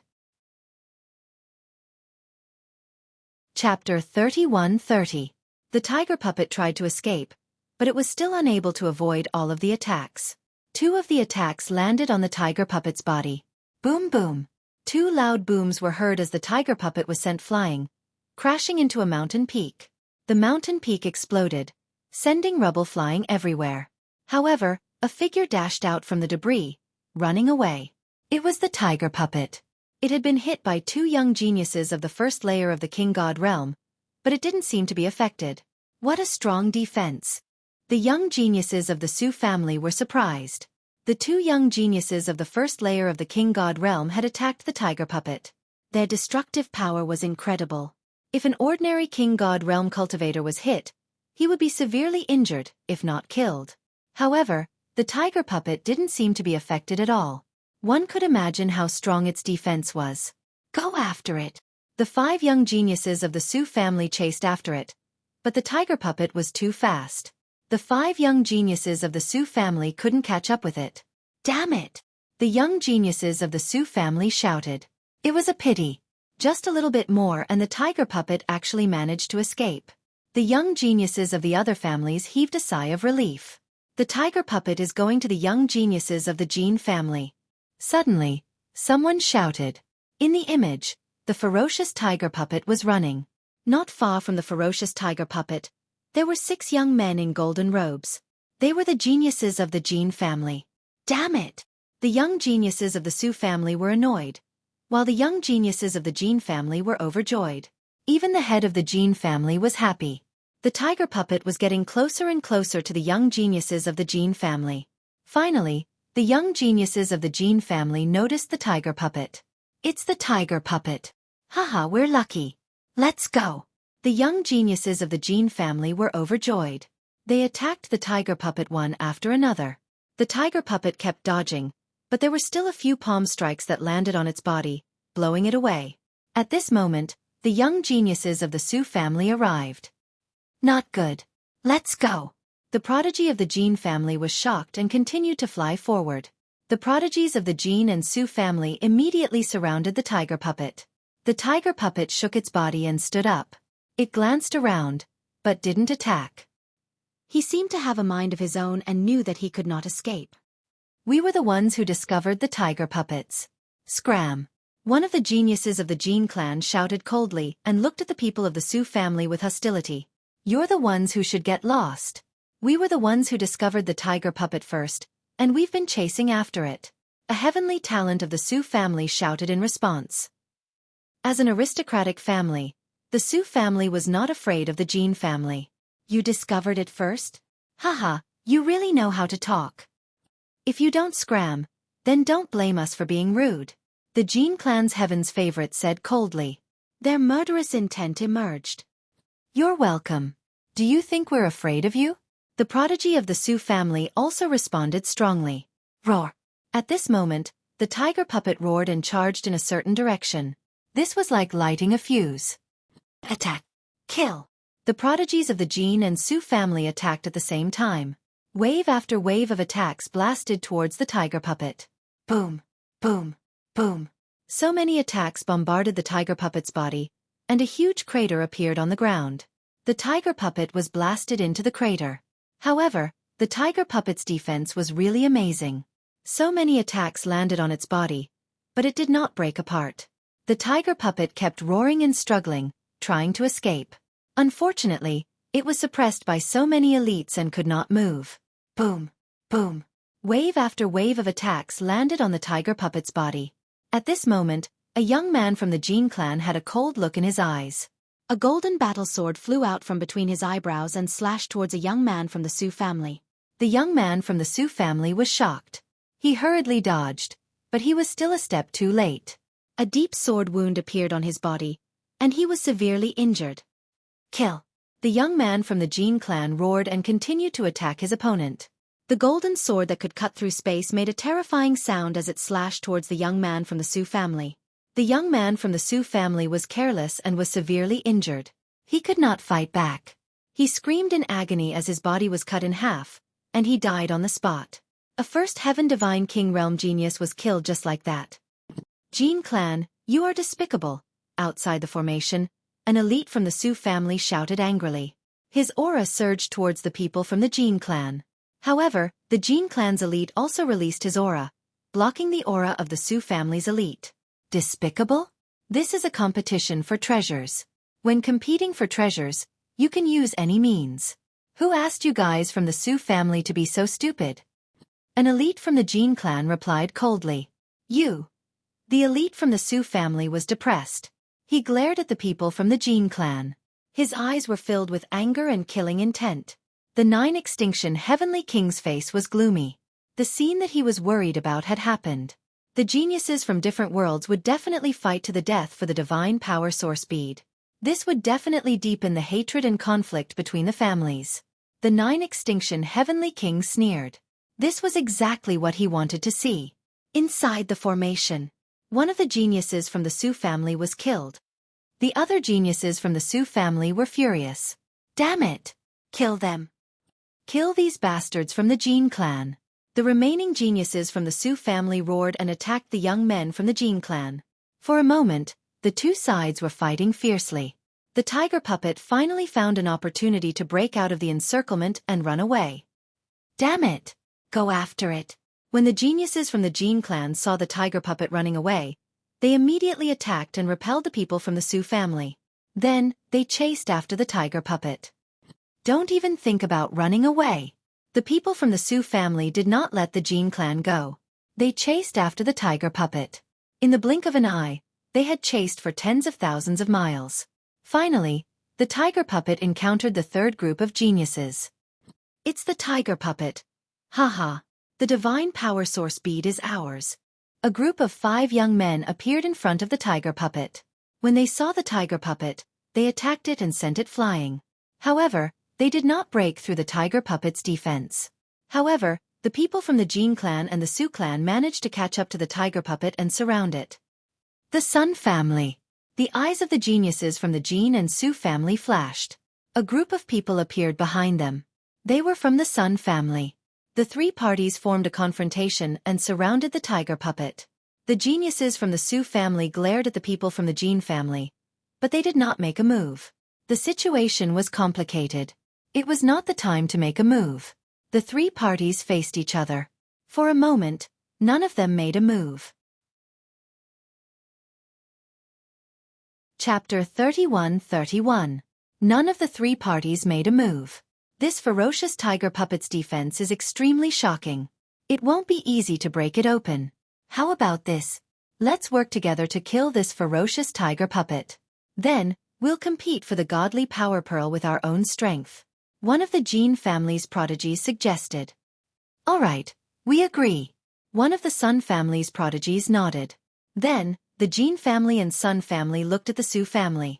Chapter 31:30. The tiger puppet tried to escape, but it was still unable to avoid all of the attacks. 2 of the attacks landed on the tiger puppet's body. Boom boom. 2 loud booms were heard as the tiger puppet was sent flying, crashing into a mountain peak. The mountain peak exploded, sending rubble flying everywhere. However, a figure dashed out from the debris, running away. It was the tiger puppet. It had been hit by 2 young geniuses of the first layer of the King God realm, but it didn't seem to be affected. What a strong defense. The young geniuses of the Sioux family were surprised. The 2 young geniuses of the first layer of the King God realm had attacked the tiger puppet. Their destructive power was incredible. If an ordinary King God realm cultivator was hit, he would be severely injured, if not killed. However, the tiger puppet didn't seem to be affected at all. One could imagine how strong its defense was. Go after it. The 5 young geniuses of the Sioux family chased after it, but the tiger puppet was too fast. The 5 young geniuses of the Sioux family couldn't catch up with it. Damn it! The young geniuses of the Sioux family shouted. It was a pity. Just a little bit more and the tiger puppet actually managed to escape. The young geniuses of the other families heaved a sigh of relief. The tiger puppet is going to the young geniuses of the Gene family. Suddenly, someone shouted. In the image, the ferocious tiger puppet was running. Not far from the ferocious tiger puppet, there were 6 young men in golden robes. They were the geniuses of the Gene family. Damn it! The young geniuses of the Sioux family were annoyed, while the young geniuses of the Gene family were overjoyed. Even the head of the Gene family was happy. The tiger puppet was getting closer and closer to the young geniuses of the Gene family. Finally, the young geniuses of the Gene family noticed the tiger puppet. It's the tiger puppet. Haha, we're lucky. Let's go. The young geniuses of the Gene family were overjoyed. They attacked the tiger puppet one after another. The tiger puppet kept dodging, but there were still a few palm strikes that landed on its body, blowing it away. At this moment, the young geniuses of the Sioux family arrived. Not good. Let's go. The prodigy of the Gene family was shocked and continued to fly forward. The prodigies of the Gene and Sioux family immediately surrounded the tiger puppet. The tiger puppet shook its body and stood up. It glanced around, but didn't attack. He seemed to have a mind of his own and knew that he could not escape. We were the ones who discovered the tiger puppets. Scram! One of the geniuses of the Gene clan shouted coldly and looked at the people of the Sioux family with hostility. You're the ones who should get lost. We were the ones who discovered the tiger puppet first, and we've been chasing after it. A heavenly talent of the Sioux family shouted in response. As an aristocratic family, the Sioux family was not afraid of the Gene family. You discovered it first? Haha, you really know how to talk. If you don't scram, then don't blame us for being rude. The Gene clan's heaven's favorite said coldly. Their murderous intent emerged. You're welcome. Do you think we're afraid of you? The prodigy of the Sioux family also responded strongly. Roar. At this moment, the tiger puppet roared and charged in a certain direction. This was like lighting a fuse. Attack. Kill. The prodigies of the Gene and Sioux family attacked at the same time. Wave after wave of attacks blasted towards the tiger puppet. Boom, boom, boom. So many attacks bombarded the tiger puppet's body, and a huge crater appeared on the ground. The tiger puppet was blasted into the crater. However, the tiger puppet's defense was really amazing. So many attacks landed on its body, but it did not break apart. The tiger puppet kept roaring and struggling, trying to escape. Unfortunately, it was suppressed by so many elites and could not move. Boom, boom, Wave after wave of attacks landed on the tiger puppet's body. At this moment, a young man from the Jin clan had a cold look in his eyes. A golden battle sword flew out from between his eyebrows and slashed towards a young man from the Su family. The young man from the Su family was shocked. He hurriedly dodged, but he was still a step too late. A deep sword wound appeared on his body, and he was severely injured. Kill! The young man from the Jin clan roared and continued to attack his opponent. The golden sword that could cut through space made a terrifying sound as it slashed towards the young man from the Su family. The young man from the Su family was careless and was severely injured. He could not fight back. He screamed in agony as his body was cut in half, and he died on the spot. A first heaven divine king realm genius was killed just like that. Jin clan, you are despicable. Outside the formation, an elite from the Su family shouted angrily. His aura surged towards the people from the Jin clan. However, the Jin clan's elite also released his aura, blocking the aura of the Su family's elite. Despicable? This is a competition for treasures. When competing for treasures, you can use any means. Who asked you guys from the Su family to be so stupid? An elite from the Jin clan replied coldly. You. The elite from the Su family was depressed. He glared at the people from the Jin clan. His eyes were filled with anger and killing intent. The 9 Extinction Heavenly King's face was gloomy. The scene that he was worried about had happened. The geniuses from different worlds would definitely fight to the death for the divine power source bead. This would definitely deepen the hatred and conflict between the families. The 9 Extinction Heavenly King sneered. This was exactly what he wanted to see. Inside the formation, one of the geniuses from the Su family was killed. The other geniuses from the Su family were furious. Damn it! Kill them! Kill these bastards from the Jin clan. The remaining geniuses from the Su family roared and attacked the young men from the Jin clan. For a moment, the two sides were fighting fiercely. The tiger puppet finally found an opportunity to break out of the encirclement and run away. Damn it! Go after it! When the geniuses from the Jin clan saw the tiger puppet running away, they immediately attacked and repelled the people from the Su family. Then, they chased after the tiger puppet. Don't even think about running away. The people from the Su family did not let the Jin clan go. They chased after the tiger puppet. In the blink of an eye, they had chased for tens of thousands of miles. Finally, the tiger puppet encountered the third group of geniuses. It's the tiger puppet. Haha, the divine power source bead is ours. A group of 5 young men appeared in front of the tiger puppet. When they saw the tiger puppet, they attacked it and sent it flying. However, they did not break through the tiger puppet's defense. However, the people from the Jin clan and the Su clan managed to catch up to the tiger puppet and surround it. The Sun family. The eyes of the geniuses from the Jin and Su family flashed. A group of people appeared behind them. They were from the Sun family. The 3 parties formed a confrontation and surrounded the tiger puppet. The geniuses from the Su family glared at the people from the Jin family, but they did not make a move. The situation was complicated. It was not the time to make a move. The 3 parties faced each other. For a moment, none of them made a move. Chapter 31:31. None of the 3 parties made a move. This ferocious tiger puppet's defense is extremely shocking. It won't be easy to break it open. How about this? Let's work together to kill this ferocious tiger puppet. Then, we'll compete for the godly power pearl with our own strength. One of the Jin family's prodigies suggested. All right, we agree. One of the Sun family's prodigies nodded. Then, the Jin family and Sun family looked at the Su family.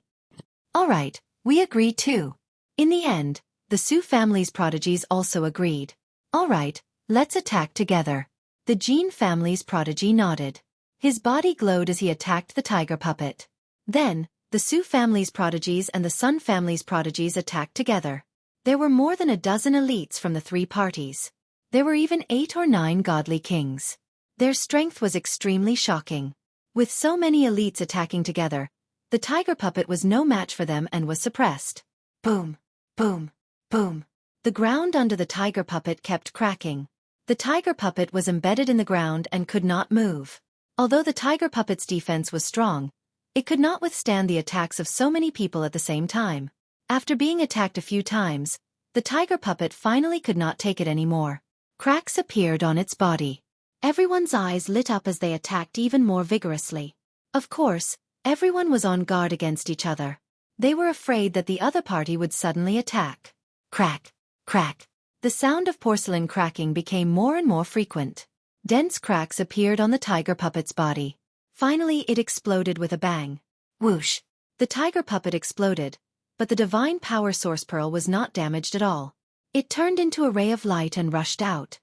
All right, we agree too. In the end, the Su family's prodigies also agreed. All right, let's attack together. The Jin family's prodigy nodded. His body glowed as he attacked the tiger puppet. Then, the Su family's prodigies and the Sun family's prodigies attacked together. There were more than a dozen elites from the 3 parties. There were even 8 or 9 godly kings. Their strength was extremely shocking. With so many elites attacking together, the tiger puppet was no match for them and was suppressed. Boom, boom, boom. The ground under the tiger puppet kept cracking. The tiger puppet was embedded in the ground and could not move. Although the tiger puppet's defense was strong, it could not withstand the attacks of so many people at the same time. After being attacked a few times, the tiger puppet finally could not take it anymore. Cracks appeared on its body. Everyone's eyes lit up as they attacked even more vigorously. Of course, everyone was on guard against each other. They were afraid that the other party would suddenly attack. Crack, crack. The sound of porcelain cracking became more and more frequent. Dense cracks appeared on the tiger puppet's body. Finally, it exploded with a bang. Whoosh! The tiger puppet exploded, but the divine power source pearl was not damaged at all. It turned into a ray of light and rushed out.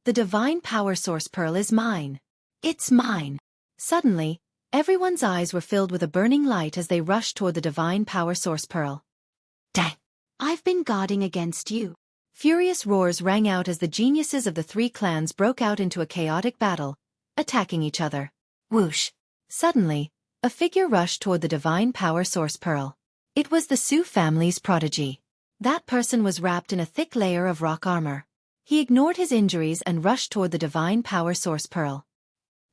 The divine power source pearl is mine. It's mine. Suddenly, everyone's eyes were filled with a burning light as they rushed toward the divine power source pearl. Dang! I've been guarding against you. Furious roars rang out as the geniuses of the three clans broke out into a chaotic battle, attacking each other. Whoosh! Suddenly, a figure rushed toward the divine power source pearl. It was the Su family's prodigy. That person was wrapped in a thick layer of rock armor. He ignored his injuries and rushed toward the divine power source pearl.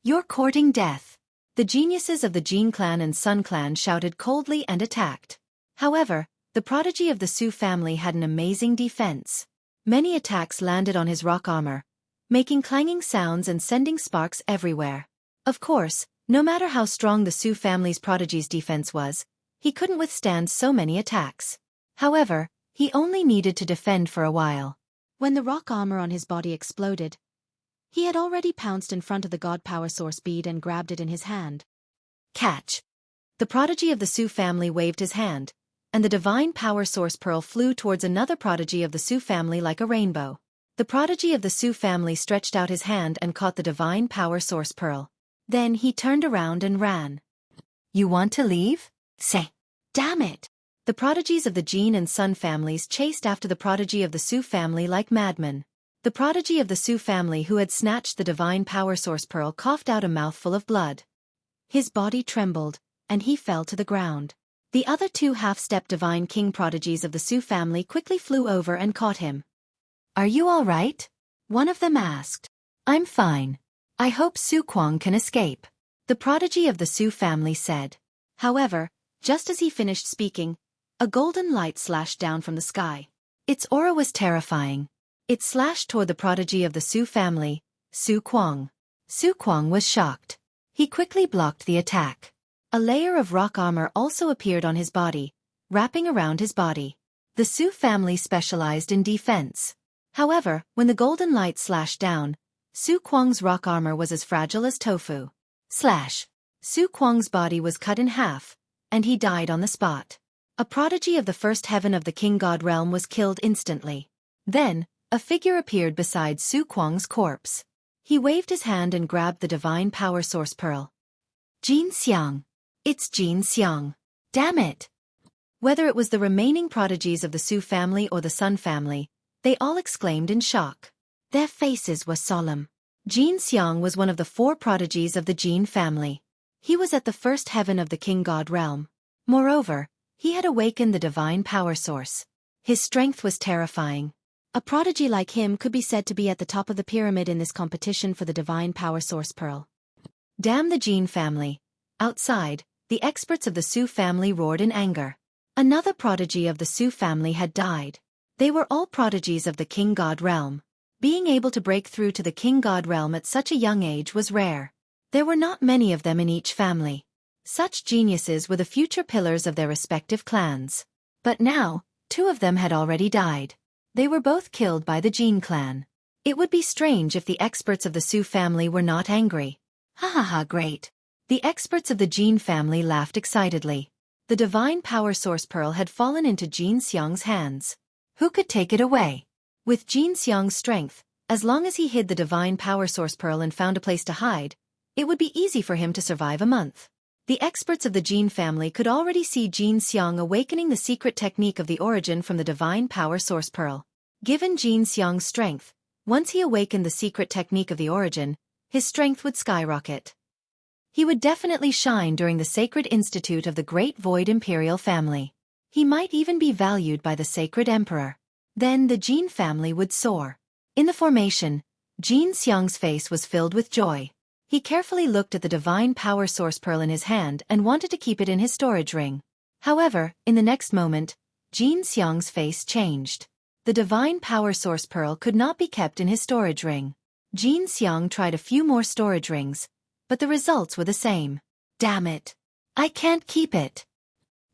You're courting death. The geniuses of the Jin clan and Sun clan shouted coldly and attacked. However, the prodigy of the Su family had an amazing defense. Many attacks landed on his rock armor, making clanging sounds and sending sparks everywhere. Of course, no matter how strong the Su family's prodigy's defense was, he couldn't withstand so many attacks. However, he only needed to defend for a while. When the rock armor on his body exploded, he had already pounced in front of the God Power Source bead and grabbed it in his hand. Catch! The prodigy of the Su family waved his hand, and the divine power source pearl flew towards another prodigy of the Su family like a rainbow. The prodigy of the Su family stretched out his hand and caught the divine power source pearl. Then he turned around and ran. You want to leave? Say, damn it! The prodigies of the Jin and Sun families chased after the prodigy of the Su family like madmen. The prodigy of the Su family who had snatched the divine power source pearl coughed out a mouthful of blood. His body trembled, and he fell to the ground. The other two half-step divine king prodigies of the Su family quickly flew over and caught him. Are you all right? One of them asked. I'm fine. I hope Xueqi can escape. The prodigy of the Su family said. However, just as he finished speaking, a golden light slashed down from the sky. Its aura was terrifying. It slashed toward the prodigy of the Su family, Xueqi. Xueqi was shocked. He quickly blocked the attack. A layer of rock armor also appeared on his body, wrapping around his body. The Su family specialized in defense. However, when the golden light slashed down, Xueqi's rock armor was as fragile as tofu. Slash! Xueqi's body was cut in half, and he died on the spot. A prodigy of the first heaven of the king god realm was killed instantly. Then, a figure appeared beside Xueqi's corpse. He waved his hand and grabbed the divine power source pearl. Jin Xiang. It's Jin Xiang. Damn it! Whether it was the remaining prodigies of the Su family or the Sun family, they all exclaimed in shock. Their faces were solemn. Jin Xiang was one of the 4 prodigies of the Jin family. He was at the first heaven of the king god realm. Moreover, he had awakened the divine power source. His strength was terrifying. A prodigy like him could be said to be at the top of the pyramid in this competition for the divine power source pearl. Damn the Jin family. Outside, the experts of the Su family roared in anger. Another prodigy of the Su family had died. They were all prodigies of the king god realm. Being able to break through to the king god realm at such a young age was rare. There were not many of them in each family. Such geniuses were the future pillars of their respective clans. But now, 2 of them had already died. They were both killed by the Jin clan. It would be strange if the experts of the Su family were not angry. Ha ha ha, great. The experts of the Jin family laughed excitedly. The divine power source pearl had fallen into Jin Xiang's hands. Who could take it away? With Jin Xiang's strength, as long as he hid the divine power source pearl and found a place to hide, it would be easy for him to survive a month. The experts of the Jin family could already see Jin Xiang awakening the secret technique of the origin from the divine power source pearl. Given Jin Xiang's strength, once he awakened the secret technique of the origin, his strength would skyrocket. He would definitely shine during the sacred institute of the Great Void Imperial family. He might even be valued by the sacred emperor. Then the Jin family would soar. In the formation, Jin Xiang's face was filled with joy. He carefully looked at the divine power source pearl in his hand and wanted to keep it in his storage ring. However, in the next moment, Jin Xiang's face changed. The divine power source pearl could not be kept in his storage ring. Jin Xiang tried a few more storage rings, but the results were the same. Damn it! I can't keep it!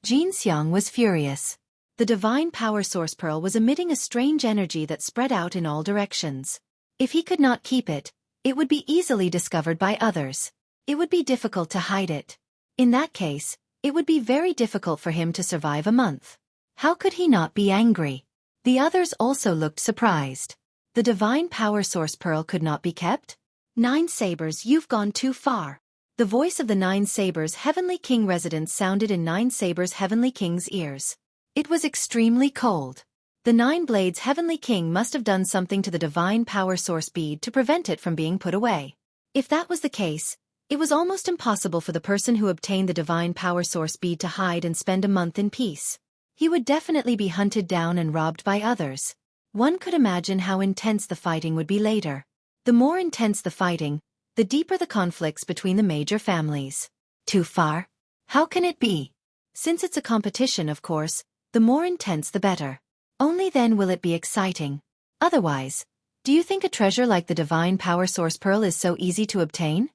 Jin Xiang was furious. The divine power source pearl was emitting a strange energy that spread out in all directions. If he could not keep it, it would be easily discovered by others. It would be difficult to hide it. In that case, it would be very difficult for him to survive a month. How could he not be angry? The others also looked surprised. The divine power source pearl could not be kept? 9 Sabers, you've gone too far. The voice of the 9 Sabers Heavenly King residence sounded in 9 Sabers Heavenly King's ears. It was extremely cold. The 9 Blades Heavenly King must have done something to the divine power source bead to prevent it from being put away. If that was the case, it was almost impossible for the person who obtained the divine power source bead to hide and spend a month in peace. He would definitely be hunted down and robbed by others. One could imagine how intense the fighting would be later. The more intense the fighting, the deeper the conflicts between the major families. Too far? How can it be? Since it's a competition, of course, the more intense the better. Only then will it be exciting. Otherwise, do you think a treasure like the divine power source pearl is so easy to obtain?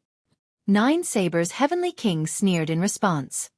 9 Sabers Heavenly King sneered in response.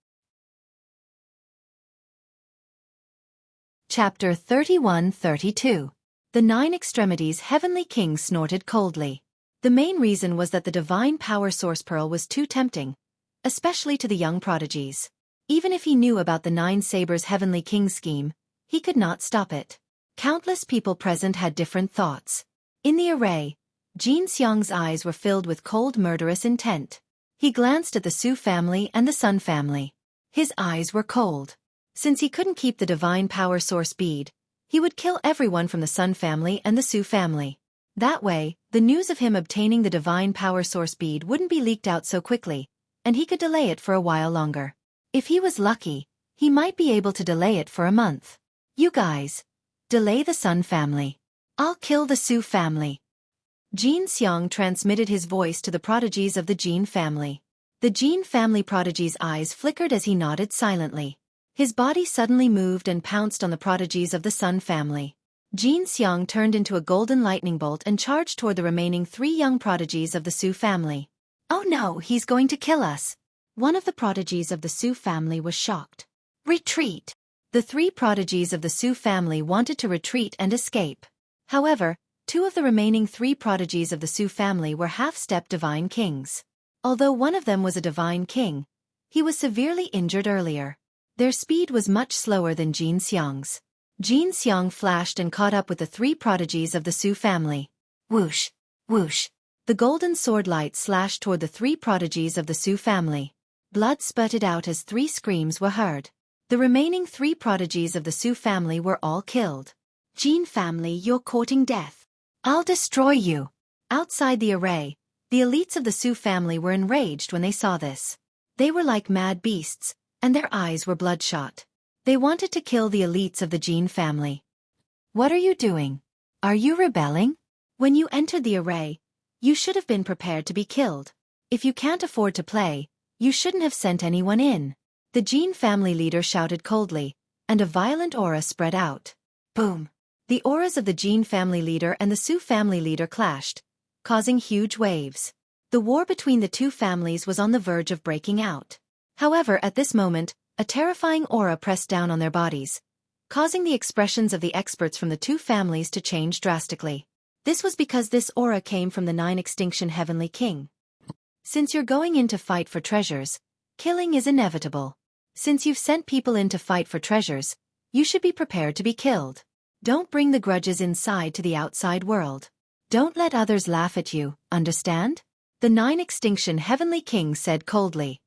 Chapter 31-32. The 9 Extremities Heavenly King snorted coldly. The main reason was that the divine power source pearl was too tempting, especially to the young prodigies. Even if he knew about the 9 Sabers Heavenly King scheme, he could not stop it. Countless people present had different thoughts. In the array, Jin Xiang's eyes were filled with cold murderous intent. He glanced at the Su family and the Sun family. His eyes were cold. Since he couldn't keep the divine power source bead, he would kill everyone from the Sun family and the Su family. That way, the news of him obtaining the divine power source bead wouldn't be leaked out so quickly, and he could delay it for a while longer. If he was lucky, he might be able to delay it for a month. You guys, delay the Sun family. I'll kill the Su family. Jin Xiang transmitted his voice to the prodigies of the Jin family. The Jin family prodigy's eyes flickered as he nodded silently. His body suddenly moved and pounced on the prodigies of the Sun family. Jin Xiang turned into a golden lightning bolt and charged toward the remaining 3 young prodigies of the Su family. Oh no, he's going to kill us! One of the prodigies of the Su family was shocked. Retreat! The 3 prodigies of the Su family wanted to retreat and escape. However, 2 of the remaining 3 prodigies of the Su family were half-step divine kings. Although one of them was a divine king, he was severely injured earlier. Their speed was much slower than Jin Xiang's. Jin Xiang flashed and caught up with the 3 prodigies of the Su family. Whoosh! Whoosh! The golden sword light slashed toward the 3 prodigies of the Su family. Blood spurted out as 3 screams were heard. The remaining 3 prodigies of the Su family were all killed. Jin family, you're courting death. I'll destroy you. Outside the array, the elites of the Su family were enraged when they saw this. They were like mad beasts, and their eyes were bloodshot. They wanted to kill the elites of the Jin family. What are you doing? Are you rebelling? When you entered the array, you should have been prepared to be killed. If you can't afford to play, you shouldn't have sent anyone in. The Jin family leader shouted coldly, and a violent aura spread out. Boom! The auras of the Jin family leader and the Su family leader clashed, causing huge waves. The war between the 2 families was on the verge of breaking out. However, at this moment, a terrifying aura pressed down on their bodies, causing the expressions of the experts from the 2 families to change drastically. This was because this aura came from the 9 Extinction Heavenly King. Since you're going in to fight for treasures, killing is inevitable. Since you've sent people in to fight for treasures, you should be prepared to be killed. Don't bring the grudges inside to the outside world. Don't let others laugh at you, understand? The 9 Extinction Heavenly King said coldly.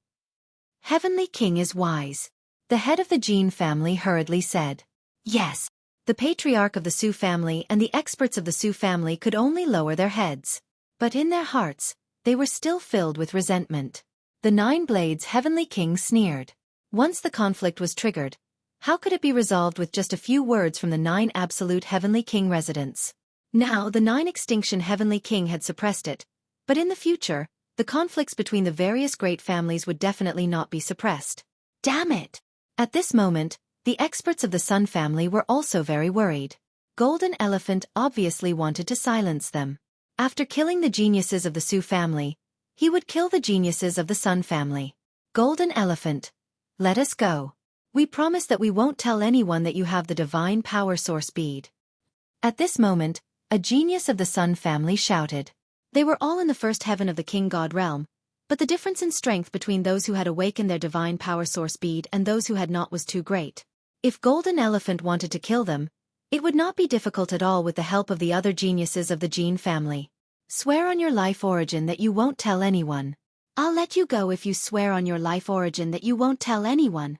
Heavenly King is wise. The head of the Jin family hurriedly said. Yes. The patriarch of the Su family and the experts of the Su family could only lower their heads. But in their hearts, they were still filled with resentment. The 9 Blades Heavenly King sneered. Once the conflict was triggered, how could it be resolved with just a few words from the 9 Absolute Heavenly King residents? Now the 9 Extinction Heavenly King had suppressed it, but in the future, the conflicts between the various great families would definitely not be suppressed. Damn it! At this moment, the experts of the Sun family were also very worried. Golden Elephant obviously wanted to silence them. After killing the geniuses of the Su family, he would kill the geniuses of the Sun family. Golden Elephant, let us go. We promise that we won't tell anyone that you have the divine power source bead. At this moment, a genius of the Sun family shouted. They were all in the first heaven of the king god realm, but the difference in strength between those who had awakened their divine power source bead and those who had not was too great. If Golden Elephant wanted to kill them, it would not be difficult at all with the help of the other geniuses of the Gene family. Swear on your life origin that you won't tell anyone. I'll let you go if you swear on your life origin that you won't tell anyone.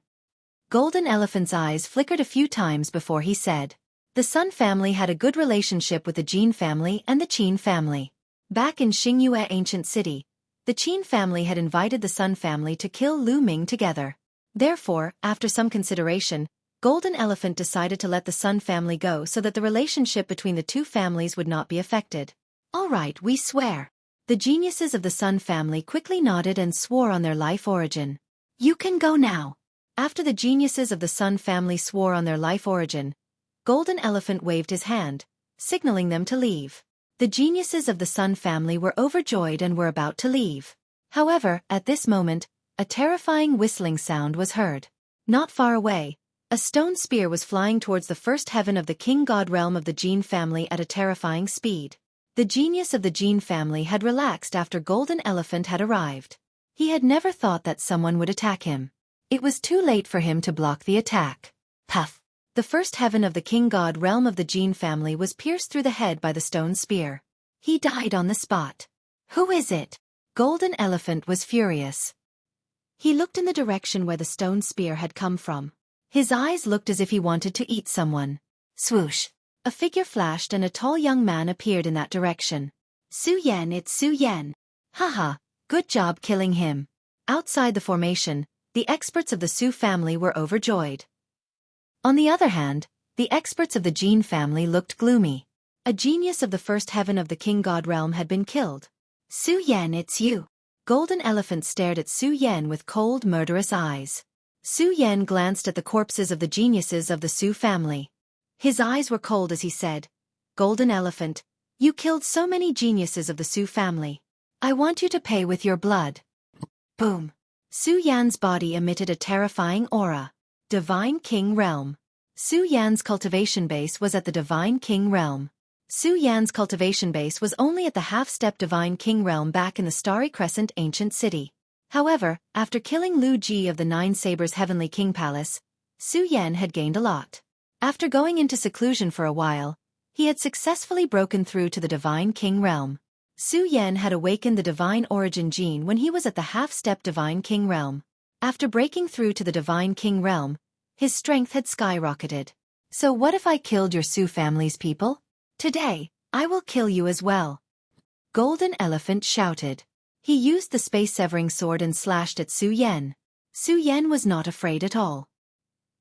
Golden Elephant's eyes flickered a few times before he said. The Sun family had a good relationship with the Gene family and the Qin family. Back in Xingyue ancient city, the Qin family had invited the Sun family to kill Lu Ming together. Therefore, after some consideration, Golden Elephant decided to let the Sun family go so that the relationship between the two families would not be affected. All right, we swear. The geniuses of the Sun family quickly nodded and swore on their life origin. You can go now. After the geniuses of the Sun family swore on their life origin, Golden Elephant waved his hand, signaling them to leave. The geniuses of the Sun family were overjoyed and were about to leave. However, at this moment, a terrifying whistling sound was heard. Not far away, a stone spear was flying towards the first heaven of the king god realm of the Gene family at a terrifying speed. The genius of the Gene family had relaxed after Golden Elephant had arrived. He had never thought that someone would attack him. It was too late for him to block the attack. Puff! The first heaven of the king god realm of the Gene family was pierced through the head by the stone spear. He died on the spot. Who is it? Golden Elephant was furious. He looked in the direction where the stone spear had come from. His eyes looked as if he wanted to eat someone. Swoosh! A figure flashed and a tall young man appeared in that direction. Su Yan, it's Su Yan. Haha, good job killing him. Outside the formation, the experts of the Su family were overjoyed. On the other hand, the experts of the Gene family looked gloomy. A genius of the first heaven of the king god realm had been killed. Su Yan, it's you. Golden Elephant stared at Su Yan with cold, murderous eyes. Su Yan glanced at the corpses of the geniuses of the Su family. His eyes were cold as he said, Golden Elephant, you killed so many geniuses of the Su family. I want you to pay with your blood. Boom. Su Yan's body emitted a terrifying aura. Divine King Realm. Su Yan's cultivation base was at the Divine King Realm. Su Yan's cultivation base was only at the half-step Divine King Realm back in the Starry Crescent ancient city. However, after killing Lu Ji of the Nine Sabers Heavenly King Palace, Su Yan had gained a lot. After going into seclusion for a while, he had successfully broken through to the Divine King Realm. Su Yan had awakened the Divine Origin gene when he was at the half-step Divine King Realm. After breaking through to the Divine King Realm, his strength had skyrocketed. So what if I killed your Su family's people? Today, I will kill you as well. Golden Elephant shouted. He used the space-severing sword and slashed at Su Yan. Su Yan was not afraid at all.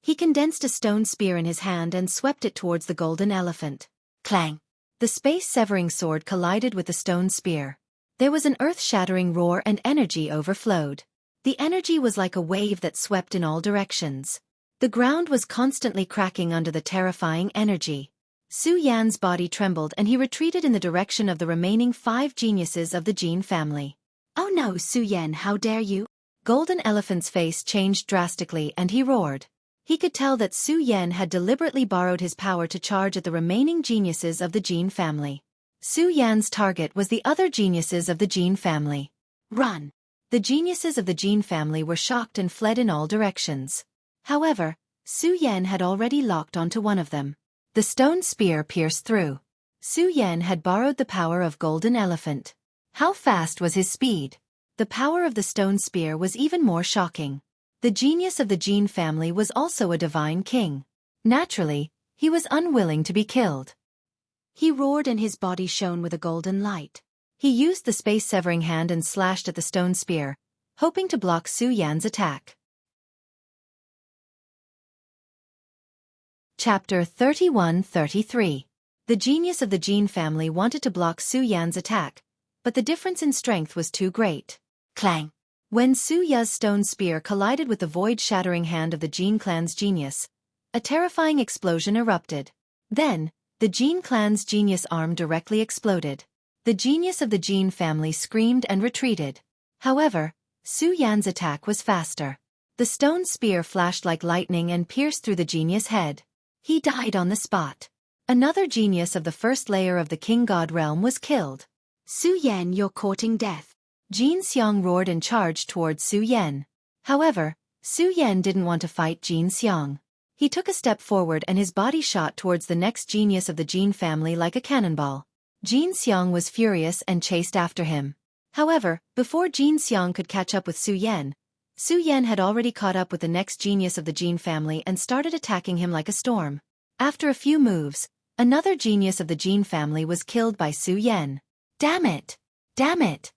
He condensed a stone spear in his hand and swept it towards the Golden Elephant. Clang! The space-severing sword collided with the stone spear. There was an earth-shattering roar and energy overflowed. The energy was like a wave that swept in all directions. The ground was constantly cracking under the terrifying energy. Su Yan's body trembled and he retreated in the direction of the remaining 5 geniuses of the Gene family. Oh no, Su Yan, how dare you? Golden Elephant's face changed drastically and he roared. He could tell that Su Yan had deliberately borrowed his power to charge at the remaining geniuses of the Gene family. Su Yan's target was the other geniuses of the Gene family. Run! The geniuses of the Gene family were shocked and fled in all directions. However, Su Yan had already locked onto one of them. The stone spear pierced through. Su Yan had borrowed the power of Golden Elephant. How fast was his speed? The power of the stone spear was even more shocking. The genius of the Gene family was also a divine king. Naturally, he was unwilling to be killed. He roared and his body shone with a golden light. He used the space-severing hand and slashed at the stone spear, hoping to block Su Yan's attack. Chapter 31-33. The genius of the Gene family wanted to block Su Yan's attack, but the difference in strength was too great. Clang! When Su Ya's stone spear collided with the void-shattering hand of the Gene clan's genius, a terrifying explosion erupted. Then, The Jin clan's genius arm directly exploded. The genius of the Jin family screamed and retreated. However, Su Yan's attack was faster. The stone spear flashed like lightning and pierced through the genius' head. He died on the spot. Another genius of the first layer of the King God realm was killed. Su Yan, you're courting death. Jin Xiang roared and charged towards Su Yan. However, Su Yan didn't want to fight Jin Xiang. He took a step forward and his body shot towards the next genius of the Jin family like a cannonball. Jin Xiang was furious and chased after him. However, before Jin Xiang could catch up with Su Yan had already caught up with the next genius of the Jin family and started attacking him like a storm. After a few moves, another genius of the Jin family was killed by Su Yan. Damn it! Damn it!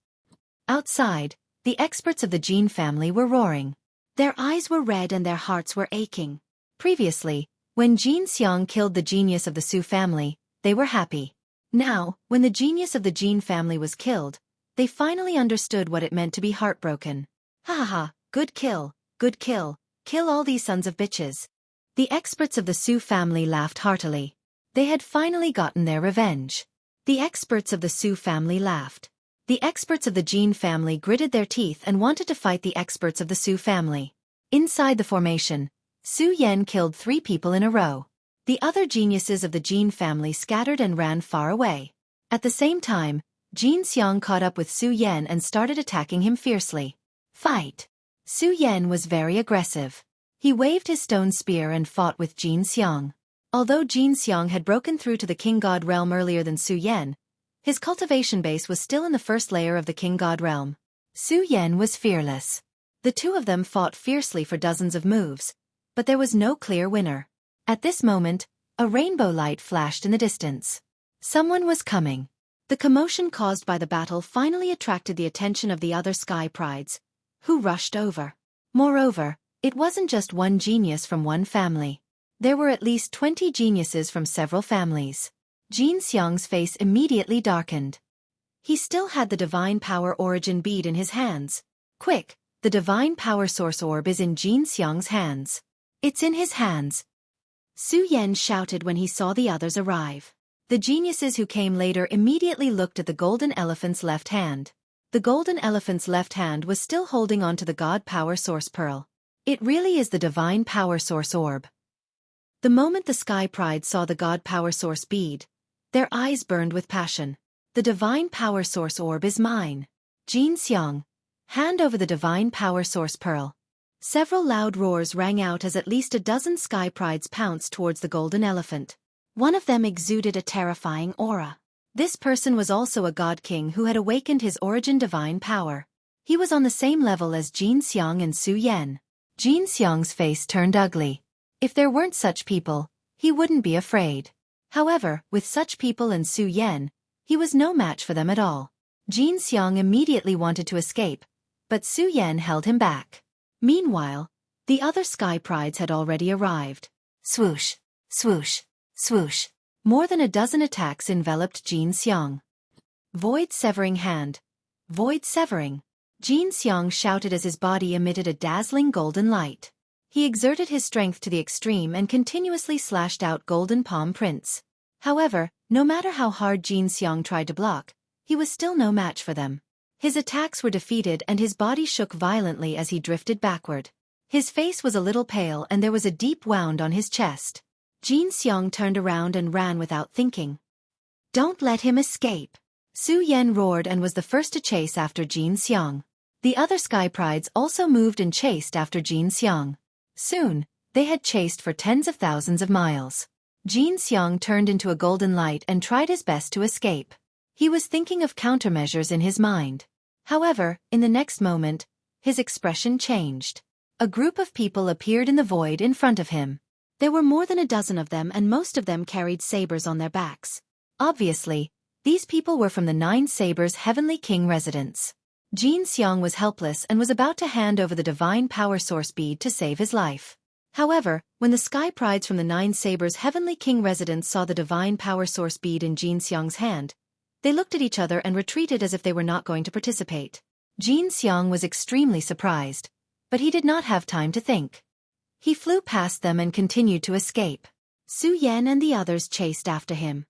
Outside, the experts of the Jin family were roaring. Their eyes were red and their hearts were aching. Previously, when Jin Xiang killed the genius of the Su family, they were happy. Now, when the genius of the Jin family was killed, they finally understood what it meant to be heartbroken. Ha ha ha, good kill, kill all these sons of bitches. The experts of the Su family laughed heartily. They had finally gotten their revenge. The experts of the Su family laughed. The experts of the Jin family gritted their teeth and wanted to fight the experts of the Su family. Inside the formation, Su Yan killed 3 people in a row. The other geniuses of the Jin family scattered and ran far away. At the same time, Jin Xiang caught up with Su Yan and started attacking him fiercely. Fight! Su Yan was very aggressive. He waved his stone spear and fought with Jin Xiang. Although Jin Xiang had broken through to the King God realm earlier than Su Yan, his cultivation base was still in the first layer of the King God realm. Su Yan was fearless. The two of them fought fiercely for dozens of moves, but there was no clear winner. At this moment, a rainbow light flashed in the distance. Someone was coming. The commotion caused by the battle finally attracted the attention of the other Sky Prides, who rushed over. Moreover, it wasn't just one genius from one family. There were at least 20 geniuses from several families. Jin Xiang's face immediately darkened. He still had the Divine Power Origin bead in his hands. Quick, the Divine Power Source Orb is in Jin Xiang's hands. It's in his hands. Su Yan shouted when he saw the others arrive. The geniuses who came later immediately looked at the golden elephant's left hand. The golden elephant's left hand was still holding onto the God Power Source Pearl. It really is the Divine Power Source Orb. The moment the Sky Pride saw the God Power Source bead, their eyes burned with passion. The Divine Power Source Orb is mine. Jin Xiang, hand over the Divine Power Source Pearl. Several loud roars rang out as at least a dozen Sky Prides pounced towards the golden elephant. One of them exuded a terrifying aura. This person was also a God King who had awakened his origin divine power. He was on the same level as Jin Xiang and Su Yan. Jin Xiang's face turned ugly. If there weren't such people, he wouldn't be afraid. However, with such people and Su Yan, he was no match for them at all. Jin Xiang immediately wanted to escape, but Su Yan held him back. Meanwhile, the other Sky Prides had already arrived. Swoosh, swoosh, swoosh. More than a dozen attacks enveloped Jin Xiang. Void severing hand. Void severing. Jin Xiang shouted as his body emitted a dazzling golden light. He exerted his strength to the extreme and continuously slashed out golden palm prints. However, no matter how hard Jin Xiang tried to block, he was still no match for them. His attacks were defeated and his body shook violently as he drifted backward. His face was a little pale and there was a deep wound on his chest. Jin Xiang turned around and ran without thinking. Don't let him escape. Su Yan roared and was the first to chase after Jin Xiang. The other Sky Prides also moved and chased after Jin Xiang. Soon, they had chased for tens of thousands of miles. Jin Xiang turned into a golden light and tried his best to escape. He was thinking of countermeasures in his mind. However, in the next moment, his expression changed. A group of people appeared in the void in front of him. There were more than a dozen of them and most of them carried sabers on their backs. Obviously, these people were from the 9 Sabers Heavenly King residence. Jin Xiang was helpless and was about to hand over the Divine Power Source bead to save his life. However, when the Sky Prides from the 9 Sabers Heavenly King residence saw the Divine Power Source bead in Jin Xiang's hand, they looked at each other and retreated as if they were not going to participate. Jin Xiang was extremely surprised, but he did not have time to think. He flew past them and continued to escape. Su Yan and the others chased after him.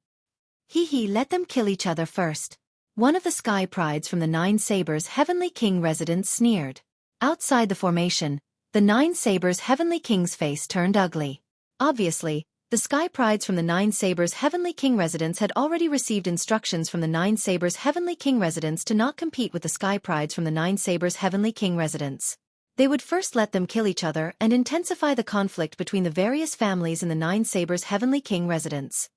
Hee, let them kill each other first. One of the sky prides from the Nine Sabers' Heavenly King residence sneered. Outside the formation, the Nine Sabers' Heavenly King's face turned ugly. Obviously, the sky prides from the Nine Sabers' Heavenly King residence had already received instructions from the Nine Sabers' Heavenly King residence to not compete with the sky prides from the Nine Sabers' Heavenly King residence. They would first let them kill each other and intensify the conflict between the various families in the Nine Sabers' Heavenly King residence.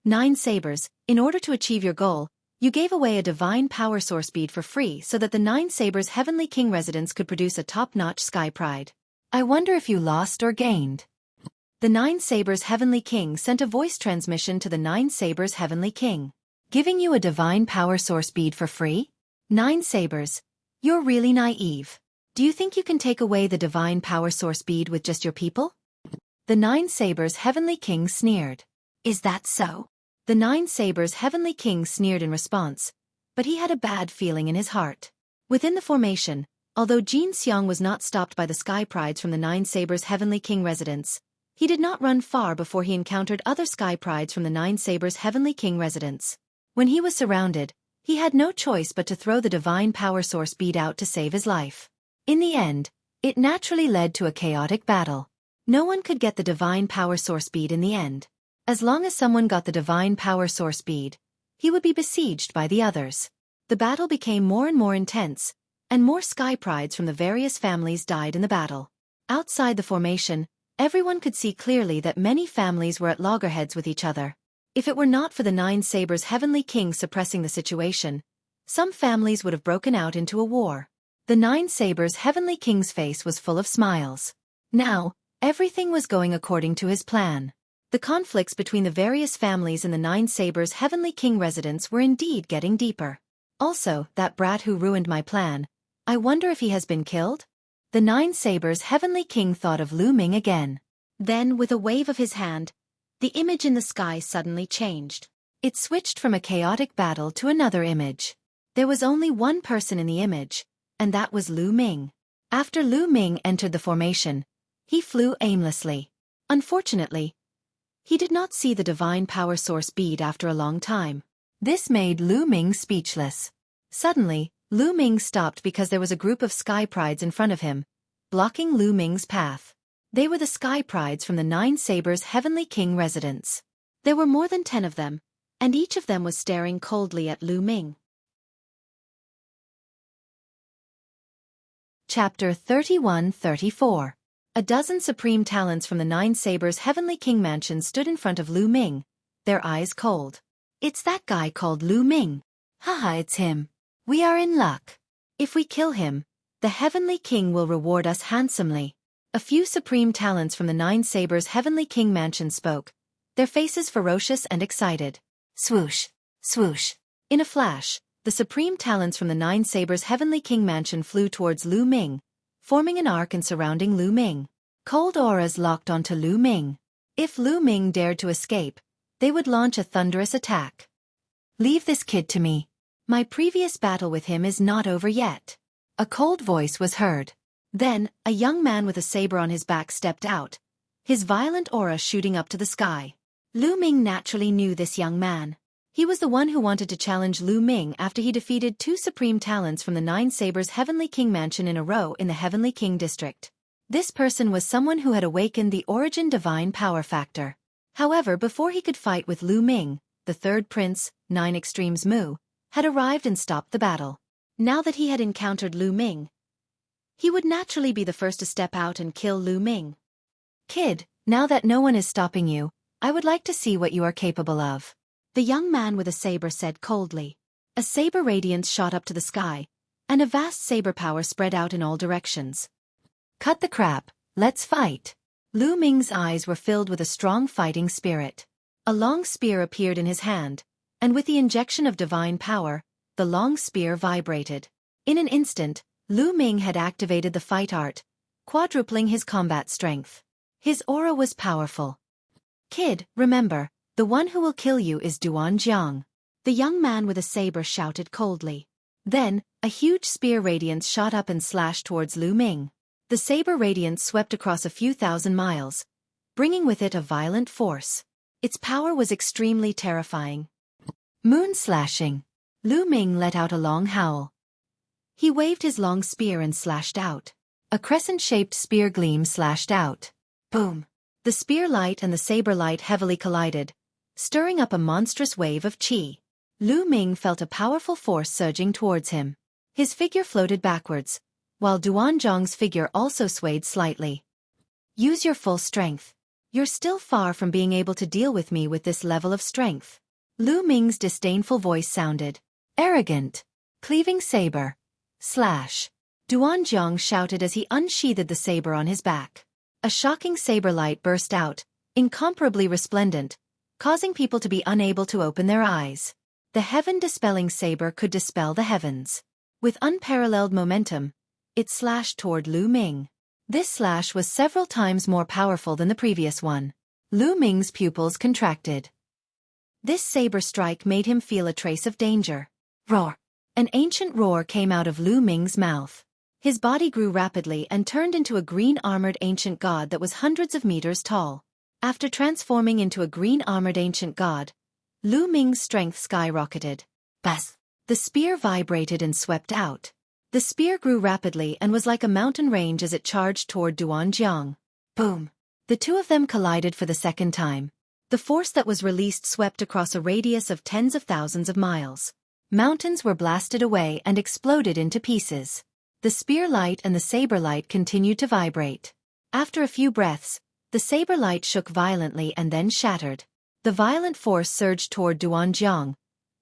Nine Sabers, in order to achieve your goal, you gave away a divine power source bead for free so that the Nine Sabers' Heavenly King residence could produce a top-notch sky pride. I wonder if you lost or gained. The Nine Sabers' Heavenly King sent a voice transmission to the Nine Sabers' Heavenly King. Giving you a divine power source bead for free? Nine Sabers, you're really naive. Do you think you can take away the divine power source bead with just your people? The Nine Sabers' Heavenly King sneered. Is that so? The Nine Sabers' Heavenly King sneered in response, but he had a bad feeling in his heart. Within the formation, although Jin Xiang was not stopped by the sky prides from the Nine Sabers' Heavenly King residence, he did not run far before he encountered other sky prides from the Nine Sabers' Heavenly King residence. When he was surrounded, he had no choice but to throw the divine power source bead out to save his life. In the end, it naturally led to a chaotic battle. No one could get the divine power source bead in the end. As long as someone got the divine power source bead, he would be besieged by the others. The battle became more and more intense, and more sky prides from the various families died in the battle. Outside the formation, everyone could see clearly that many families were at loggerheads with each other. If it were not for the Nine Sabers' Heavenly King suppressing the situation, some families would have broken out into a war. The Nine Sabers' Heavenly King's face was full of smiles. Now, everything was going according to his plan. The conflicts between the various families in the Nine Sabers' Heavenly King residence were indeed getting deeper. Also, that brat who ruined my plan, I wonder if he has been killed? The Nine Sabers' Heavenly King thought of Lu Ming again. Then, with a wave of his hand, the image in the sky suddenly changed. It switched from a chaotic battle to another image. There was only one person in the image, and that was Lu Ming. After Lu Ming entered the formation, he flew aimlessly. Unfortunately, he did not see the divine power source bead after a long time. This made Lu Ming speechless. Suddenly, Lu Ming stopped because there was a group of sky prides in front of him, blocking Lu Ming's path. They were the sky prides from the Nine Sabers' Heavenly King residence. There were more than 10 of them, and each of them was staring coldly at Lu Ming. Chapter 31-34. A dozen supreme talents from the Nine Sabers' Heavenly King mansion stood in front of Lu Ming, their eyes cold. It's that guy called Lu Ming. Haha, it's him. We are in luck. If we kill him, the Heavenly King will reward us handsomely. A few supreme talents from the Nine Sabers' Heavenly King mansion spoke, their faces ferocious and excited. Swoosh, swoosh. In a flash, the supreme talents from the Nine Sabers' Heavenly King mansion flew towards Lu Ming, forming an arc and surrounding Lu Ming. Cold auras locked onto Lu Ming. If Lu Ming dared to escape, they would launch a thunderous attack. Leave this kid to me. My previous battle with him is not over yet. A cold voice was heard. Then, a young man with a saber on his back stepped out, his violent aura shooting up to the sky. Lu Ming naturally knew this young man. He was the one who wanted to challenge Lu Ming after he defeated 2 supreme talents from the Nine Sabers' Heavenly King mansion in a row in the Heavenly King district. This person was someone who had awakened the origin divine power factor. However, before he could fight with Lu Ming, the third prince, Nine Extremes Mu, had arrived and stopped the battle. Now that he had encountered Lu Ming, he would naturally be the first to step out and kill Lu Ming. Kid, now that no one is stopping you, I would like to see what you are capable of. The young man with a saber said coldly. A saber radiance shot up to the sky, and a vast saber power spread out in all directions. Cut the crap, let's fight. Lu Ming's eyes were filled with a strong fighting spirit. A long spear appeared in his hand, and with the injection of divine power, the long spear vibrated. In an instant, Lu Ming had activated the fight art, quadrupling his combat strength. His aura was powerful. Kid, remember, the one who will kill you is Duan Jiang. The young man with a saber shouted coldly. Then, a huge spear radiance shot up and slashed towards Lu Ming. The saber radiance swept across a few thousand miles, bringing with it a violent force. Its power was extremely terrifying. Moon slashing. Lu Ming let out a long howl. He waved his long spear and slashed out. A crescent-shaped spear gleam slashed out. Boom! The spear light and the saber light heavily collided, stirring up a monstrous wave of qi. Lu Ming felt a powerful force surging towards him. His figure floated backwards, while Duanzhang's figure also swayed slightly. Use your full strength. You're still far from being able to deal with me with this level of strength. Lu Ming's disdainful voice sounded. Arrogant. Cleaving saber. Slash. Duanzhang shouted as he unsheathed the saber on his back. A shocking saber light burst out, incomparably resplendent, causing people to be unable to open their eyes. The heaven-dispelling saber could dispel the heavens. With unparalleled momentum, it slashed toward Lu Ming. This slash was several times more powerful than the previous one. Lu Ming's pupils contracted. This saber strike made him feel a trace of danger. Roar! An ancient roar came out of Lu Ming's mouth. His body grew rapidly and turned into a green-armored ancient god that was hundreds of meters tall. After transforming into a green-armored ancient god, Lu Ming's strength skyrocketed. Bas! The spear vibrated and swept out. The spear grew rapidly and was like a mountain range as it charged toward Duanzhang. Boom! The two of them collided for the second time. The force that was released swept across a radius of tens of thousands of miles. Mountains were blasted away and exploded into pieces. The spear light and the saber light continued to vibrate. After a few breaths, the saber light shook violently and then shattered. The violent force surged toward Duanzhang,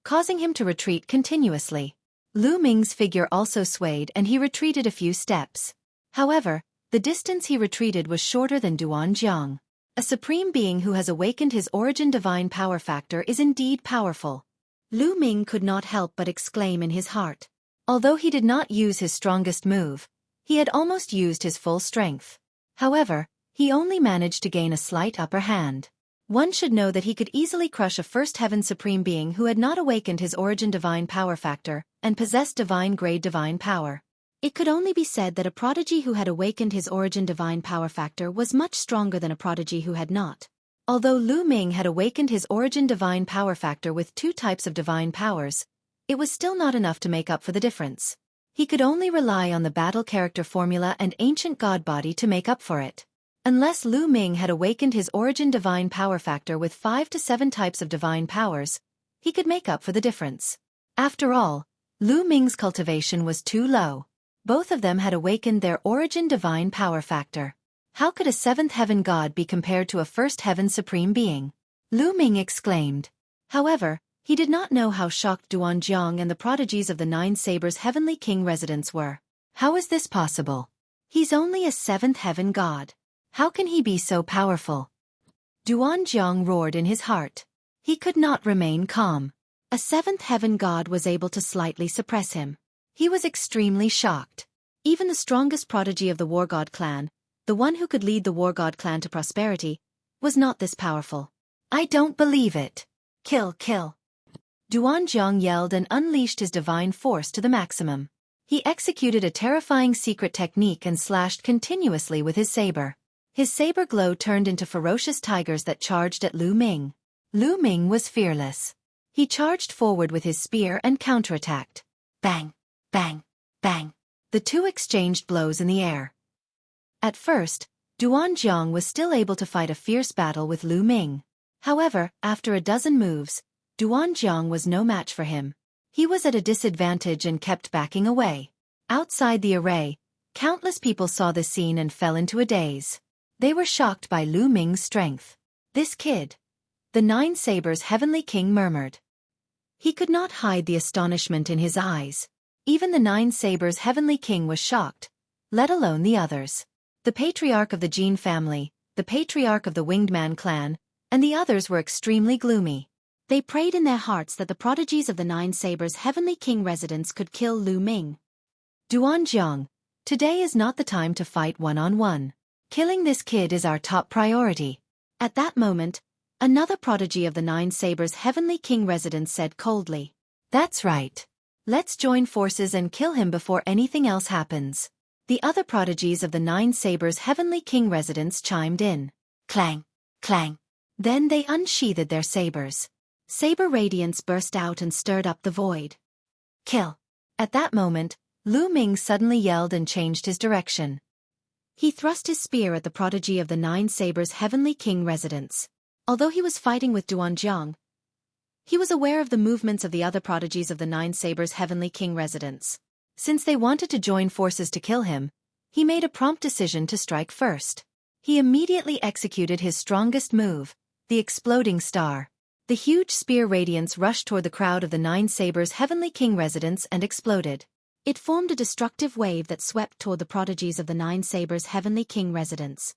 causing him to retreat continuously. Lu Ming's figure also swayed and he retreated a few steps. However, the distance he retreated was shorter than Duanzhang. A supreme being who has awakened his origin divine power factor is indeed powerful. Lu Ming could not help but exclaim in his heart. Although he did not use his strongest move, he had almost used his full strength. However, he only managed to gain a slight upper hand. One should know that he could easily crush a first heaven supreme being who had not awakened his origin divine power factor and possessed divine grade divine power. It could only be said that a prodigy who had awakened his origin divine power factor was much stronger than a prodigy who had not. Although Lu Ming had awakened his origin divine power factor with two types of divine powers, it was still not enough to make up for the difference. He could only rely on the battle character formula and ancient god body to make up for it. Unless Lu Ming had awakened his origin divine power factor with 5 to 7 types of divine powers, he could make up for the difference. After all, Lu Ming's cultivation was too low. Both of them had awakened their origin divine power factor. How could a 7th heaven god be compared to a 1st heaven supreme being? Lu Ming exclaimed. However, he did not know how shocked Duanzhang and the prodigies of the Nine Sabers' heavenly king residents were. How is this possible? He's only a 7th heaven god. How can he be so powerful? Duanzhang roared in his heart. He could not remain calm. A 7th heaven god was able to slightly suppress him. He was extremely shocked. Even the strongest prodigy of the War God clan, the one who could lead the War God clan to prosperity, was not this powerful. I don't believe it. Kill, kill. Duanzhang yelled and unleashed his divine force to the maximum. He executed a terrifying secret technique and slashed continuously with his saber. His saber glow turned into ferocious tigers that charged at Lu Ming. Lu Ming was fearless. He charged forward with his spear and counterattacked. Bang, bang, bang. The two exchanged blows in the air. At first, Duanzhang was still able to fight a fierce battle with Lu Ming. However, after a dozen moves, Duanzhang was no match for him. He was at a disadvantage and kept backing away. Outside the array, countless people saw this scene and fell into a daze. They were shocked by Lu Ming's strength. This kid. The Nine Sabers' heavenly king murmured. He could not hide the astonishment in his eyes. Even the Nine Sabers' heavenly king was shocked, let alone the others. The patriarch of the Jin family, the patriarch of the Winged Man clan, and the others were extremely gloomy. They prayed in their hearts that the prodigies of the Nine Sabers' heavenly king residents could kill Lu Ming. Duanzhang, today is not the time to fight one-on-one. Killing this kid is our top priority. At that moment, another prodigy of the Nine Sabers' heavenly king residents said coldly. That's right. Let's join forces and kill him before anything else happens. The other prodigies of the Nine Sabers' heavenly king residents chimed in. Clang, clang. Then they unsheathed their sabers. Saber radiance burst out and stirred up the void. Kill. At that moment, Lu Ming suddenly yelled and changed his direction. He thrust his spear at the prodigy of the Nine Sabers' Heavenly King residence. Although he was fighting with Duanjiang, he was aware of the movements of the other prodigies of the Nine Sabers' Heavenly King residence. Since they wanted to join forces to kill him, he made a prompt decision to strike first. He immediately executed his strongest move, the exploding star. The huge spear radiance rushed toward the crowd of the Nine Sabers' Heavenly King residence and exploded. It formed a destructive wave that swept toward the prodigies of the Nine Sabers' Heavenly King residence.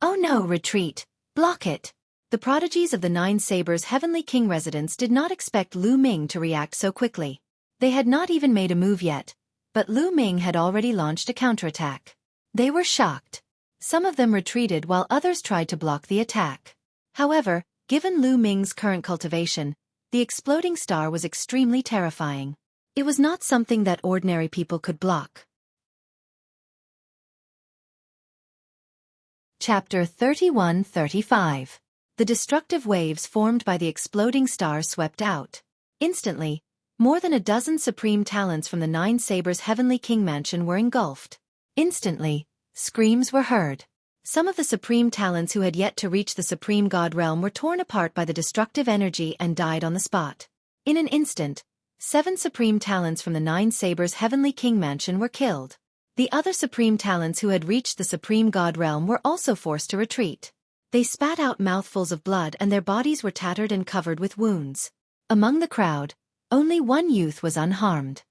Oh no, retreat! Block it! The prodigies of the Nine Sabers' Heavenly King residence did not expect Lu Ming to react so quickly. They had not even made a move yet, but Lu Ming had already launched a counterattack. They were shocked. Some of them retreated while others tried to block the attack. However, given Lu Ming's current cultivation, the exploding star was extremely terrifying. It was not something that ordinary people could block. Chapter 31-35. The destructive waves formed by the exploding star swept out. Instantly, more than a dozen supreme talents from the Nine Sabers' Heavenly King mansion were engulfed. Instantly, screams were heard. Some of the supreme talents who had yet to reach the supreme god realm were torn apart by the destructive energy and died on the spot. In an instant, 7 supreme talents from the Nine Sabers' Heavenly King mansion were killed. The other supreme talents who had reached the supreme god realm were also forced to retreat. They spat out mouthfuls of blood and their bodies were tattered and covered with wounds. Among the crowd, only one youth was unharmed.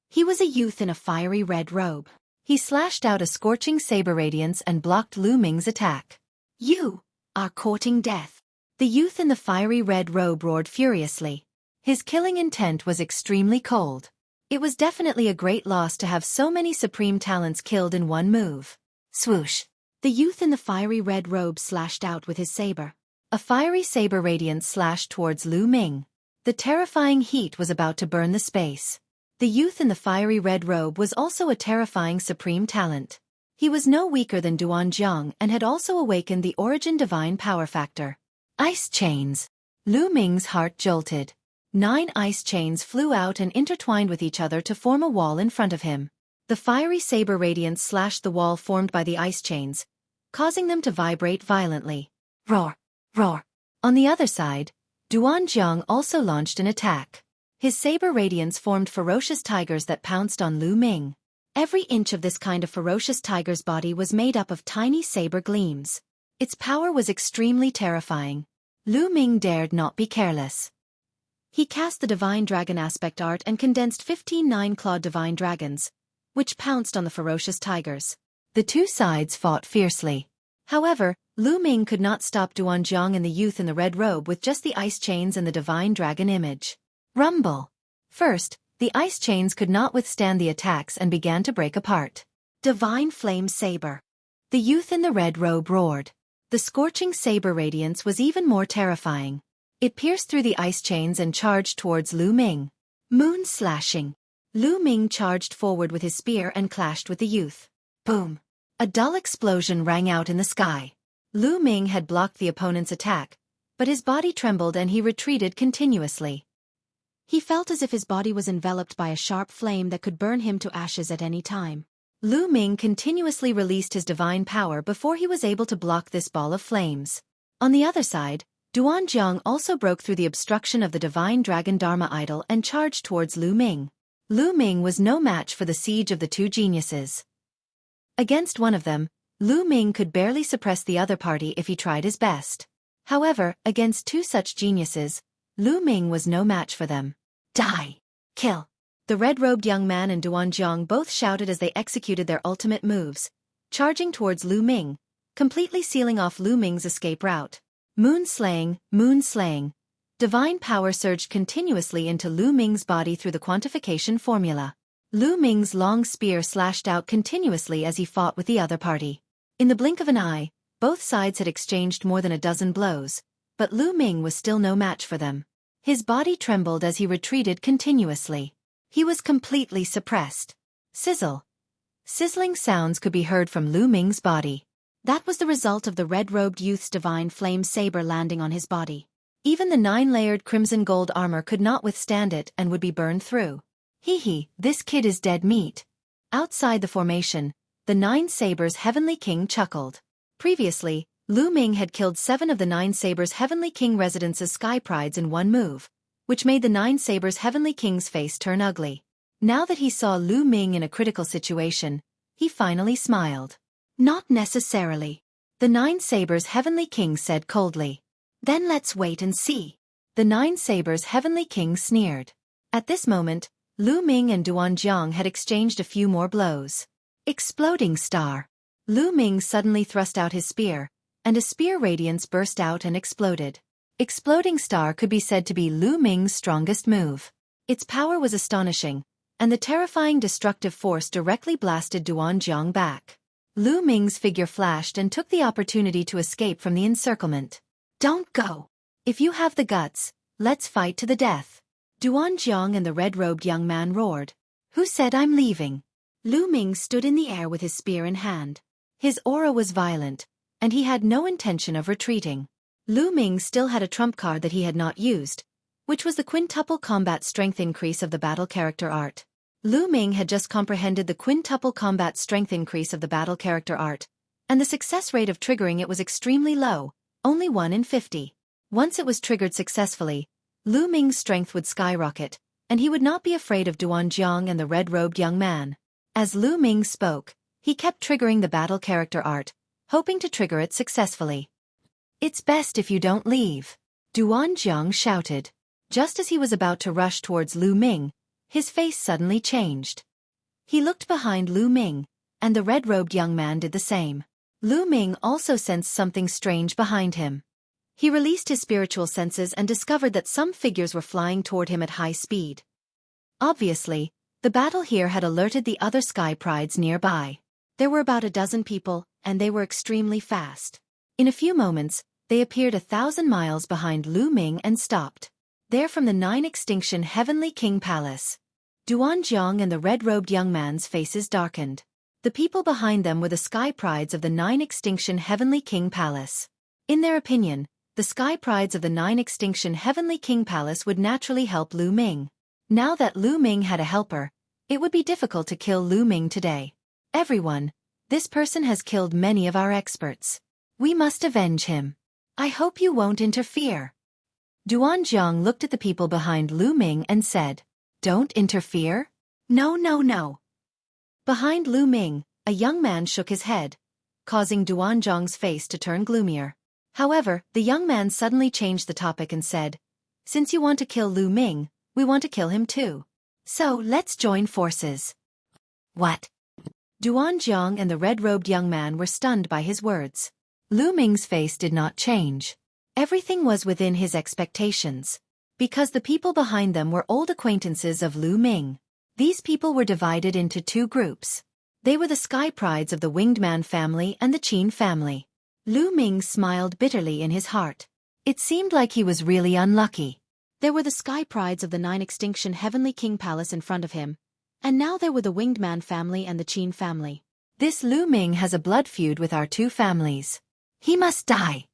He was a youth in a fiery red robe. He slashed out a scorching saber radiance and blocked Lu Ming's attack. You are courting death. The youth in the fiery red robe roared furiously. His killing intent was extremely cold. It was definitely a great loss to have so many supreme talents killed in one move. Swoosh. The youth in the fiery red robe slashed out with his saber. A fiery saber radiance slashed towards Lu Ming. The terrifying heat was about to burn the space. The youth in the fiery red robe was also a terrifying supreme talent. He was no weaker than Duanjiang and had also awakened the origin divine power factor. Ice chains. Lu Ming's heart jolted. 9 ice chains flew out and intertwined with each other to form a wall in front of him. The fiery saber radiance slashed the wall formed by the ice chains, causing them to vibrate violently. Roar! Roar! On the other side, Duanjiang also launched an attack. His saber radiance formed ferocious tigers that pounced on Lu Ming. Every inch of this kind of ferocious tiger's body was made up of tiny saber gleams. Its power was extremely terrifying. Lu Ming dared not be careless. He cast the Divine Dragon aspect art and condensed 15 nine-clawed divine dragons, which pounced on the ferocious tigers. The two sides fought fiercely. However, Lu Ming could not stop Duanjiang and the youth in the red robe with just the ice chains and the divine dragon image. Rumble! First, the ice chains could not withstand the attacks and began to break apart. Divine Flame Saber. The youth in the red robe roared. The scorching saber radiance was even more terrifying. It pierced through the ice chains and charged towards Lu Ming. Moon Slashing. Lu Ming charged forward with his spear and clashed with the youth. Boom! A dull explosion rang out in the sky. Lu Ming had blocked the opponent's attack, but his body trembled and he retreated continuously. He felt as if his body was enveloped by a sharp flame that could burn him to ashes at any time. Lu Ming continuously released his divine power before he was able to block this ball of flames. On the other side, Duanjiang also broke through the obstruction of the divine dragon Dharma idol and charged towards Lu Ming. Lu Ming was no match for the siege of the two geniuses. Against one of them, Lu Ming could barely suppress the other party if he tried his best. However, against two such geniuses, Lu Ming was no match for them. Die! Kill! The red-robed young man and Duanjiang both shouted as they executed their ultimate moves, charging towards Lu Ming, completely sealing off Lu Ming's escape route. Moon slaying, moon slaying. Divine power surged continuously into Lu Ming's body through the quantification formula. Lu Ming's long spear slashed out continuously as he fought with the other party. In the blink of an eye, both sides had exchanged more than a dozen blows, but Lu Ming was still no match for them. His body trembled as he retreated continuously. He was completely suppressed. Sizzle. Sizzling sounds could be heard from Lu Ming's body. That was the result of the red-robed youth's divine flame saber landing on his body. Even the 9-layered crimson gold armor could not withstand it and would be burned through. Hee, this kid is dead meat. Outside the formation, the 9 Sabers' Heavenly King chuckled. Previously, Lu Ming had killed 7 of the 9 Sabers' Heavenly King residence's sky prides in one move, which made the 9 Sabers' Heavenly King's face turn ugly. Now that he saw Lu Ming in a critical situation, he finally smiled. Not necessarily. The 9 Sabers' Heavenly King said coldly. Then let's wait and see. The 9 Sabers' Heavenly King sneered. At this moment, Lu Ming and Duanjiang had exchanged a few more blows. Exploding star. Lu Ming suddenly thrust out his spear, and a spear radiance burst out and exploded. Exploding star could be said to be Lu Ming's strongest move. Its power was astonishing, and the terrifying destructive force directly blasted Duanjiang back. Lu Ming's figure flashed and took the opportunity to escape from the encirclement. Don't go. If you have the guts, let's fight to the death. Duanjiang and the red-robed young man roared. Who said I'm leaving? Lu Ming stood in the air with his spear in hand. His aura was violent, and he had no intention of retreating. Lu Ming still had a trump card that he had not used, which was the quintuple combat strength increase of the battle character art. Lu Ming had just comprehended the quintuple combat strength increase of the battle character art, and the success rate of triggering it was extremely low, only 1 in 50. Once it was triggered successfully, Lu Ming's strength would skyrocket, and he would not be afraid of Duanjiang and the red-robed young man. As Lu Ming spoke, he kept triggering the battle character art, hoping to trigger it successfully. It's best if you don't leave. Duanjiang shouted. Just as he was about to rush towards Lu Ming, his face suddenly changed. He looked behind Lu Ming, and the red-robed young man did the same. Lu Ming also sensed something strange behind him. He released his spiritual senses and discovered that some figures were flying toward him at high speed. Obviously, the battle here had alerted the other sky prides nearby. There were about a dozen people, and they were extremely fast. In a few moments, they appeared 1,000 miles behind Lu Ming and stopped. There from the 9 Extinction Heavenly King Palace. Duanjiang and the red-robed young man's faces darkened. The people behind them were the sky prides of the 9 Extinction Heavenly King Palace. In their opinion, the sky prides of the 9 Extinction Heavenly King Palace would naturally help Lu Ming. Now that Lu Ming had a helper, it would be difficult to kill Lu Ming today. Everyone, this person has killed many of our experts. We must avenge him. I hope you won't interfere. Duanjiang looked at the people behind Lu Ming and said, Don't interfere? No. Behind Lu Ming, a young man shook his head, causing Duanjiang's face to turn gloomier. However, the young man suddenly changed the topic and said, Since you want to kill Lu Ming, we want to kill him too. So let's join forces. What? Duanjiang and the red-robed young man were stunned by his words. Lu Ming's face did not change. Everything was within his expectations. Because the people behind them were old acquaintances of Lu Ming. These people were divided into 2 groups. They were the sky prides of the Winged Man family and the Qin family. Lu Ming smiled bitterly in his heart. It seemed like he was really unlucky. There were the sky prides of the 9 Extinction Heavenly King Palace in front of him, and now there were the Winged Man family and the Qin family. This Lu Ming has a blood feud with our 2 families. He must die.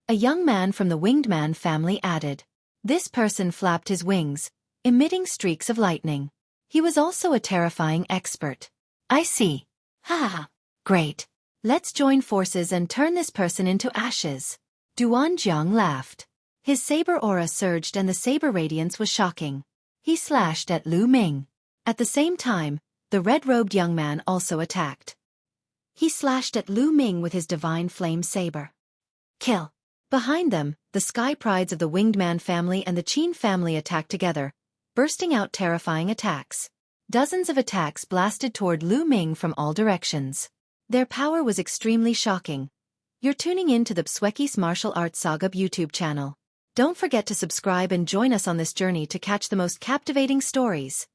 A young man from the Winged Man family added. This person flapped his wings, emitting streaks of lightning. He was also a terrifying expert. I see. Ha! Great. Let's join forces and turn this person into ashes. Duanjiang laughed. His saber aura surged and the saber radiance was shocking. He slashed at Lu Ming. At the same time, the red-robed young man also attacked. He slashed at Lu Ming with his divine flame saber. Kill. Behind them, the sky prides of the Winged Man family and the Qin family attacked together, bursting out terrifying attacks. Dozens of attacks blasted toward Lu Ming from all directions. Their power was extremely shocking. You're tuning in to the Xueqi's Martial Arts Saga YouTube channel. Don't forget to subscribe and join us on this journey to catch the most captivating stories.